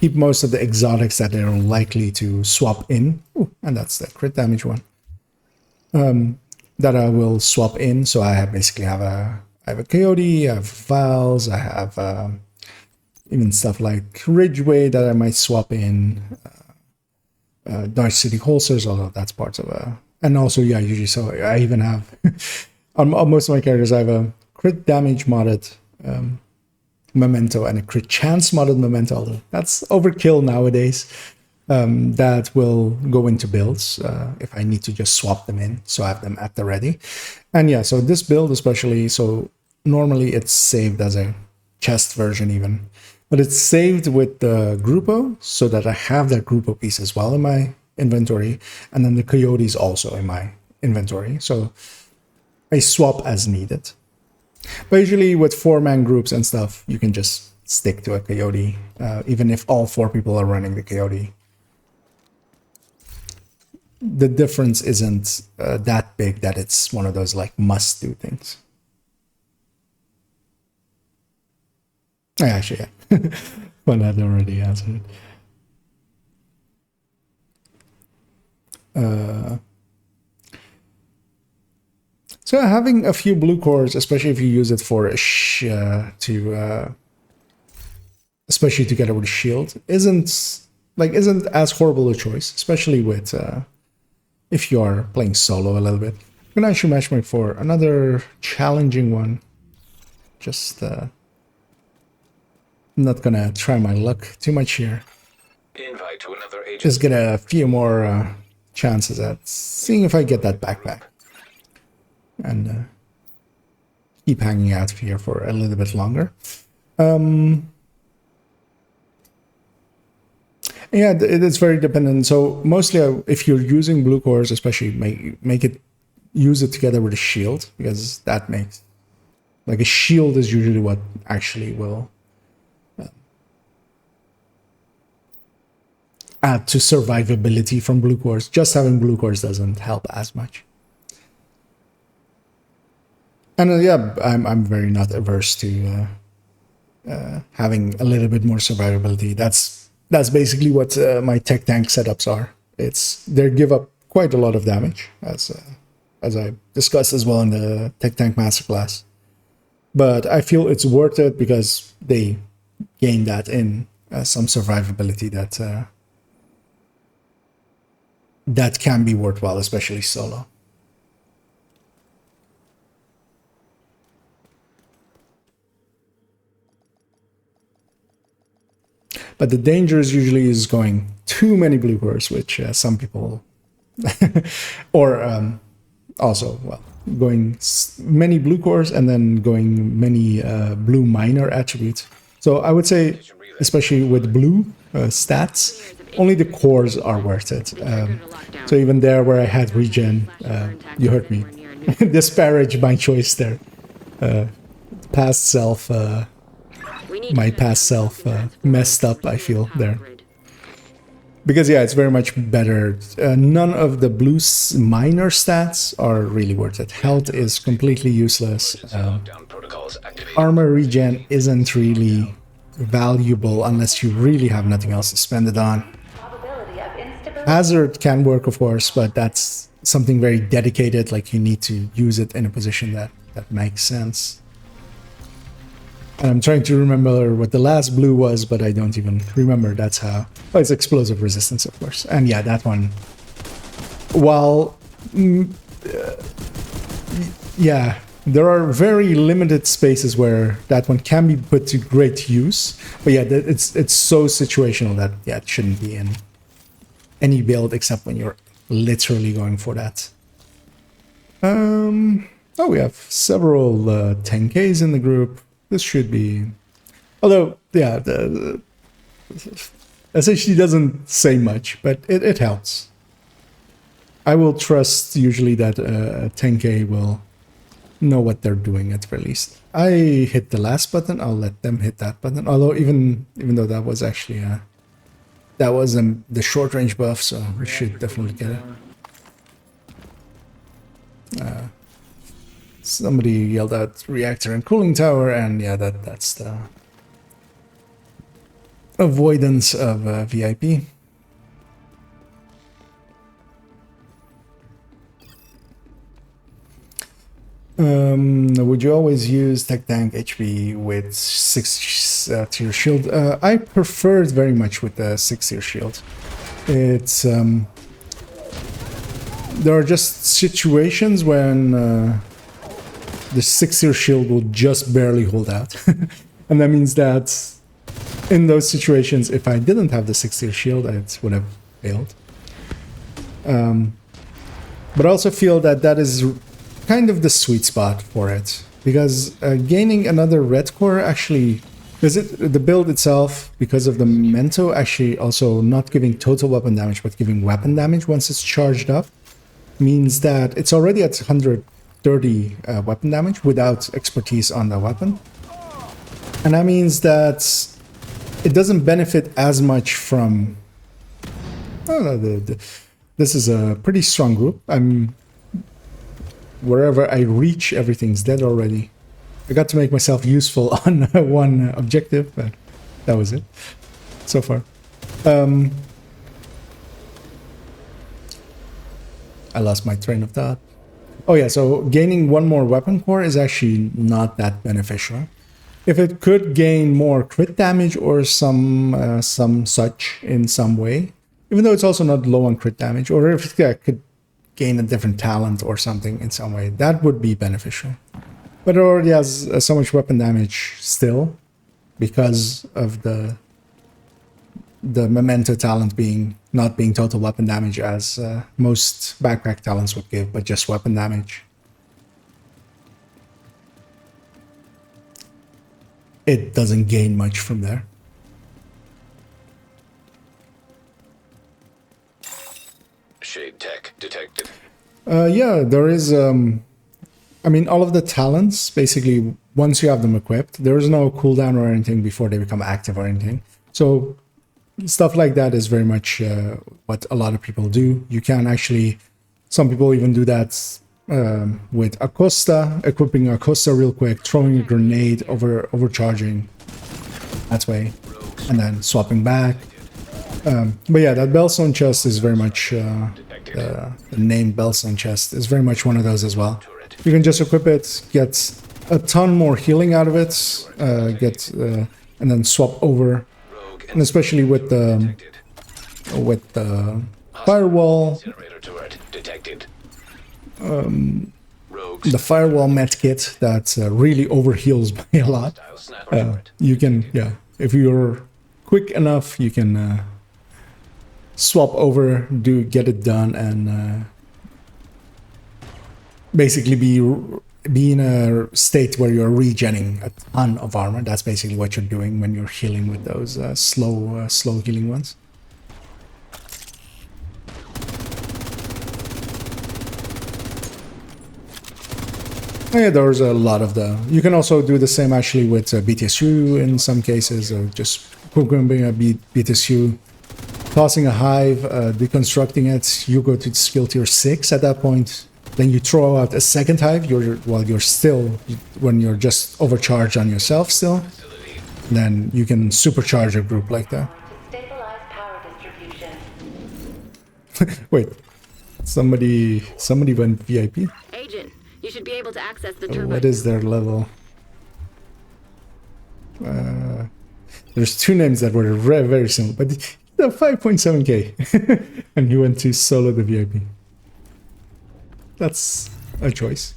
keep most of the exotics that they're likely to swap in. Ooh, and that's the crit damage one. That I will swap in. So I basically have a Coyote, I have Vials, I have even stuff like Ridgeway that I might swap in. Dark City Holsters, although that's part of a... And also, usually, so I even have... on most of my characters, I have a crit damage modded memento and a crit chance modded memento, although that's overkill nowadays. That will go into builds if I need to just swap them in, so I have them at the ready. And so this build especially, so normally it's saved as a chest version even, but it's saved with the Grupo, so that I have that Grupo piece as well in my inventory, and then the Coyotes also in my inventory, so I swap as needed. But usually with 4-man groups and stuff, you can just stick to a Coyote, even if all 4 people are running the Coyote. The difference isn't that big that it's one of those like must-do things. Actually, one had already answered it. So having a few blue cores, especially if you use it for especially together with a shield, isn't as horrible a choice, especially with if you are playing solo a little bit. I'm gonna actually matchmake for another challenging one. Just not gonna try my luck too much here. Invite to another agent. Just get a few more chances at seeing if I get that backpack. And keep hanging out here for a little bit longer. It is very dependent. So mostly if you're using blue cores, especially use it together with a shield, because that makes, like, a shield is usually what actually will add to survivability from blue cores. Just having blue cores doesn't help as much. And yeah, I'm very not averse to having a little bit more survivability. That's basically what my tech tank setups are. They give up quite a lot of damage, as I discussed as well in the tech tank masterclass. But I feel it's worth it because they gain that in some survivability that can be worthwhile, especially solo. But the danger is usually going too many blue cores, which some people, or also, well, going many blue cores and then going many blue minor attributes. So I would say, especially with blue stats, only the cores are worth it. So even there where I had regen, you heard me disparage my choice there. Past self, my past self messed up, I feel, there. Because yeah, it's very much better. None of the blue minor stats are really worth it. Health is completely useless. Armor regen isn't really valuable unless you really have nothing else to spend it on. Hazard can work, of course, but that's something very dedicated, like you need to use it in a position that makes sense. And I'm trying to remember what the last blue was, but I don't even remember. That's how... Oh, it's explosive resistance, of course. And yeah, that one... While... yeah, there are very limited spaces where that one can be put to great use. But yeah, it's so situational that, yeah, it shouldn't be in any build except when you're literally going for that. Oh, we have several 10Ks in the group. This should be... Although, yeah, the SHD doesn't say much, but it helps. I will trust usually that 10K will know what they're doing at the very least. I hit the last button, I'll let them hit that button. Although even though that was actually... that was the short range buff, so we should definitely get it. Somebody yelled out reactor and cooling tower, and yeah, that's the avoidance of VIP. Would you always use tech tank HP with 6 tier shield? I prefer it very much with the 6 tier shield. It's there are just situations when the 6 tier shield will just barely hold out. And that means that in those situations, if I didn't have the 6 tier shield, it would have failed. But I also feel that is kind of the sweet spot for it. Because gaining another red core actually... the build itself, because of the Memento, actually also not giving total weapon damage, but giving weapon damage once it's charged up, means that it's already at 130 weapon damage without expertise on the weapon. And that means that it doesn't benefit as much from... this is a pretty strong group. Wherever I reach, everything's dead already. I got to make myself useful on one objective, but that was it so far. I lost my train of thought. Oh yeah, so gaining one more weapon core is actually not that beneficial. If it could gain more crit damage or some such in some way, even though it's also not low on crit damage, or if it could gain a different talent or something in some way, that would be beneficial. But it already has so much weapon damage still, because of the Memento talent not being total weapon damage as most backpack talents would give, but just weapon damage. It doesn't gain much from there. Shade tech detected. Yeah, there is... I mean, all of the talents, basically, once you have them equipped, there is no cooldown or anything before they become active or anything. So stuff like that is very much what a lot of people do. You can actually, some people even do that with Acosta, equipping Acosta real quick, throwing a grenade, overcharging that way, and then swapping back. But yeah, that Bellstone chest is very much, the name Bellstone chest is very much one of those as well. You can just equip it, get a ton more healing out of it, and then swap over. And especially with the firewall, the firewall medkit that really overheals by a lot. You can, yeah, if you're quick enough, you can swap over, get it done, and basically be in a state where you're regenning a ton of armor. That's basically what you're doing when you're healing with those slow healing ones. Oh yeah, there's a lot of the... You can also do the same actually with BTSU in some cases, or just programming a BTSU, tossing a hive, deconstructing it. You go to skill tier 6 at that point. Then you throw out a second hive. When you're just overcharged on yourself still, then you can supercharge a group like that. Stabilize power distribution. Wait, somebody went VIP? Agent, you should be able to access the turbine. What is their level? There's two names that were very, very similar, but they're 5.7k, and he went to solo the VIP. That's a choice.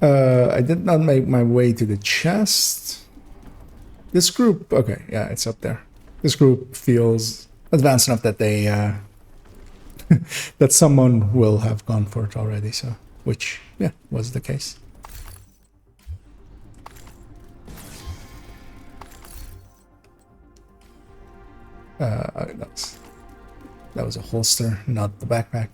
I did not make my way to the chest. This group, okay, yeah, it's up there. This group feels advanced enough that they, that someone will have gone for it already, so, which, yeah, was the case. That was a holster, not the backpack.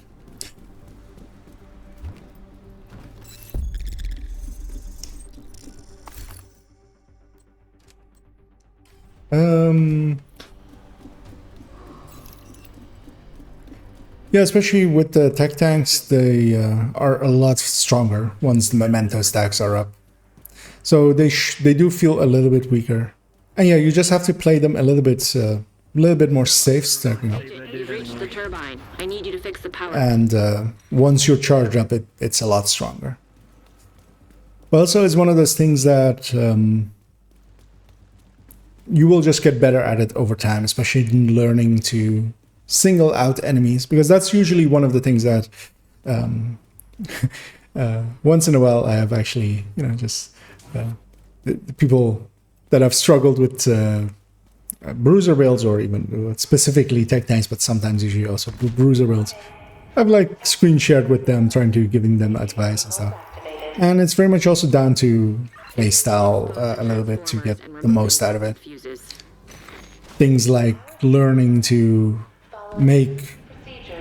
Yeah, especially with the tech tanks, they are a lot stronger once the memento stacks are up. So they do feel a little bit weaker. And yeah, you just have to play them a little bit more safe, stacking up. You've reached the turbine. I need you to fix the power. And once you're charged up, it's a lot stronger. But also, it's one of those things that you will just get better at it over time, especially in learning to single out enemies, because that's usually one of the things that once in a while I have actually, just the people that have struggled with bruiser builds, or even specifically tech tanks, but sometimes usually also bruiser builds. I've like screen shared with them, giving them advice and stuff. And it's very much also down to play style a little bit to get the most out of it. Things like learning to make,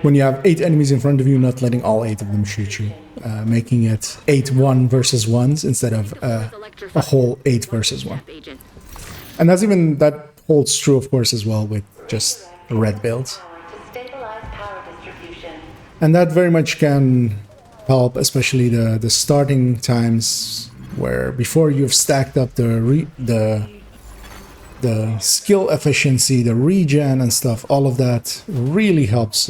when you have 8 enemies in front of you, not letting all 8 of them shoot you. Making it 8 1 versus 1s instead of a whole 8 versus 1. And that holds true, of course, as well with just red builds. And that very much can help, especially the starting times, where before you've stacked up the skill efficiency, the regen and stuff, all of that really helps.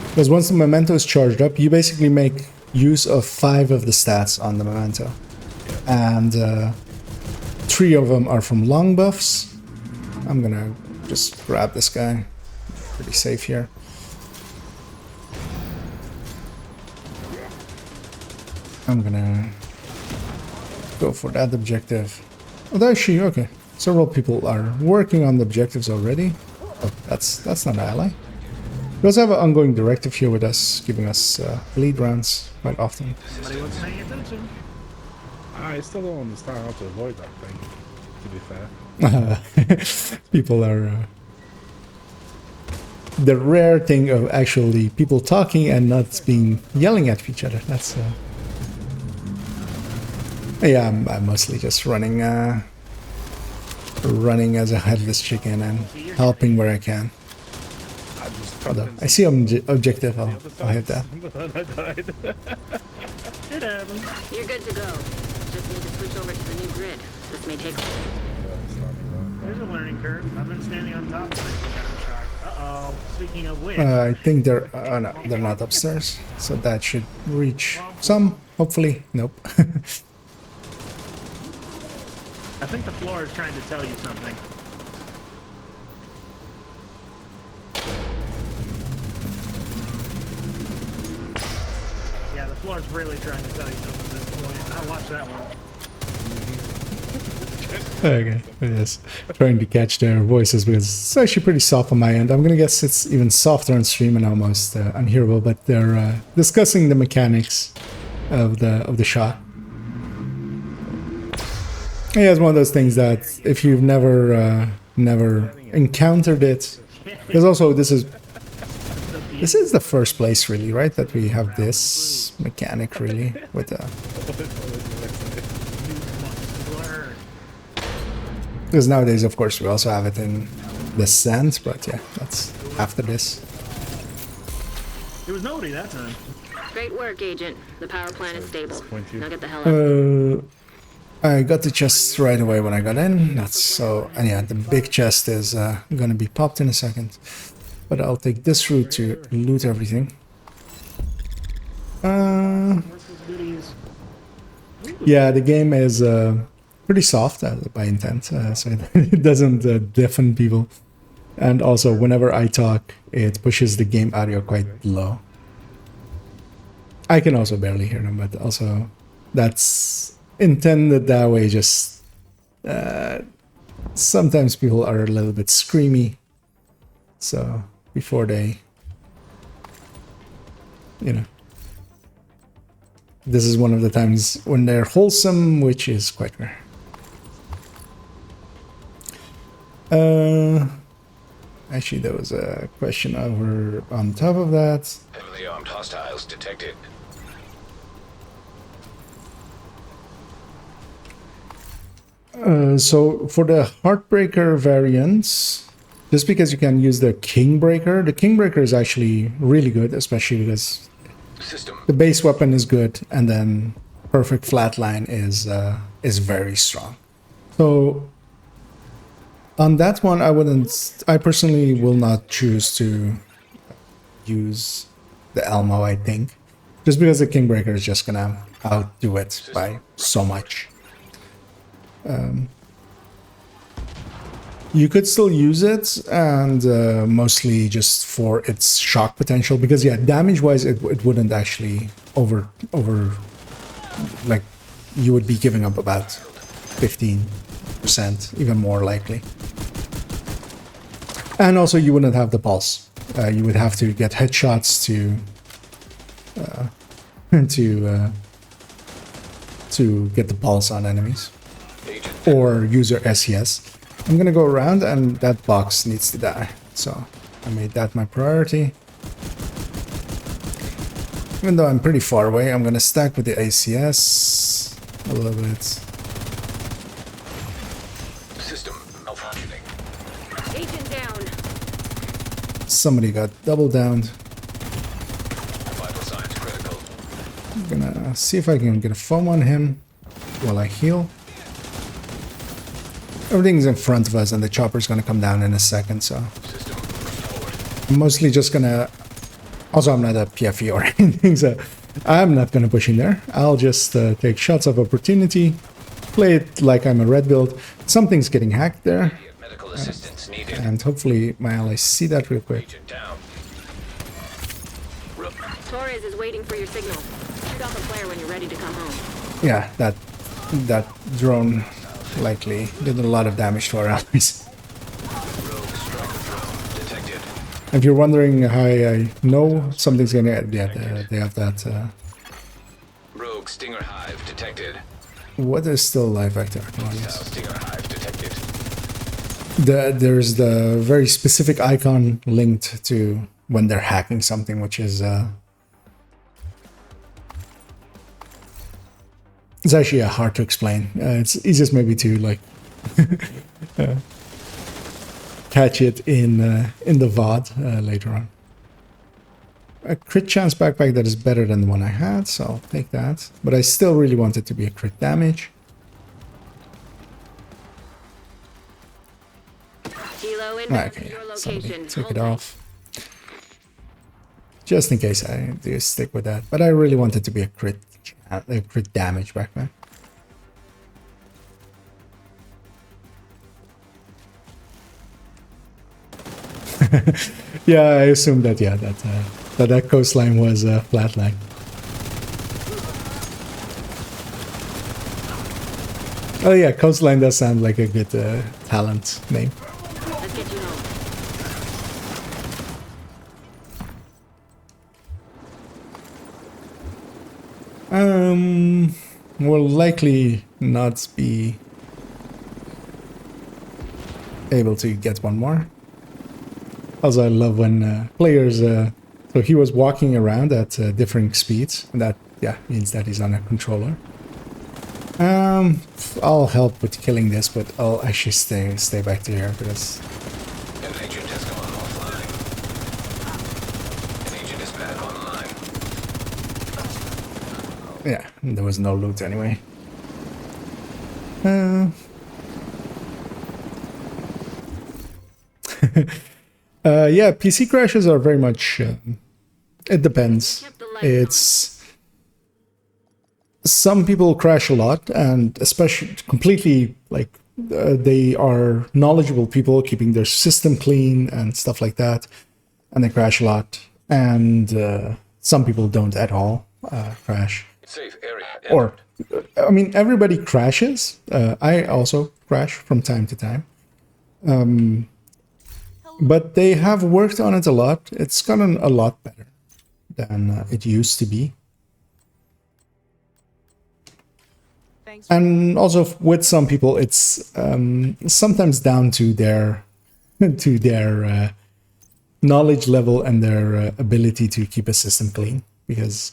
Because once the memento is charged up, you basically make use of 5 of the stats on the memento. And 3 of them are from long buffs. I'm gonna just grab this guy. Pretty safe here. I'm gonna go for that objective. Oh, there she, okay. Several people are working on the objectives already. Oh, that's not an ally. We also have an ongoing directive here with us, giving us lead rounds quite often. Somebody was paying attention. I still don't understand how to avoid that thing, to be fair. People are... the rare thing of actually people talking and not being yelling at each other. That's... Yeah, I'm mostly just running running as a headless chicken and helping where I can. I just Although I see objective, I'll hit that. I died. It happens. You're good to go. Just need to switch over to the new grid. This may take... There's a learning curve. I've been standing on top of it. Uh-oh. Speaking of which... I think they're no, they're not upstairs, so that should reach some. Hopefully, nope. I think the floor is trying to tell you something. Yeah, the floor is really trying to tell you something at this point. I watched that one. Okay, yes, trying to catch their voices because it's actually pretty soft on my end. I'm gonna guess it's even softer on stream and almost unhearable, but they're discussing the mechanics of the shot. Yeah, it's one of those things that if you've never encountered it, because also this is the first place really, right, that we have this mechanic really with the. Because nowadays, of course, we also have it in Descent, but yeah, that's after this. There was nobody that time. Great work, Agent. The power plant is stable. Now get the hell out. I got the chest right away when I got in. That's so, and yeah, the big chest is gonna be popped in a second. But I'll take this route to loot everything. Yeah, the game is pretty soft by intent, so it doesn't deafen people. And also, whenever I talk, it pushes the game audio quite low. I can also barely hear them, but also that's intended that way. Just sometimes people are a little bit screamy, so before they, you know, this is one of the times when they're wholesome, which is quite rare. Actually, there was a question over on top of that. Heavily armed hostiles detected. So for the Heartbreaker variants, just because you can use the Kingbreaker, the Kingbreaker is actually really good, especially because System. the base weapon is good, and then Perfect Flatline is very strong. So on that one, I personally will not choose to use the Elmo, I think, just because the Kingbreaker is just gonna outdo it by so much. You could still use it, and mostly just for its shock potential, because yeah, damage-wise, it wouldn't actually over like you would be giving up about 15%, even more likely. And also, you wouldn't have the pulse. You would have to get headshots to get the pulse on enemies, or use your SES. I'm gonna go around, and that box needs to die. So I made that my priority. Even though I'm pretty far away, I'm gonna stack with the ACS a little bit. System malfunctioning. Agent down. Somebody got double downed. Vital signs critical. I'm gonna see if I can get a foam on him while I heal. Everything's in front of us, and the chopper's gonna come down in a second, so System forward. I'm mostly just gonna... Also, I'm not a PFE or anything, so I'm not gonna push in there. I'll just take shots of opportunity, play it like I'm a red build. Something's getting hacked there, Medical assistance needed. and hopefully my allies see that real quick. Agent down. Torres is waiting for your signal. Shoot off a flare when you're ready to come home. Yeah, that drone likely did a lot of damage to our allies. Rogue striker drone detected. If you're wondering how I know something's gonna... Yeah, they have that... Rogue Stinger Hive detected. What is still live vector? Hostile Stinger Hive detected. There's the very specific icon linked to when they're hacking something, which is It's actually hard to explain. It's easiest maybe to like catch it in the VOD later on. A crit chance backpack that is better than the one I had, so I'll take that. But I still really want it to be a crit damage. Helo inbound to Okay, your somebody location. took Hold it tight. off. Just in case I do stick with that. But I really want it to be a crit damage backpack. Yeah, I assumed that. Yeah, that coastline was a flatline. Oh yeah, coastline does sound like a good talent name. Let's get you home. Will likely not be able to get one more. Also, I love when players. So he was walking around at differing speeds, and that means that he's on a controller. I'll help with killing this, but I'll actually stay back to here because An agent has gone offline. An agent is back online. yeah, there was no loot anyway. Yeah, PC crashes are very much. It depends. Kept the lights It's some people crash a lot, and especially completely like they are knowledgeable people keeping their system clean and stuff like that, and they crash a lot. And some people don't at all crash. Safe area. Or, I mean, everybody crashes. I also crash from time to time. But they have worked on it a lot. It's gotten a lot better than it used to be. And also with some people, it's sometimes down to their knowledge level and their ability to keep a system clean. Because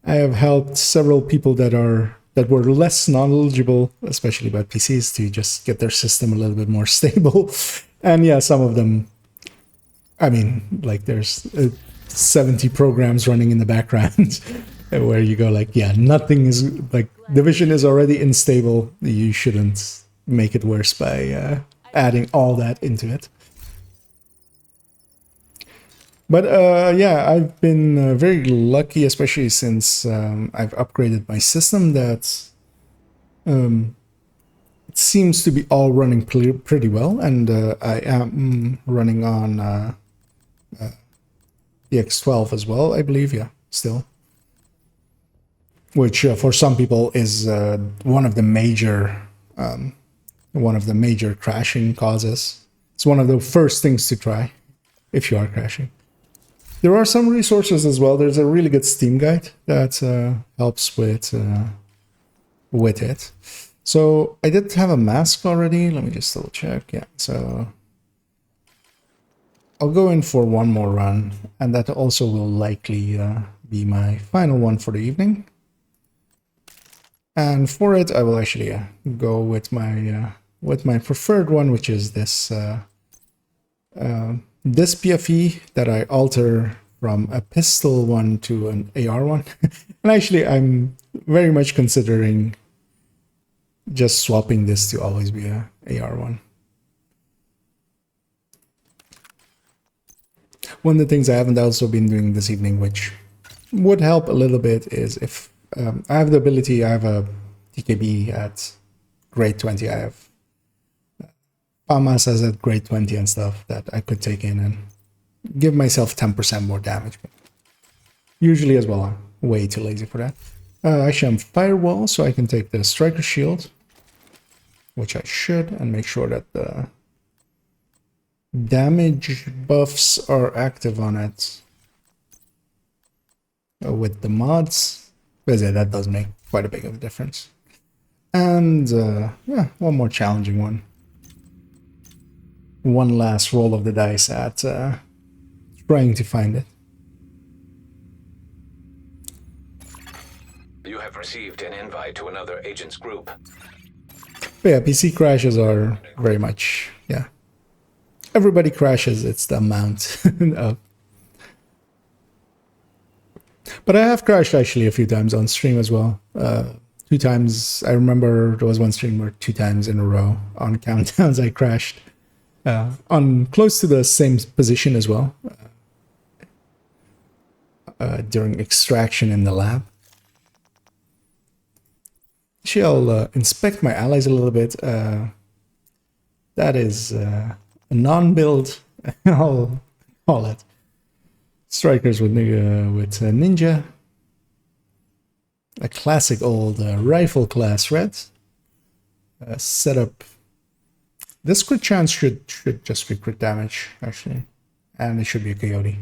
I have helped several people that were less knowledgeable, especially about PCs, to just get their system a little bit more stable. And yeah, some of them, I mean, like there's 70 programs running in the background where you go like, yeah, nothing is like, Division is already unstable. You shouldn't make it worse by adding all that into it. But yeah, I've been very lucky, especially since I've upgraded my system, that it seems to be all running pretty well. And I am running on the X12 as well, I believe, yeah, still. Which for some people is one of the major crashing causes. It's one of the first things to try if you are crashing. There are some resources as well. There's a really good Steam guide that helps with it. So I did have a mask already. Let me just double check. Yeah, so I'll go in for one more run, and that also will likely be my final one for the evening. And for it, I will actually go with my preferred one, which is this this PFE that I alter from a pistol one to an AR one. And actually, I'm very much considering just swapping this to always be a AR one. One of the things I haven't also been doing this evening, which would help a little bit, is if I have the ability, I have a DKB at grade 20, I have FAMAS as at grade 20 and stuff that I could take in and give myself 10% more damage. But usually as well, I'm way too lazy for that. Actually, I'm Firewall, so I can take the Striker Shield, which I should, and make sure that the damage buffs are active on it with the mods. Because yeah, that does make quite a big of a difference. And yeah, one more challenging one. One last roll of the dice at trying to find it. You have received an invite to another agent's group. But yeah, PC crashes are very much, yeah. Everybody crashes, it's the amount of... But I have crashed actually a few times on stream as well. 2 times, I remember there was one stream where 2 times in a row on countdowns I crashed. On close to the same position as well. During extraction in the lab. Actually, I'll inspect my allies a little bit. That is a non-build, I'll call it. Strikers with ninja. A classic old rifle class red. Setup. This crit chance should just be crit damage, actually. And it should be a coyote.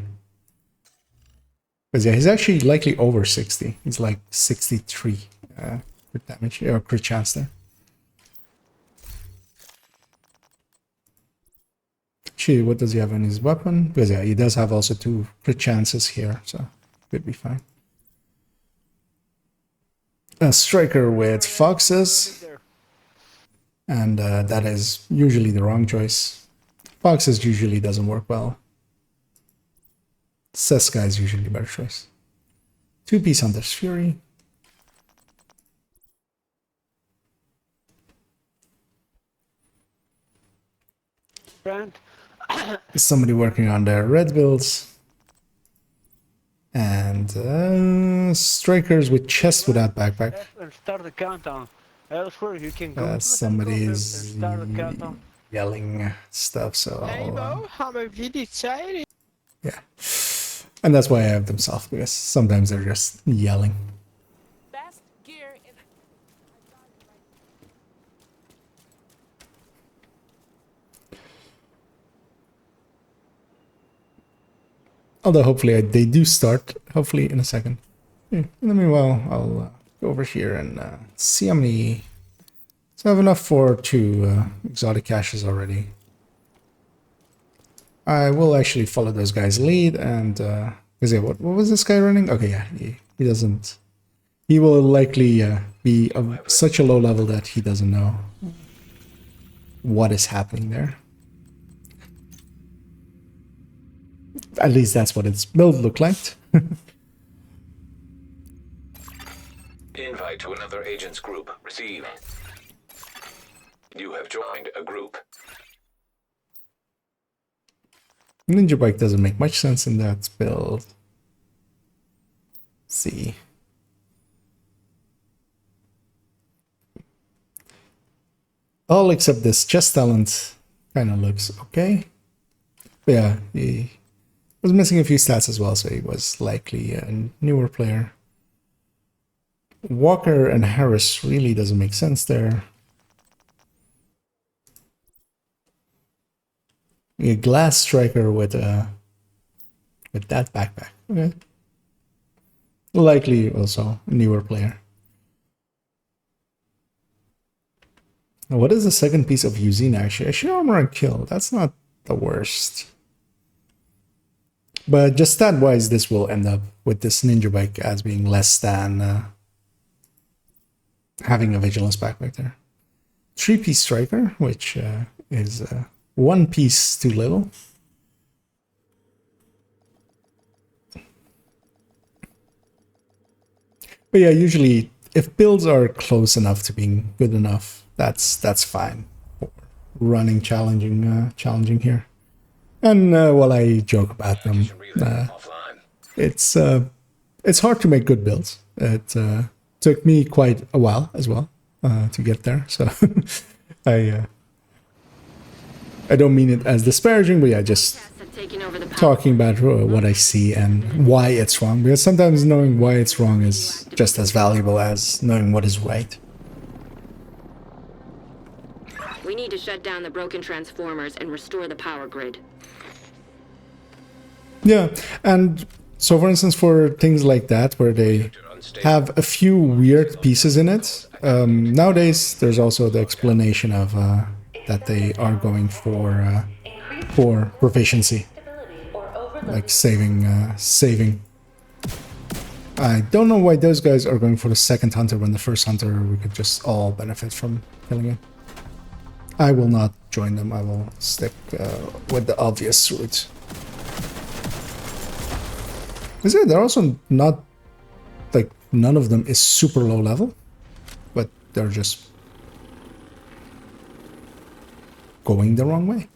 Because yeah, he's actually likely over 60. He's like 63 crit damage, or crit chance there. Actually, what does he have on his weapon? Because yeah, he does have also 2 crit chances here, so could be fine. A striker with foxes. And that is usually the wrong choice. Foxes usually doesn't work well. Seska is usually a better choice. 2-piece Hunter's Fury. Is somebody working on their red builds. And strikers with chest without backpack. Start the countdown. Elsewhere you can go. Somebody is yelling stuff, so yeah. And that's why I have them soft, because sometimes they're just yelling. Although hopefully they do start, hopefully in a second. In the meanwhile, I'll go over here and see how many... So I have enough for 2 exotic caches already. I will actually follow those guys' lead and... what was this guy running? Okay, yeah, he doesn't... He will likely be of such a low level that he doesn't know what is happening there. At least that's what its build looked like. Invite to another agent's group. Receive. You have joined a group. Ninja bike doesn't make much sense in that build. Let's see. All except this chest talent kind of looks okay. But yeah, he was missing a few stats as well, so he was likely a newer player. Walker and Harris really doesn't make sense there. A glass striker with that backpack. Okay. Likely also a newer player. Now, what is the second piece of Usina actually? Actually, armor and kill. That's not the worst. But just stat-wise, this will end up with this ninja bike as being less than having a vigilance backpack there. 3-piece striker, which is 1 piece too little. But yeah, usually if builds are close enough to being good enough, that's fine for running challenging here. And while I joke about them, it's hard to make good builds. It took me quite a while as well to get there. So I don't mean it as disparaging, but yeah, just talking about what I see and why it's wrong. Because sometimes knowing why it's wrong is just as valuable as knowing what is right. We need to shut down the broken transformers and restore the power grid. Yeah, and so for instance, for things like that, where they have a few weird pieces in it, nowadays there's also the explanation of that they are going for proficiency, like saving I don't know why those guys are going for the second hunter when the first hunter we could just all benefit from killing it. I will not join them. I will stick with the obvious route. Is it? They're also not, like, none of them is super low level, but they're just going the wrong way.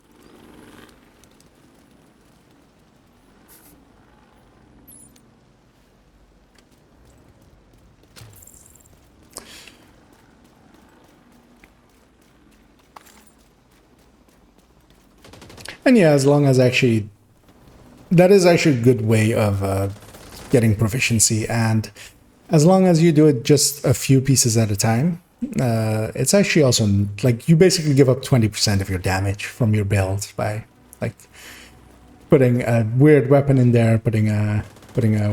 And yeah, as long as actually, that is actually a good way of getting proficiency. And as long as you do it just a few pieces at a time, it's actually also, like, you basically give up 20% of your damage from your build by, like, putting a weird weapon in there, putting a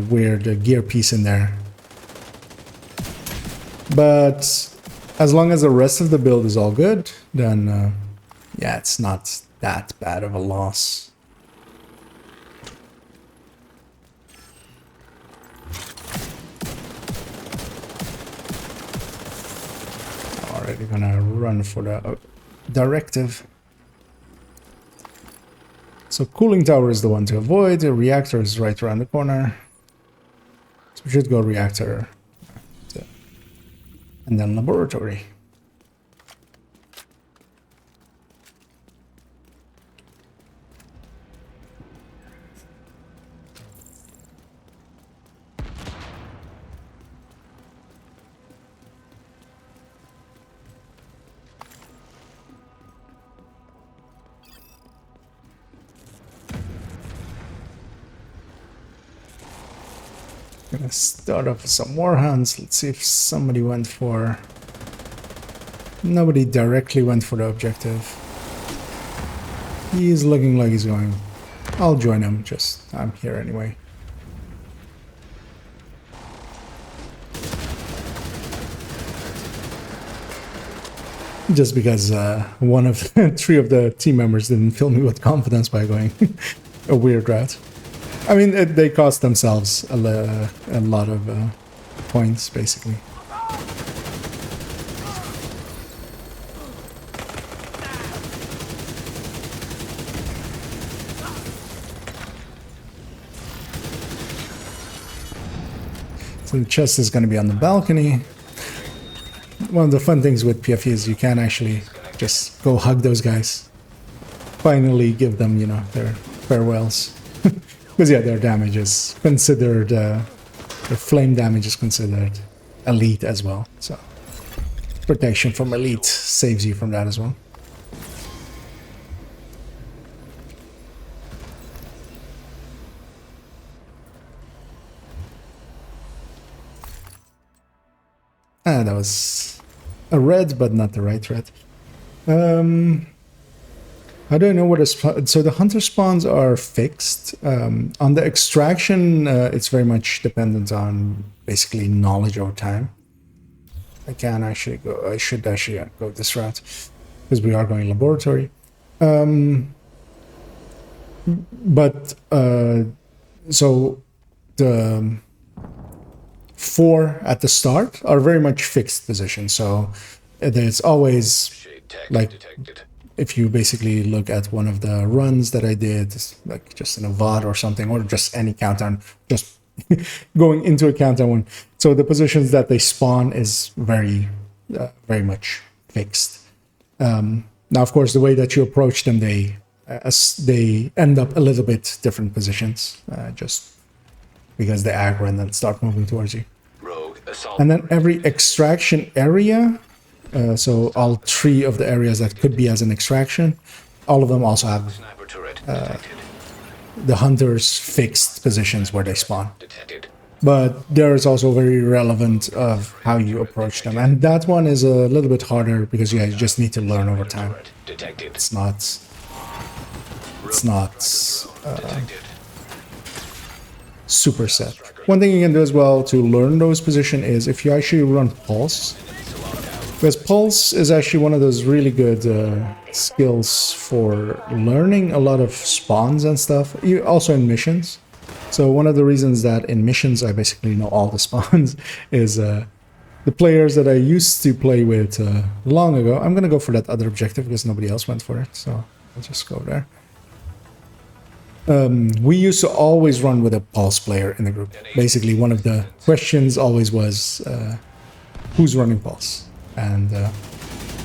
weird gear piece in there. But as long as the rest of the build is all good, then yeah, it's not that bad of a loss. Already gonna run for the directive. So cooling tower is the one to avoid. The reactor is right around the corner. So we should go reactor and then laboratory. Gonna start off with some more hunts. Let's see if somebody went for... Nobody directly went for the objective. He's looking like he's going... I'll join him, just... I'm here anyway. Just because one of three of the team members didn't fill me with confidence by going a weird route. I mean, they cost themselves a lot of points, basically. So the chest is going to be on the balcony. One of the fun things with PFE is you can actually just go hug those guys. Finally give them, you know, their farewells. Because yeah, their damage is considered, their flame damage is considered elite as well. So protection from elite saves you from that as well. That was a red, but not the right red. How do I know what is... So the hunter spawns are fixed. On the extraction, it's very much dependent on basically knowledge over time. I can actually go... I should actually go this route because we are going laboratory. So the 4 at the start are very much fixed positions. So there's always like... If you basically look at one of the runs that I did, like just in a VOD or something, or just any countdown, just going into a countdown one. So the positions that they spawn is very much fixed. Now, of course, the way that you approach them, they end up a little bit different positions, just because they aggro and then start moving towards you. And then every extraction area, so all 3 of the areas that could be as an extraction, all of them also have the hunters' fixed positions where they spawn. But there is also very relevant of how you approach them, and that one is a little bit harder because you just need to learn over time. It's not super set. One thing you can do as well to learn those positions is if you actually run Pulse. Because Pulse is actually one of those really good skills for learning a lot of spawns and stuff, also in missions. So one of the reasons that in missions I basically know all the spawns is the players that I used to play with long ago. I'm gonna go for that other objective because nobody else went for it, so I'll just go there. We used to always run with a pulse player in the group. Basically, one of the questions always was, who's running pulse? And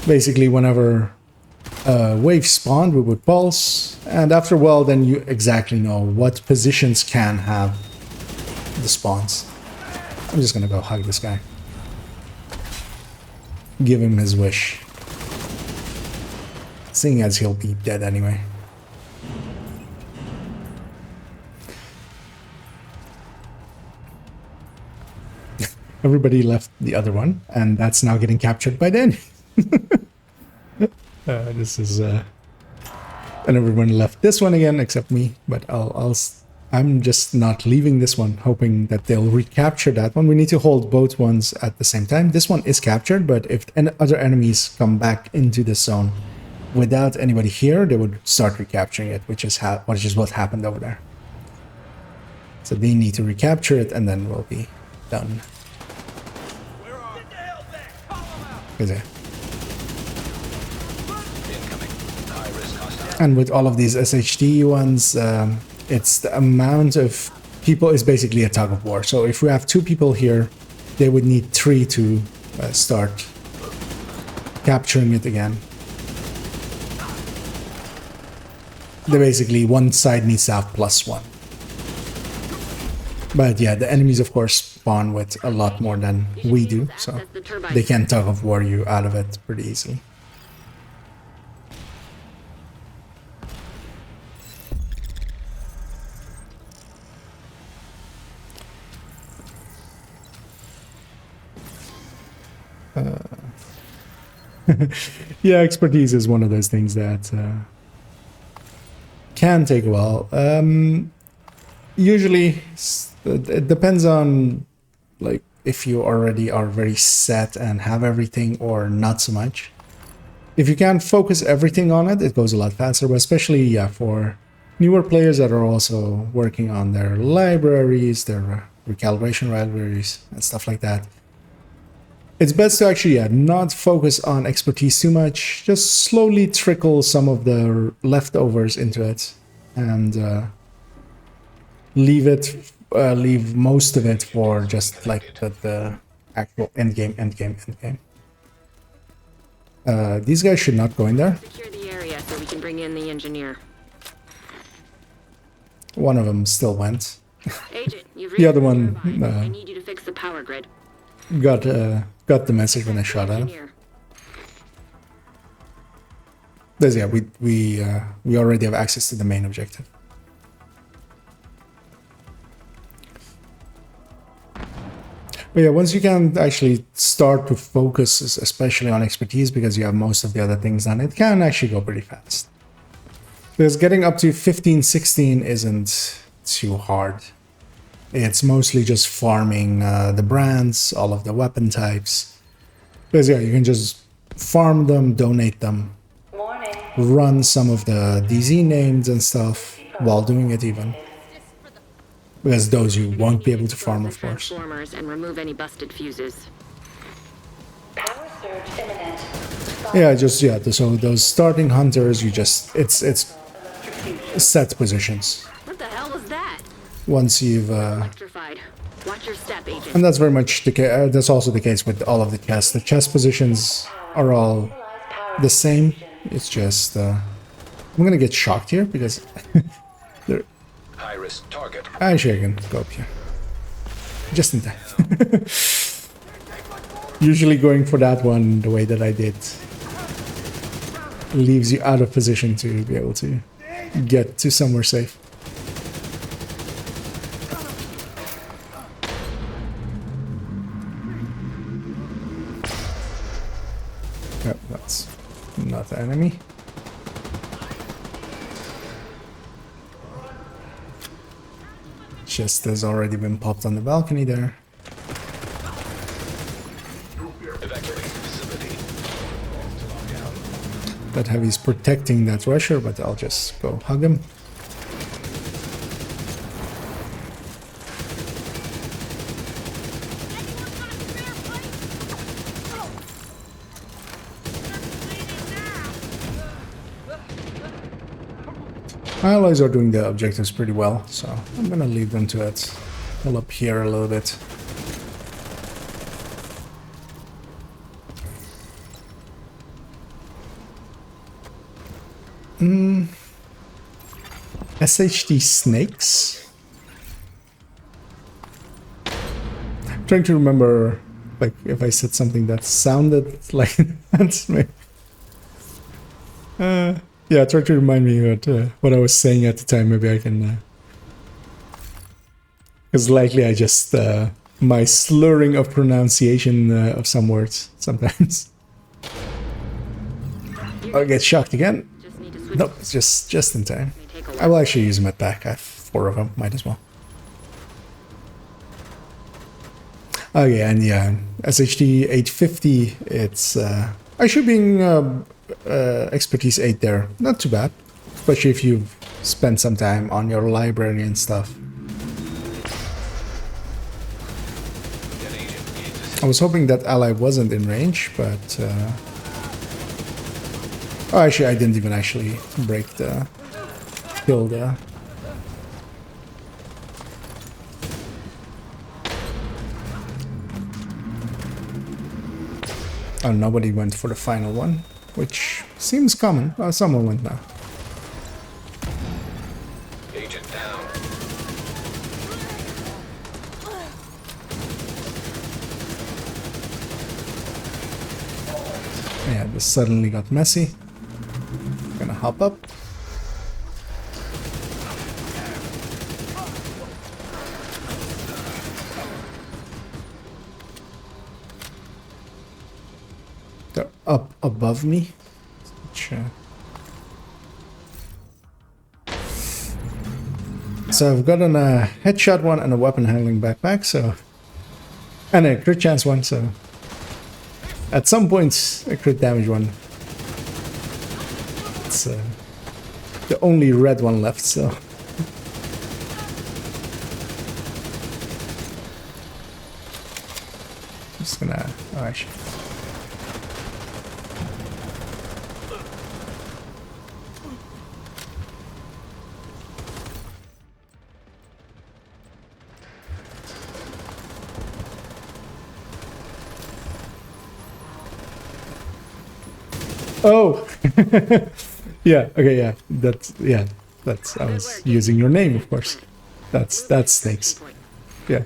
basically, whenever wave spawned, we would pulse, and after a while, then you exactly know what positions can have the spawns. I'm just gonna go hug this guy. Give him his wish. Seeing as he'll be dead anyway. Everybody left the other one, and that's now getting captured by Danny. This is and everyone left this one again except me, but I'm just not leaving this one, hoping that they'll recapture that one. We need to hold both ones at the same time. This one is captured, but if other enemies come back into the zone without anybody here, they would start recapturing it, which is what happened over there. So they need to recapture it, and then we'll be done. Okay. And with all of these SHD ones, it's the amount of people is basically a tug of war. So if we have 2 people here, they would need 3 to start capturing it again. They basically, one side needs to have +1. But yeah, the enemies of course spawn with a lot more than we do, so they can tug of war you out of it pretty easily. Yeah, expertise is one of those things that can take a while. Usually, it depends on like if you already are very set and have everything or not so much. If you can't focus everything on it, it goes a lot faster, but especially for newer players that are also working on their libraries, their recalibration libraries and stuff like that. It's best to actually not focus on expertise too much, just slowly trickle some of the leftovers into it and leave most of it for just like the actual end game. These guys should not go in there. Secure the area so we can bring in the engineer. One of them still went. Agent, you've The other one I need you to fix the power grid. got the message when I shot at him. There's, yeah, we already have access to the main objective. But yeah, once you can actually start to focus, especially on expertise, because you have most of the other things done, it can actually go pretty fast. Because getting up to 15, 16 isn't too hard. It's mostly just farming the brands, all of the weapon types. Because yeah, you can just farm them, donate them, run some of the DZ names and stuff while doing it even. Because those you won't be able to farm, of course. Transformers and remove any busted fuses. Power surge imminent. Yeah, just yeah. So those starting hunters, you just it's set positions. What the hell was that? Once you've Electrified. Watch your step, agent. and that's very much the case. That's also the case with all of the chests. The chest positions are all the same. It's just I'm gonna get shocked here because they're. High-risk target. Actually, I can go up here. Just in time. Usually going for that one the way that I did leaves you out of position to be able to get to somewhere safe. Oh, that's not the enemy. Chest has already been popped on the balcony there. Evacuating facility. That heavy's protecting that rusher, but I'll just go hug him. Allies are doing the objectives pretty well, so I'm gonna leave them to it. Pull up here a little bit. SHD snakes? I'm trying to remember, like, if I said something that sounded like that's me. Yeah, try to remind me what I was saying at the time. Maybe I can... Because likely I just... my slurring of pronunciation of some words sometimes. I'll get shocked again. Just need to switch. Nope, it's just in time. May take a I will actually use them at back. I have 4 of them. Might as well. Oh yeah, and yeah, SHD 850. It's I should be expertise 8 there. Not too bad, especially if you've spent some time on your library and stuff. I was hoping that ally wasn't in range, but oh, actually, I didn't even actually break the kill the. Oh, nobody went for the final one, which seems common. Oh, someone went now. Agent down. Yeah, this suddenly got messy. Gonna hop up. They're up above me. Which, so I've got a headshot one and a weapon handling backpack, so... And a crit chance one, so... At some points, a crit damage one. It's the only red one left, so... I'm just gonna... Oh, actually... Oh! Yeah, okay, yeah. That's... I was using your name, of course. That's snakes. Yeah.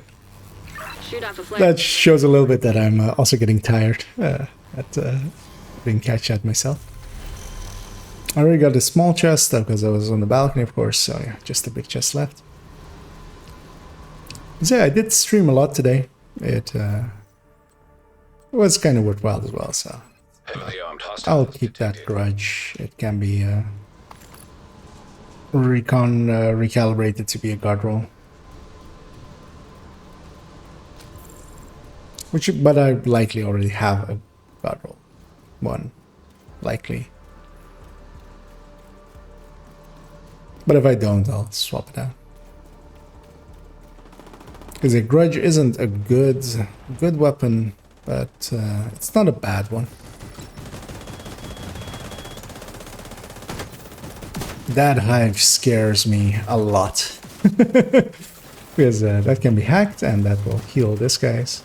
Shoot off a flare. That shows a little bit that I'm also getting tired at being catch at myself. I already got a small chest because I was on the balcony, of course, so yeah, just a big chest left. So yeah, I did stream a lot today. It was kind of worthwhile as well, so Heavily armed I'll hostiles keep that detected. grudge. It can be recalibrated to be a guard roll. But I likely already have a guard roll. One. Likely. But if I don't, I'll swap it out. Because a grudge isn't a good weapon, but it's not a bad one. That hive scares me a lot. Because that can be hacked and that will heal this guy's.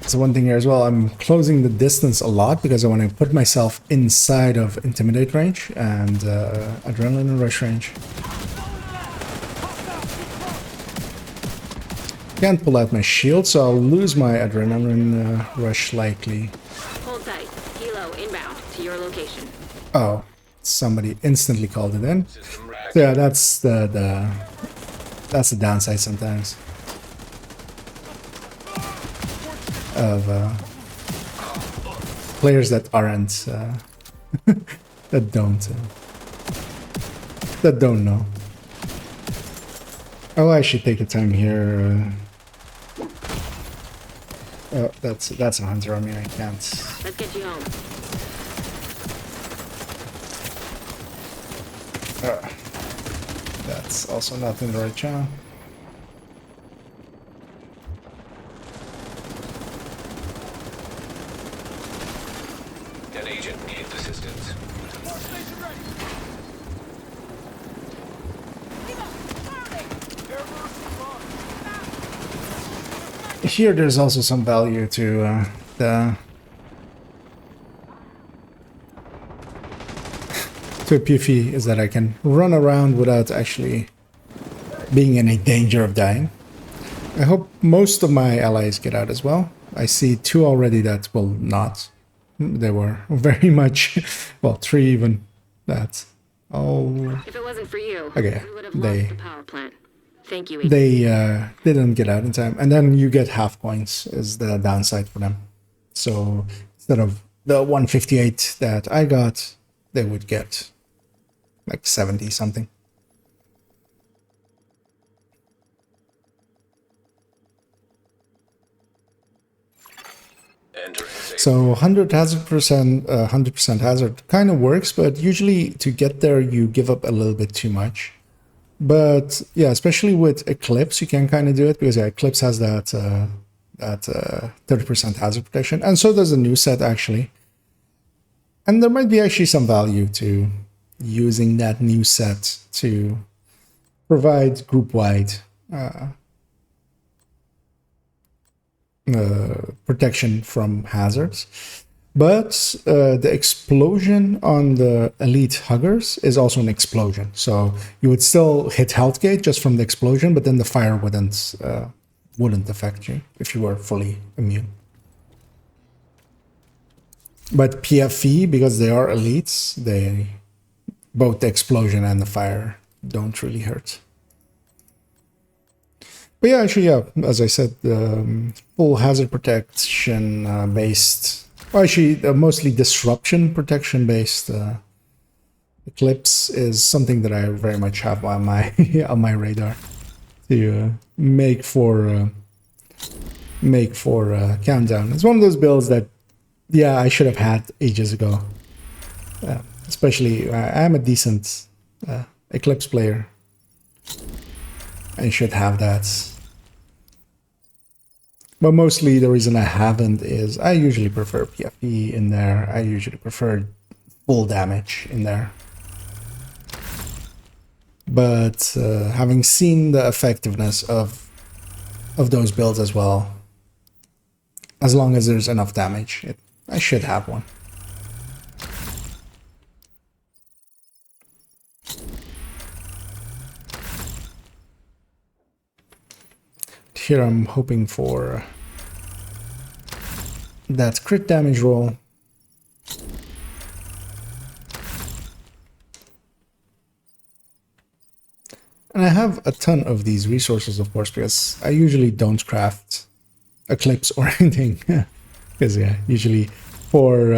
So one thing here as well, I'm closing the distance a lot because I want to put myself inside of intimidate range and adrenaline rush range. Can't pull out my shield, so I'll lose my adrenaline rush likely. Hold tight. Helo inbound to your location. Oh, somebody instantly called it in. System So reactive. yeah, that's the downside sometimes of players that aren't that don't know. Oh, I should take the time here. Oh, that's a hunter on me. I can't. Let's get you home. That's also not in the right channel. An agent needs assistance. Here there's also some value to the to a PFE is that I can run around without actually being in any danger of dying. I hope most of my allies get out as well. I see 2 already that will not. They were very much, well, 3 even. That. Oh. If it wasn't for you, Okay. we would have lost the power plant. Thank you. They didn't get out in time, and then you get half points is the downside for them. So instead of the 158 that I got, they would get like 70 something. So 100% hazard kind of works, but usually to get there you give up a little bit too much. But yeah, especially with Eclipse, you can kind of do it because yeah, Eclipse has that 30% hazard protection, and so does the new set actually. And there might be actually some value to using that new set to provide group-wide protection from hazards. But the explosion on the elite huggers is also an explosion. So you would still hit health gate just from the explosion, but then the fire wouldn't affect you if you were fully immune. But PFE, because they are elites, both the explosion and the fire don't really hurt. But yeah, actually, yeah, as I said, full hazard protection based. Well, actually, mostly disruption protection based Eclipse is something that I very much have on my on my radar to make for Countdown. It's one of those builds that, yeah, I should have had ages ago. Especially, I'm a decent Eclipse player. I should have that. But mostly the reason I haven't is I usually prefer PFE in there. I usually prefer full damage in there. But having seen the effectiveness of those builds as well, as long as there's enough damage, I should have one. Here I'm hoping for that crit damage roll. And I have a ton of these resources, of course, because I usually don't craft Eclipse or anything. Because yeah, usually for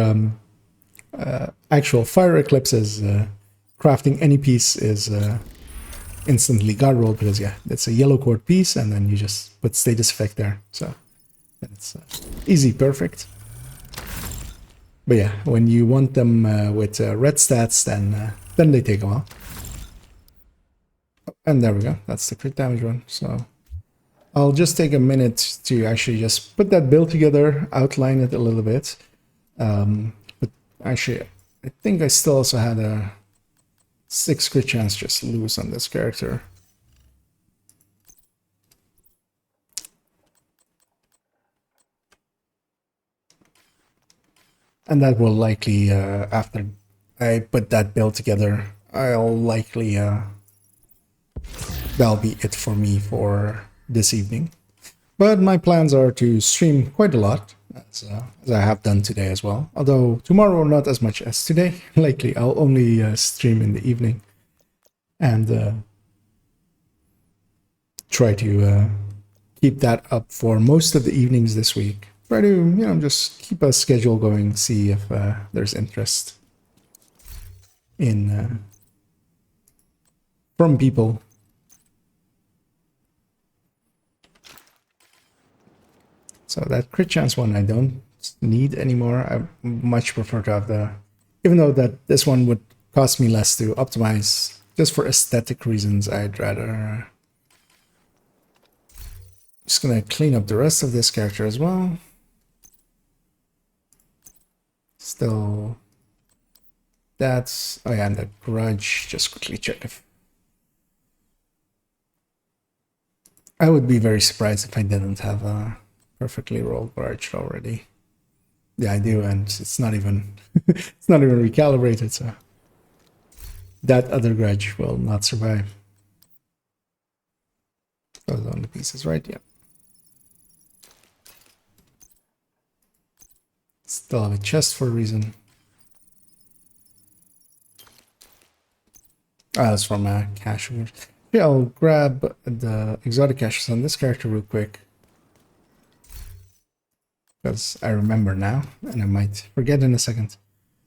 actual fire eclipses, crafting any piece is instantly god roll, because yeah, it's a yellow cord piece and then you just put status effect there, so it's easy, perfect. But yeah, when you want them with red stats, then they take a while. And there we go, that's the crit damage one. So I'll just take a minute to actually just put that build together, outline it a little bit. But actually, I think I still also had a 6 crit chance just lose on this character. And that will likely, after I put that build together, I'll likely, that'll be it for me for this evening. But my plans are to stream quite a lot, as I have done today as well. Although tomorrow not as much as today. Likely I'll only stream in the evening. And try to keep that up for most of the evenings this week. Try to, you know, just keep a schedule going, see if there's interest in from people. So that crit chance one I don't need anymore. I much prefer to have the, even though that this one would cost me less to optimize, just for aesthetic reasons, I'd rather. Just gonna clean up the rest of this character as well. Still, that's, oh yeah, and the grudge, just quickly check if, I would be very surprised if I didn't have a perfectly rolled grudge already. Yeah, I do, and it's not even, it's not even recalibrated, so that other grudge will not survive. Those are the pieces, right? Yeah. Still have a chest for a reason. Ah, that's from cache. Yeah, I'll grab the exotic caches on this character real quick, because I remember now, and I might forget in a second.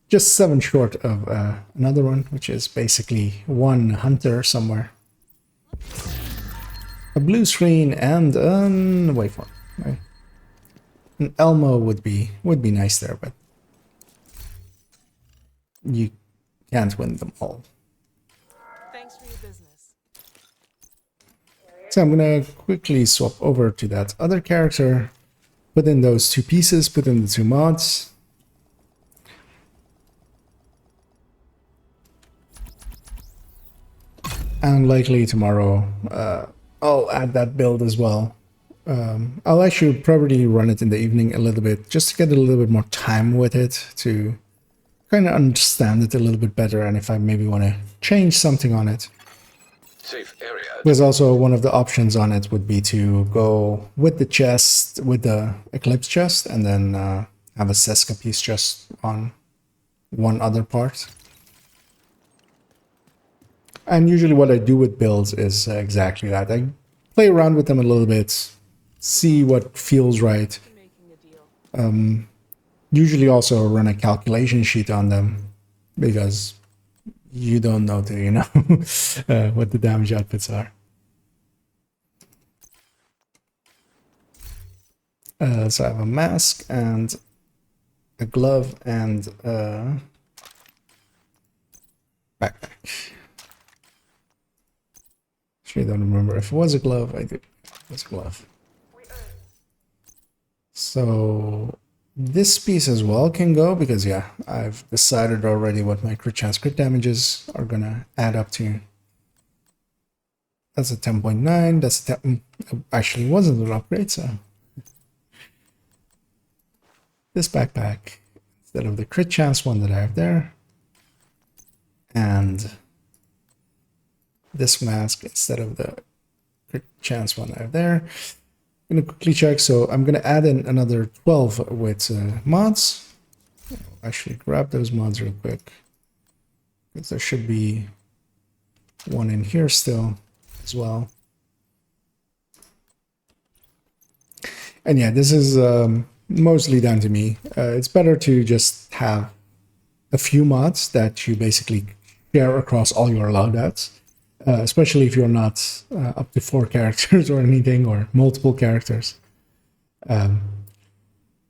Just 7 short of another one, which is basically one hunter somewhere. A blue screen and an waveform. Right? An Elmo would be nice there, but you can't win them all. Thanks for your business. So I'm gonna quickly swap over to that other character, put in those 2 pieces, put in the 2 mods. And likely tomorrow, I'll add that build as well. I'll actually probably run it in the evening a little bit, just to get a little bit more time with it, to kind of understand it a little bit better, and if I maybe want to change something on it. Safe area. Because also one of the options on it would be to go with the chest, with the Eclipse chest, and then have a Seska piece just on one other part. And usually what I do with builds is exactly that. I play around with them a little bit, see what feels right. Usually also run a calculation sheet on them, because you don't know till you know what the damage outputs are. So I have a mask and a glove and a backpack. Actually, I don't remember if it was a glove. I did. It was a glove. So this piece as well can go, because yeah, I've decided already what my crit chance crit damages are gonna add up to. That's a 10.9. That's a 10, actually wasn't an upgrade, so this backpack instead of the crit chance one that I have there, and this mask instead of the crit chance one I have there. I'm going to quickly check, so I'm going to add in another 12 with mods. I'll actually grab those mods real quick, because there should be one in here still as well. And yeah, this is mostly down to me. It's better to just have a few mods that you basically share across all your loadouts. Especially if you're not up to 4 characters or anything, or multiple characters.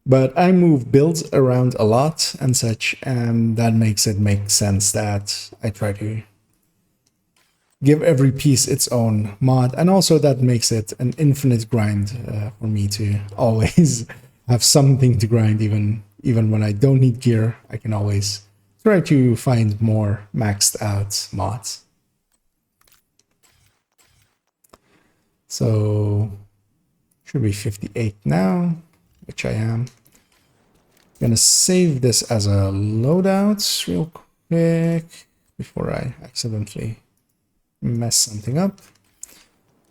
But I move builds around a lot and such, and that makes it make sense that I try to give every piece its own mod, and also that makes it an infinite grind for me to always have something to grind. Even when I don't need gear, I can always try to find more maxed out mods. So should be 58 now, which I am. I'm gonna save this as a loadout real quick before I accidentally mess something up.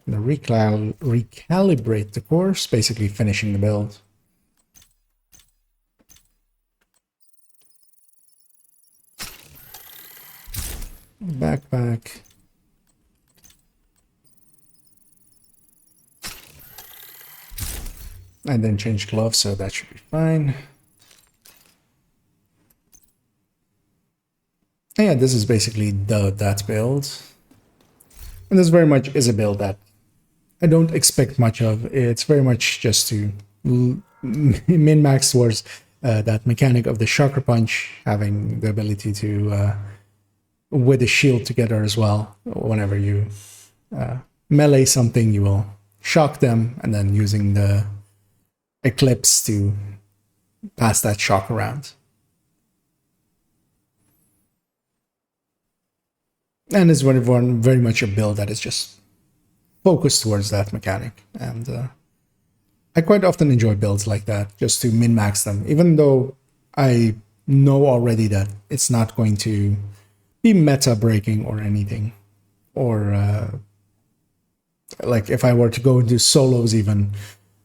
I'm gonna recalibrate the course, basically finishing the build. Backpack. I then change gloves, so that should be fine. And yeah, this is basically that build. And this very much is a build that I don't expect much of. It's very much just to min-max towards that mechanic of the shocker punch, having the ability to, with the shield together as well. Whenever you melee something, you will shock them, and then using the Eclipse to pass that shock around. And it's very much a build that is just focused towards that mechanic. And I quite often enjoy builds like that, just to min-max them, even though I know already that it's not going to be meta-breaking or anything. Or, like, if I were to go into solos even,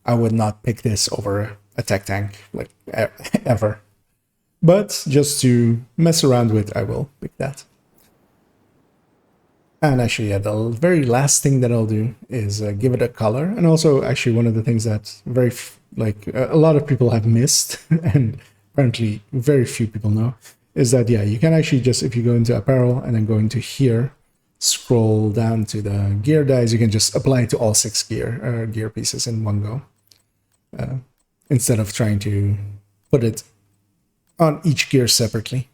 I would not pick this over a tech tank, like, ever. But just to mess around with, I will pick that. And actually, yeah, the very last thing that I'll do is give it a color. And also, actually, one of the things that a lot of people have missed, and apparently very few people know, is that, yeah, you can actually just, if you go into apparel and then go into here, scroll down to the gear dies, you can just apply it to all 6 gear pieces in one go, instead of trying to put it on each gear separately.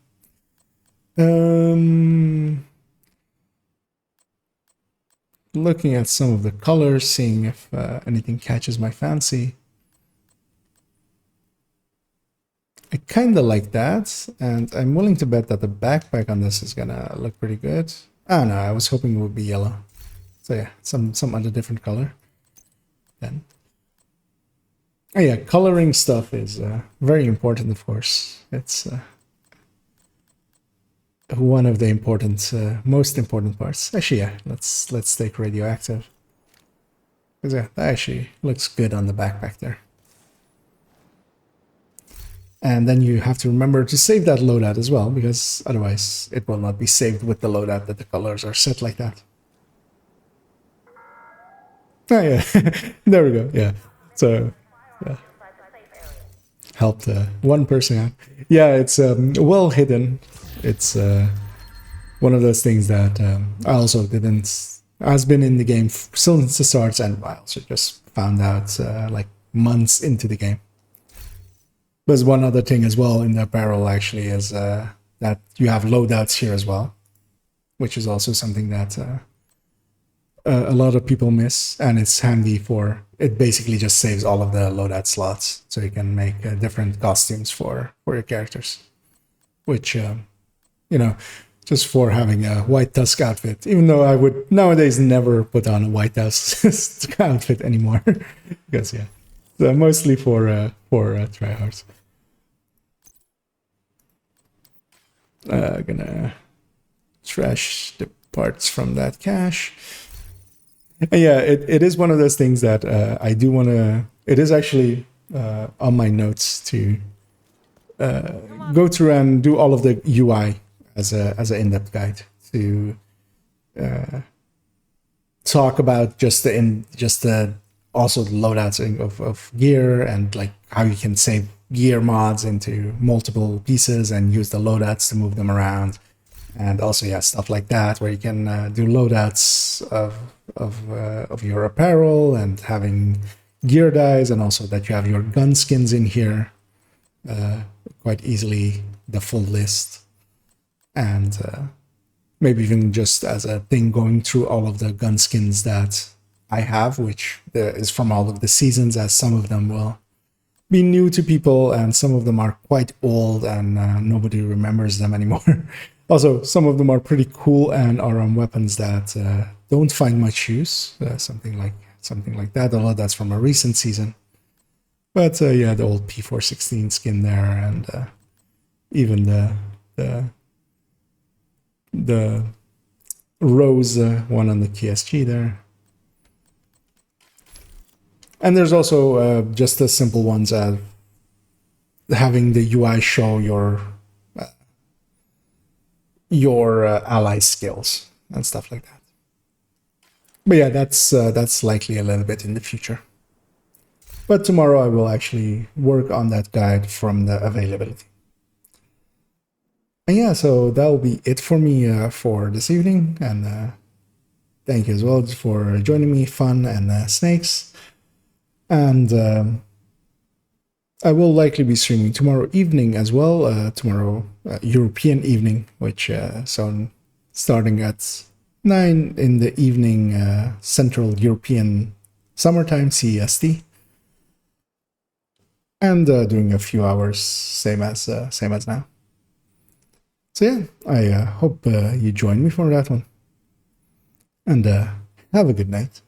Looking at some of the colors, seeing if anything catches my fancy. I kind of like that, and I'm willing to bet that the backpack on this is gonna look pretty good. Oh no, I was hoping it would be yellow. So yeah, some other different color. Then, oh yeah, coloring stuff is very important, of course. It's one of the most important parts. Actually, yeah, let's take radioactive. Because yeah, that actually looks good on the backpack there. And then you have to remember to save that loadout as well, because otherwise it will not be saved with the loadout that the colors are set like that. Oh yeah, there we go, yeah. So, yeah. Helped one person out. Yeah, it's well hidden. It's one of those things that I also has been in the game since the start, and I also just found out like months into the game. There's one other thing as well in the apparel actually is that you have loadouts here as well, which is also something that a lot of people miss, and it's handy for, it basically just saves all of the loadout slots, so you can make different costumes for your characters, which, you know, just for having a White Tusk outfit, even though I would nowadays never put on a White Tusk outfit anymore, because yeah. So mostly for tryhards. Gonna trash the parts from that cache. And yeah, it is one of those things that I do want to. It is actually on my notes to go through and do all of the UI as an in-depth guide to talk about also the loadouts of gear, and like how you can save gear mods into multiple pieces and use the loadouts to move them around, and also yeah, stuff like that where you can do loadouts of your apparel and having gear dies, and also that you have your gun skins in here quite easily, the full list, and maybe even just as a thing going through all of the gun skins that I have, which is from all of the seasons, as some of them will be new to people and some of them are quite old and nobody remembers them anymore. Also, some of them are pretty cool and are on weapons that don't find much use, something like that, although that's from a recent season. But yeah, the old P416 skin there, and even the rose one on the KSG there. And there's also just the simple ones, having the UI show your ally skills and stuff like that. But yeah, that's likely a little bit in the future. But tomorrow I will actually work on that guide from the availability. And yeah, so that will be it for me for this evening. And thank you as well for joining me, Fun and Snakes. And I will likely be streaming tomorrow evening as well. Tomorrow European evening, which so starting at 9 in the evening Central European Summertime CEST, and doing a few hours same as now. So yeah, I hope you join me for that one. and have a good night.